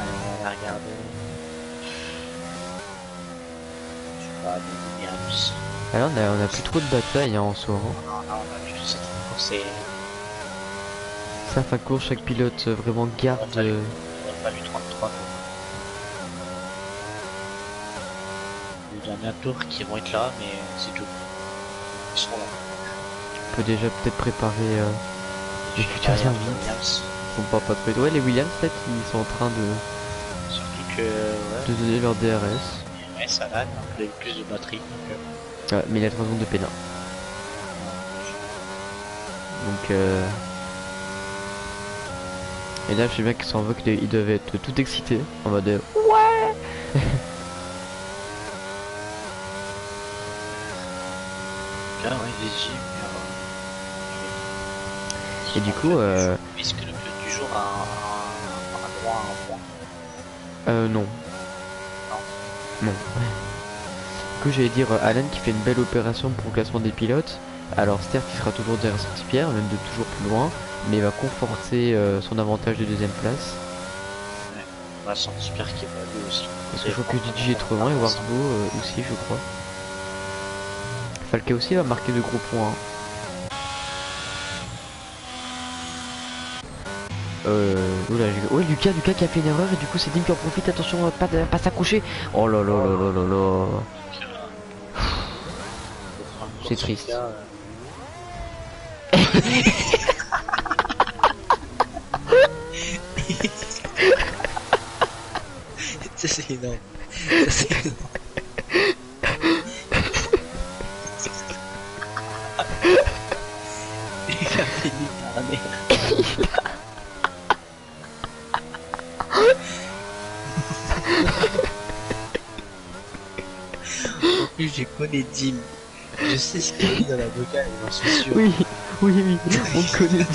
Allez, on va la regarder. Je sais pas, des Williams. Alors, on a plus trop de batailles hein, en soi. Hein. Non, on a plus cette course, c'est. Ça, fin de course, chaque pilote vraiment garde. Il aurait fallu 33 tours. Les derniers tours qui vont être là, mais c'est tout. Ils seront là. On peut déjà peut-être préparer les futurs Derrière, invités. Williams. Ils sont pas trop. Ouais, les Williams, peut-être, ils sont en train Surtout que. Ouais, de donner leur DRS. ouais ça va, il a eu plus de batterie. Donc, Ouais, mais il a 3 secondes de pénal. Donc, et là, je sais bien qu'ils s'en veulent qu'ils doivent être tout excités. En mode ouais. là, ouais, les gyms. Et du coup, Est-ce que le pilote du jour a droit à un point? non. Non. Du coup, j'allais dire Alan qui fait une belle opération pour le classement des pilotes. Alors, certes, il sera toujours derrière Saint-Pierre, même de toujours plus loin, mais il va conforter son avantage de deuxième place. Ouais, on a Saint-Pierre qui va lui aussi. Parce que je crois que DJ est trop loin et Warsbo aussi, je crois. Falca aussi va marquer de gros points. Hein. Oula, ouais, Lucas qui a fait une erreur et du coup c'est Dim qui en profite. Attention, pas s'accrocher. Oh là là là là là là. C'est triste. Ça c'est énorme. Ça c'est énorme. Il a fini par la merde. En plus, j'ai connu Dim. Je sais ce qu'il y a eu dans la vocale, j'en suis sûr. Oui, oui, on te connaît.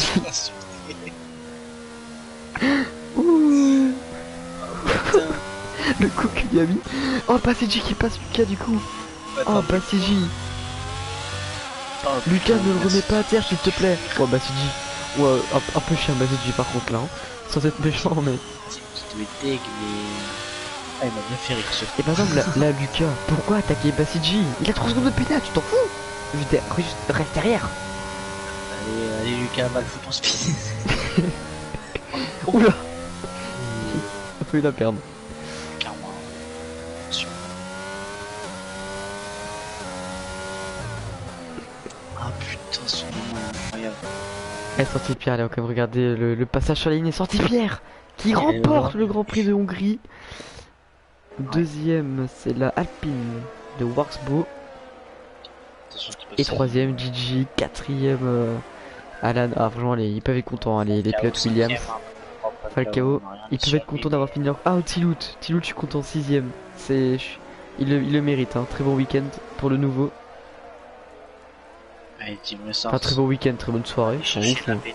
Ouh, Oh putain. le coup qu'il y a mis. Oh, Basiji qui passe Lucas du coup. Oh, Basiji. Oh, Lucas, putain, ne le remets merci. pas à terre s'il te plaît. Oh, Basiji. Ouais, un peu chien Basiji par contre là. Hein. Sans être méchant, mais. Tu dois être deg, mais... Ah, il m'a bien fait rire ce Et par exemple, là, Lucas, pourquoi attaquer Basiji? Il a 3 secondes de pénal, tu t'en fous? Juste reste derrière. Allez Lucas, mal fout ton speed. Oula, on peut la perdre. Carrément. Attention. Ah putain, son moment est incroyable. Eh, sorti Pierre, allez, on va quand même regarder le passage sur la ligne. Et sorti Pierre qui remporte le Grand Prix de Hongrie. Deuxième, c'est la Alpine de Warsbo. Et troisième, Gigi. Quatrième, Alan. Ah, franchement, ils peuvent être contents, hein, les pilotes Williams. Falcao, ils peuvent être contents d'avoir fini leur... Ah, Tilout, je suis content, sixième. Il le mérite, hein. Très bon week-end pour le nouveau. Allez, dis-moi ça. Enfin, très bon week-end, très bonne soirée. Je Ouf, la hein. P9.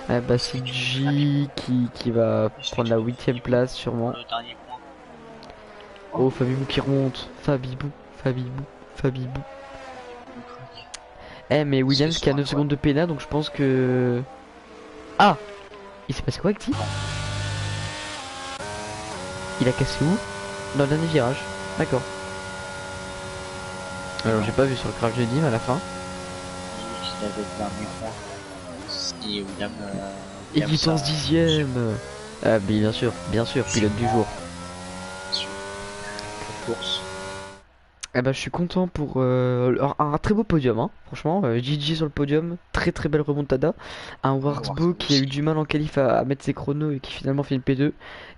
Ah, bah, c'est G qui va prendre la 8ème place, sûrement. Le dernier point. Oh, Fabibou qui remonte. Fabibou. Eh, mais Williams qui a 9 secondes de pénal, donc je pense que... Ah! Il s'est passé quoi avec T? Il a cassé où? Dans le dernier virage. D'accord. Alors, j'ai pas vu sur le graphe jeudi, mais à la fin. Il avait le dernier point. Si William... Et licence 10ème. Ah, mais bien sûr, pilote du jour. Course. Eh bah, je suis content pour un très beau podium, hein. Franchement, Gigi sur le podium, très belle remontada. Un Warsbo qui a eu du mal en qualif à mettre ses chronos et qui finalement fait une P2.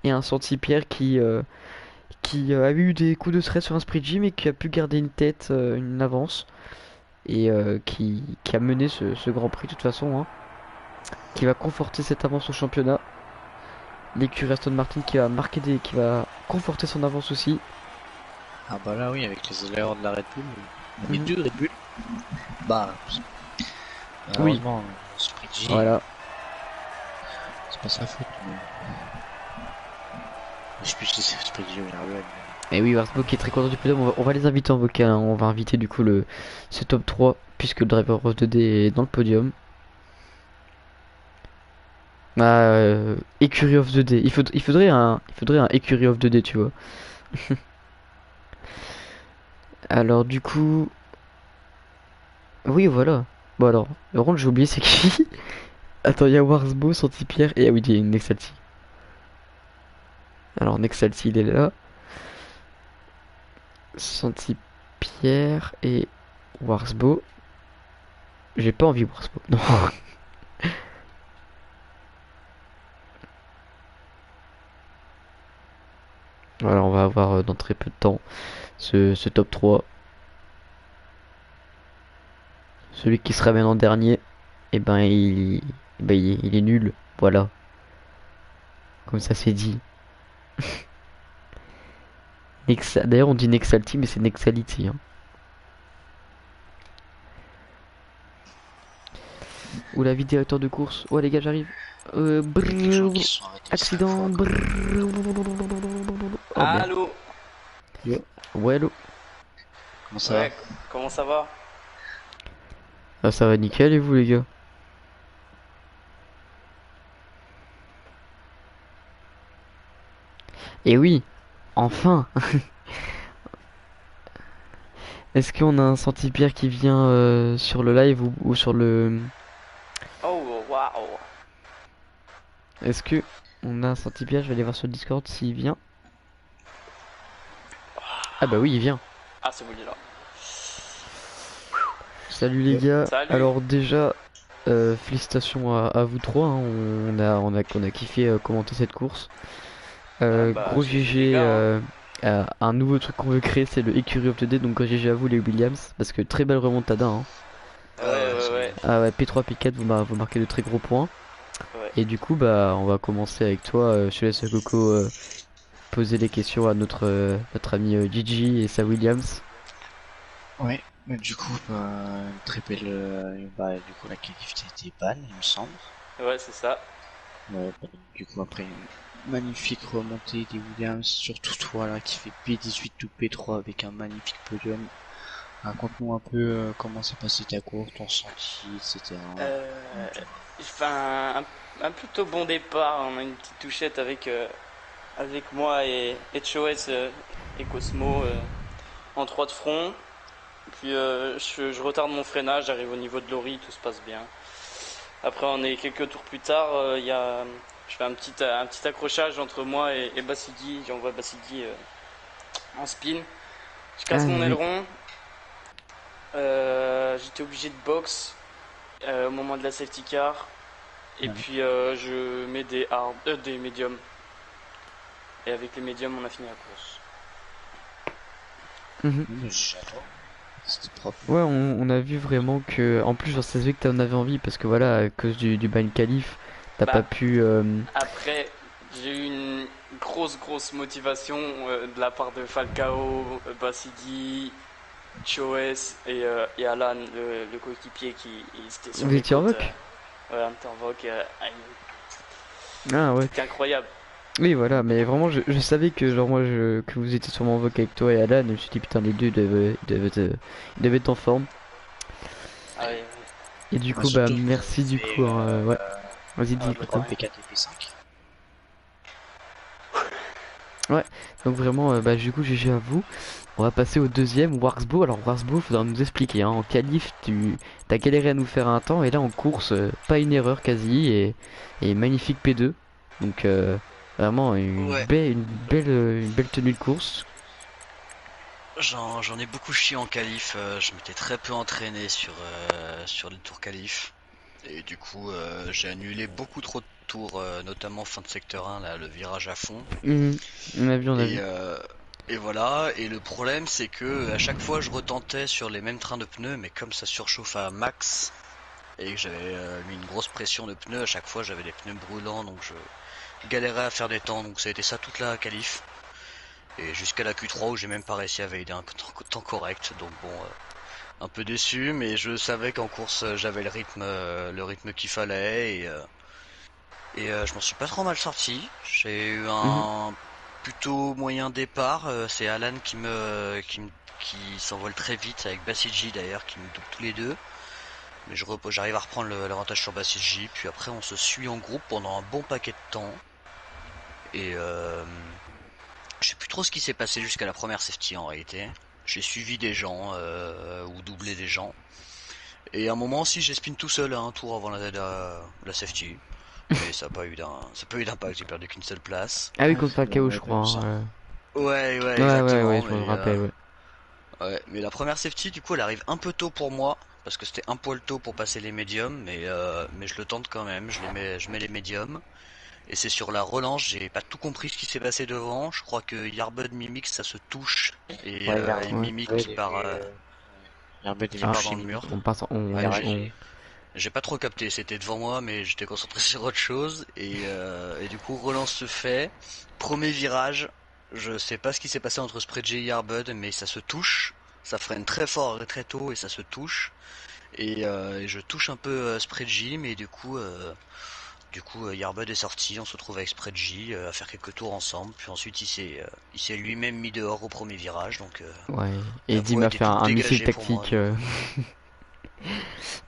Et un Santi Pierre qui a eu des coups de stress sur un sprint G mais qui a pu garder une tête, une avance. Et qui a mené ce Grand Prix de toute façon, hein. Qui va conforter cette avance au championnat. L'écurie Aston Martin qui va conforter son avance aussi. Ah bah là oui, avec les erreurs de la Red Bull, on est deux Red Bull. Bah, malheureusement, Sprint G, Voilà. c'est pas sa faute. Mais... je sais plus si c'est Sprint G ou la Red. Et oui, Warsbo qui est très content du podium, on va les inviter en vocal, hein. On va inviter du coup ce top 3 puisque le driver of 2D est dans le podium. Écurie of 2D, il faudrait un écurie of 2D, tu vois. Alors du coup... Oui, voilà. Bon alors, le rôle j'ai oublié c'est qui. Attends, il y a Warsbo, Santi-Pierre et ah oui, il y a Nexalti. Alors Nexalti il est là. Santi-Pierre et Warsbo. J'ai pas envie Warsbo. Non. Alors on va avoir dans très peu de temps ce top 3. Celui qui se ramène en dernier, et ben il est nul. Voilà. Comme ça c'est dit. D'ailleurs on dit Nexalti mais c'est Nexality, hein. Ou la vie directeur de course. Ouais les gars j'arrive. Accident. Oh, allô. Ouais allô. Comment ça va? Comment ça va? Ah, ça va nickel et vous les gars? Et oui, enfin. Est-ce qu'on a un Santi-Pierre qui vient sur le live ou sur le... Oh waouh. Est-ce que on a un Santi-Pierre? Je vais aller voir sur le Discord s'il vient. Ah bah oui il vient. Ah c'est bon il est là. Salut les gars. Salut. Alors déjà félicitations à vous trois, hein. On a kiffé commenter cette course. Gros GG, un nouveau truc qu'on veut créer c'est le Écurie of the Day, donc GG à vous les Williams parce que très belle remontada, hein. Ouais. Ah ouais, P3 P4 vous marquez de très gros points. Ouais. Et du coup bah on va commencer avec toi, je te laisse Coco poser les questions à notre ami Gigi et sa Williams. Ouais, mais du coup, très belle, du coup, la qualif était ban, il me semble. Ouais, c'est ça. Ouais, du coup, après, une magnifique remontée des Williams, surtout toi là, qui fait P18 ou P3 avec un magnifique podium. Raconte-nous un peu comment s'est passé ta course, ton ressenti, etc. J'ai fait un plutôt bon départ. On a une petite touchette avec moi et Choes et Cosmo en 3 de front. Puis je retarde mon freinage, j'arrive au niveau de Lori, tout se passe bien. Après, on est quelques tours plus tard, je fais un petit accrochage entre moi et Bassidi. J'envoie Bassidi en spin. Je casse Ah mon oui. aileron. J'étais obligé de box au moment de la safety car. Et Ouais. puis je mets des médiums. Et avec les médiums, on a fini la course. Mhm. Mais j'adore. C'était propre. Ouais, on a vu vraiment que, en plus, genre, ça se fait que t'en avais envie parce que voilà, à cause du ban qualif, t'as pas Bah, pu. après, j'ai eu une grosse motivation de la part de Falcao, Bassidi, Choes et Alan, le coéquipier qui était sur Vous les étiez en côtes. voc? Ouais, Intervoc, Ah ouais. c'était incroyable. Oui, voilà, mais vraiment, je savais que, genre, que vous étiez sûrement en voc avec toi et Alan, et je me suis dit, putain, les deux devaient être en forme. Ah ouais, Et du Bah, coup, bah, surtout que vous avez merci du coup, fait hein, ouais. Vas-y, dis, ouais, le bah, écoute, de hein. rien. P4 et P5. Ouais, donc vraiment, bah, du coup, GG à vous. On va passer au deuxième, Warsbo. Alors, Warsbo, faudra nous expliquer, hein. En qualif, t'as galéré à nous faire un temps, et là, en course, pas une erreur quasi, et magnifique P2. Donc, vraiment, Ouais, une belle tenue de course. j'en ai beaucoup chié en qualif. Je m'étais très peu entraîné sur les tours qualif. Et du coup, j'ai annulé beaucoup trop de tours, notamment fin de secteur 1, là, le virage à fond. On a vu, on a Et, vu. euh, et voilà. Et le problème, c'est que à chaque fois, je retentais sur les mêmes trains de pneus, mais comme ça surchauffe à max et que j'avais mis une grosse pression de pneus, à chaque fois, j'avais des pneus brûlants, donc je galérais à faire des temps. Donc ça a été ça toute la qualif. Et jusqu'à la Q3 où j'ai même pas réussi à valider un temps correct. Donc bon, un peu déçu, mais je savais qu'en course j'avais le rythme qu'il fallait et je m'en suis pas trop mal sorti. J'ai eu Mhm. un plutôt moyen départ. C'est Alan qui s'envole très vite avec Basiji d'ailleurs qui me double tous les deux. Mais j'arrive à reprendre l'avantage sur Basiji. Puis après on se suit en groupe pendant un bon paquet de temps. Et je sais plus trop ce qui s'est passé jusqu'à la première safety en réalité. J'ai suivi des gens ou doublé des gens. Et à un moment aussi j'ai spin tout seul à un tour avant la safety. Mais ça n'a pas eu d'impact, j'ai perdu qu'une seule place. Ah oui, Ouais, contre Falcao, on je a crois, pas vu ça. hein. Ouais, Ouais, exactement. je me rappelle, ouais. Mais la première safety, du coup, elle arrive un peu tôt pour moi. Parce que c'était un poil tôt pour passer les médiums. Mais je le tente quand même. Je mets les médiums. Et c'est sur la relance, j'ai pas tout compris ce qui s'est passé devant. Je crois que Yarbud Mimix ça se touche. Ouais, Et Ouais. Mimic Yarbed, il qui est Alors, part dans le touché. mur. on passe, Il Ouais, a on- ragé. j'ai pas trop capté, c'était devant moi, mais j'étais concentré sur autre chose. Et du coup, relance se fait. Premier virage, je sais pas ce qui s'est passé entre Spreadgy et Yarbud, mais ça se touche. Ça freine très fort et très tôt et ça se touche. Et je touche un peu Spreadgy, mais du coup, Yarbud est sorti. On se retrouve avec Spreadgy à faire quelques tours ensemble. Puis ensuite, il s'est lui-même mis dehors au premier virage. Donc ouais. Et la Dim voie a était fait toute un missile dégagée pour moi. tactique. Du coup,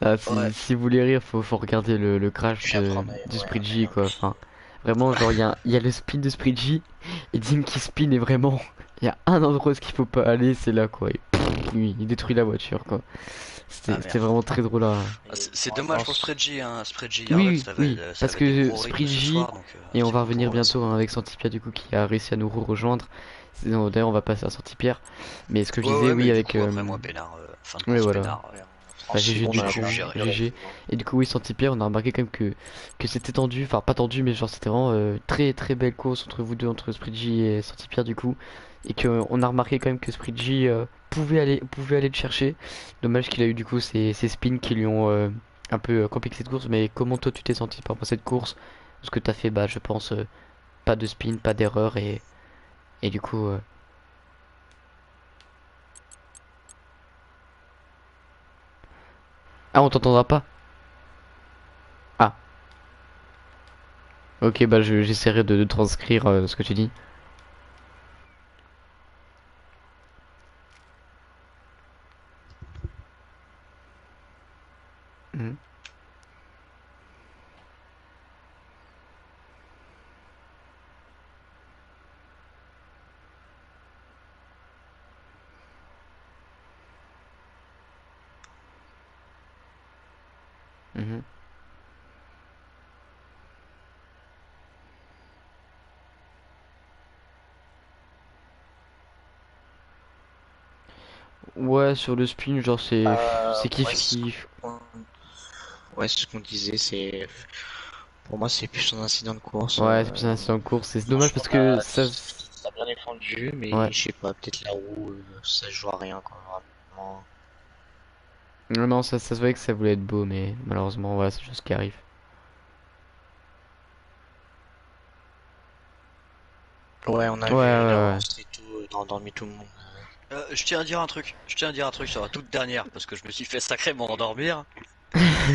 Ah, ouais, si vous voulez rire, faut regarder le crash Puis après, on a, du ouais, on a Spree quoi. Yopi. Enfin, vraiment, genre, il y a le spin de Spree et Dim qui spin et vraiment, il y a un endroit où il faut pas aller, c'est là, quoi. Et pff, il détruit la voiture, quoi. ah C'était merde. vraiment très drôle à... Et C'est franchement, dommage pour Spreadgy, hein. Spreadgy Oui, Yarbud, oui, oui, ça parce avait des que gros rythmes ce Spree soir, donc et on c'est va cool revenir pour eux. bientôt hein, avec Santipia, du coup, qui a réussi à nous rejoindre. D'ailleurs, on va passer à Santipierre. Mais ce que je Ouais, disais, ouais, oui, mais du avec... coup, après moi, peinard, fin de Oui, course, voilà. peinard, ouais, on Bah, tranche GG bon j'ai du dans la pu coup, gérer. GG. Et du coup, oui, Saint-Hyper, on a remarqué quand même que c'était tendu, enfin pas tendu, mais genre c'était vraiment très très belle course entre vous deux, entre Spreadgy et Saint-Hyper du coup. Et qu'on a remarqué quand même que Spreadgy pouvait aller le chercher. Dommage qu'il a eu du coup ces spins qui lui ont un peu compliqué cette course. Mais comment toi tu t'es senti par rapport à cette course? Parce que t'as fait, bah je pense, pas de spin, pas d'erreur Et du coup... Ah, on t'entendra pas? Ah, ok, bah j'essaierai de transcrire ce que tu dis. Mhm. Mhm. Ouais, sur le spin, genre c'est kiff Ouais, kiff. ouais, c'est ce qu'on disait, pour moi, c'est plus un incident de course. Ouais, c'est plus un incident de course. C'est dommage Franchement, parce que ça... t'as bien défendu, Ouais. mais je sais pas, peut-être la roue, ça se joue à rien, quoi, vraiment. Non, non, ça se voyait que ça voulait être beau, mais malheureusement, voilà, c'est juste ce qui arrive. Ouais, on a Ouais, vu ouais, ouais. l'avance et tout, endormi tout le monde. Je tiens à dire un truc. Je tiens à dire un truc sur la toute dernière parce que je me suis fait sacrément endormir.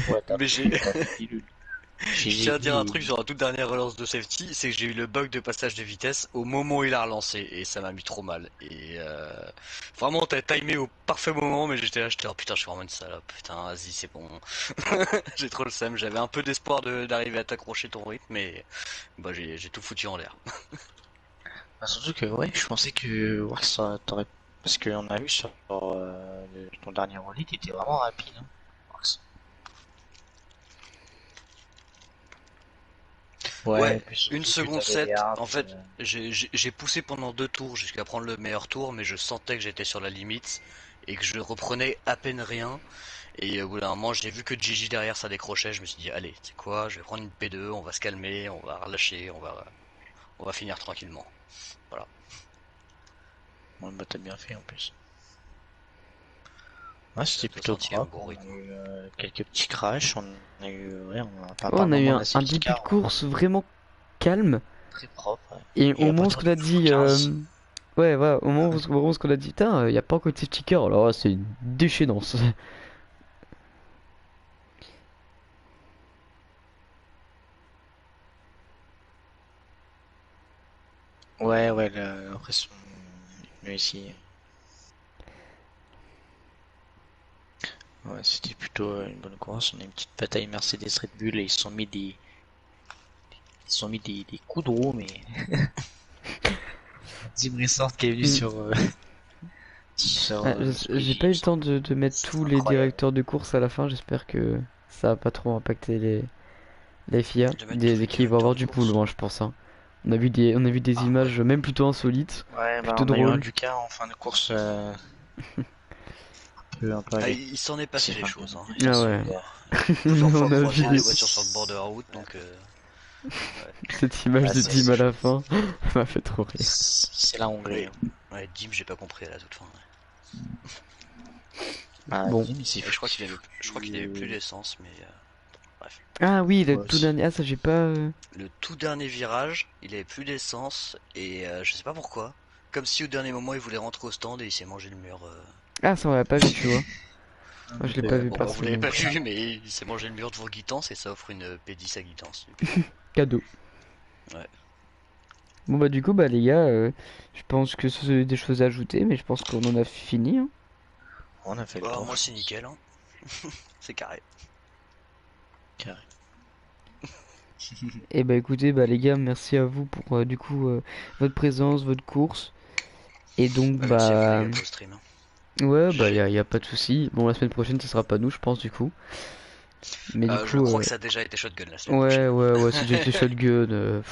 Ouais, Mais j'ai, t'as pris pilule. J'ai je tiens à dire un dit, truc sur la toute dernière relance de safety, c'est que j'ai eu le bug de passage de vitesse au moment où il a relancé et ça m'a mis trop mal. Et vraiment, t'as timé au parfait moment, mais j'étais là, oh putain, je suis vraiment une salope. Putain, vas-y, c'est bon. J'ai trop le seum. J'avais un peu d'espoir d'arriver à t'accrocher ton rythme, mais bah j'ai tout foutu en l'air. bah, surtout que, ouais, je pensais que, ouais, ça t'aurait, parce qu'on a vu sur ton dernier rallye, t'étais vraiment rapide, hein. Ouais, Ouais, puis une surtout que seconde t'avais les 7. hards. En fait, j'ai poussé pendant 2 tours jusqu'à prendre le meilleur tour, mais je sentais que j'étais sur la limite et que je reprenais à peine rien. Et au bout d'un moment, j'ai vu que Gigi derrière ça décrochait. Je me suis dit, allez, c'est quoi? Je vais prendre une P2, on va se calmer, on va relâcher, on va finir tranquillement. Voilà. Ouais, bah t'as bien fait en plus. Ouais, c'était De toute plutôt façon, il y a un propre. bon On a rythme. eu quelques petits crashs. On a eu, ouais, enfin, Oh, par on a eu moment, la un safety début de car, course vraiment calme. très propre. Ouais. Et Et au à moment où ce partir qu'on du a tour dit... 15, Ouais, ouais, au moment où ce qu'on a dit, putain, y a pas encore de safety car. Alors là, c'est une déchaînance. ouais, ouais, l'impression mieux ici. Ouais, c'était plutôt une bonne course. On a eu une petite bataille Mercedes Red Bull et ils se sont mis des coups de roue, mais Dim Resort qui est venu Hmm. sur Ah, j'ai pas eu le Speedy, temps de mettre c'est tous les incroyable. directeurs de course à la fin. J'espère que ça va pas trop impacter les FIA. De mettre tous les Qui vont avoir directeurs de du pool, course. moi, je pense, hein. On a vu des Ah ouais. images même plutôt insolites, Ouais, bah plutôt on a eu un drôles. Lucas en fin de course un peu Ah, âgé. il s'en est C'est passé des fin choses, hein. de Ah saison. ouais. Plusieurs fois On a croisé vu des des... voitures sur le bord de la route, donc ouais, cette image Bah, de c'est Dim assez à la chaud. fin m'a fait trop rire. c'est la Hongrie, Ouais, hein. ouais, Dim, j'ai pas compris à la toute fin. Ouais. Bah, Bon. Dim, il s'est Et foutu. je crois qu'il avait plus d'essence, mais bref. Ah oui, le Ouais, tout aussi. dernier. Ah, ça, j'ai pas. Le tout dernier virage, il avait plus d'essence et je sais pas pourquoi. Comme si au dernier moment il voulait rentrer au stand et il s'est mangé le mur. Ah, ça, on l'a pas vu, tu vois. Moi, je l'ai pas Ouais, vu Bon bah vous l'avez pas personnellement. vu, mais il s'est mangé le mur devant Guitance et ça offre une P10 à Guitance. Cadeau. Ouais. Bon, bah, du coup, bah, les gars, je pense que c'est des choses à ajouter, mais je pense qu'on en a fini, hein. on a fait le Bah, tour, moi je c'est pense. nickel, hein. C'est carré. Carré. Et bah, écoutez, bah, les gars, merci à vous pour, du coup, votre présence, votre course. Et donc, Bah, merci à vous les bah. gars pour le stream, hein. Ouais, bah, y a pas de souci. Bon, la semaine prochaine, ce sera pas nous, je pense, du coup. Mais du Je coup, crois que ça a déjà été shotgun la semaine prochaine. ouais, c'est déjà été shotgun.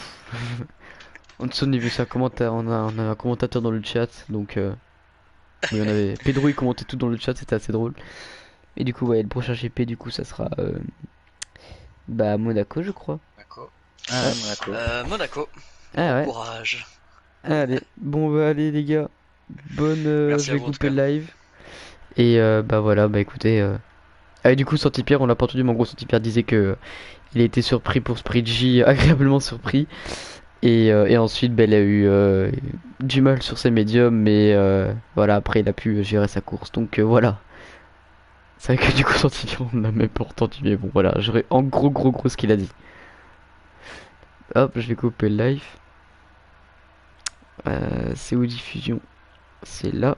On a vu ça commentaire, on a un commentateur dans le chat, donc oui, on avait Pedro, il commentait tout dans le chat, c'était assez drôle. Et du coup, ouais, le prochain GP, du coup, ça sera bah Monaco, je crois. Monaco. Ah Ouais. ouais, Monaco. Monaco. Ah Bon ouais. courage. Allez, bon bah allez les gars, je Merci à vais vous en tout couper cas. le live. Et bah voilà, bah écoutez. Ah, et du coup, Santipierre, on l'a pas entendu, mais en gros, Santipierre disait que il a été surpris pour Sprint J, agréablement surpris. Et ensuite, ben, il a eu du mal sur ses médiums, mais voilà, après il a pu gérer sa course. Donc voilà. C'est vrai que du coup, Santillon, on n'a même pas entendu, mais bon, voilà, j'aurais en gros ce qu'il a dit. Hop, je vais couper le live. C'est où diffusion? C'est là.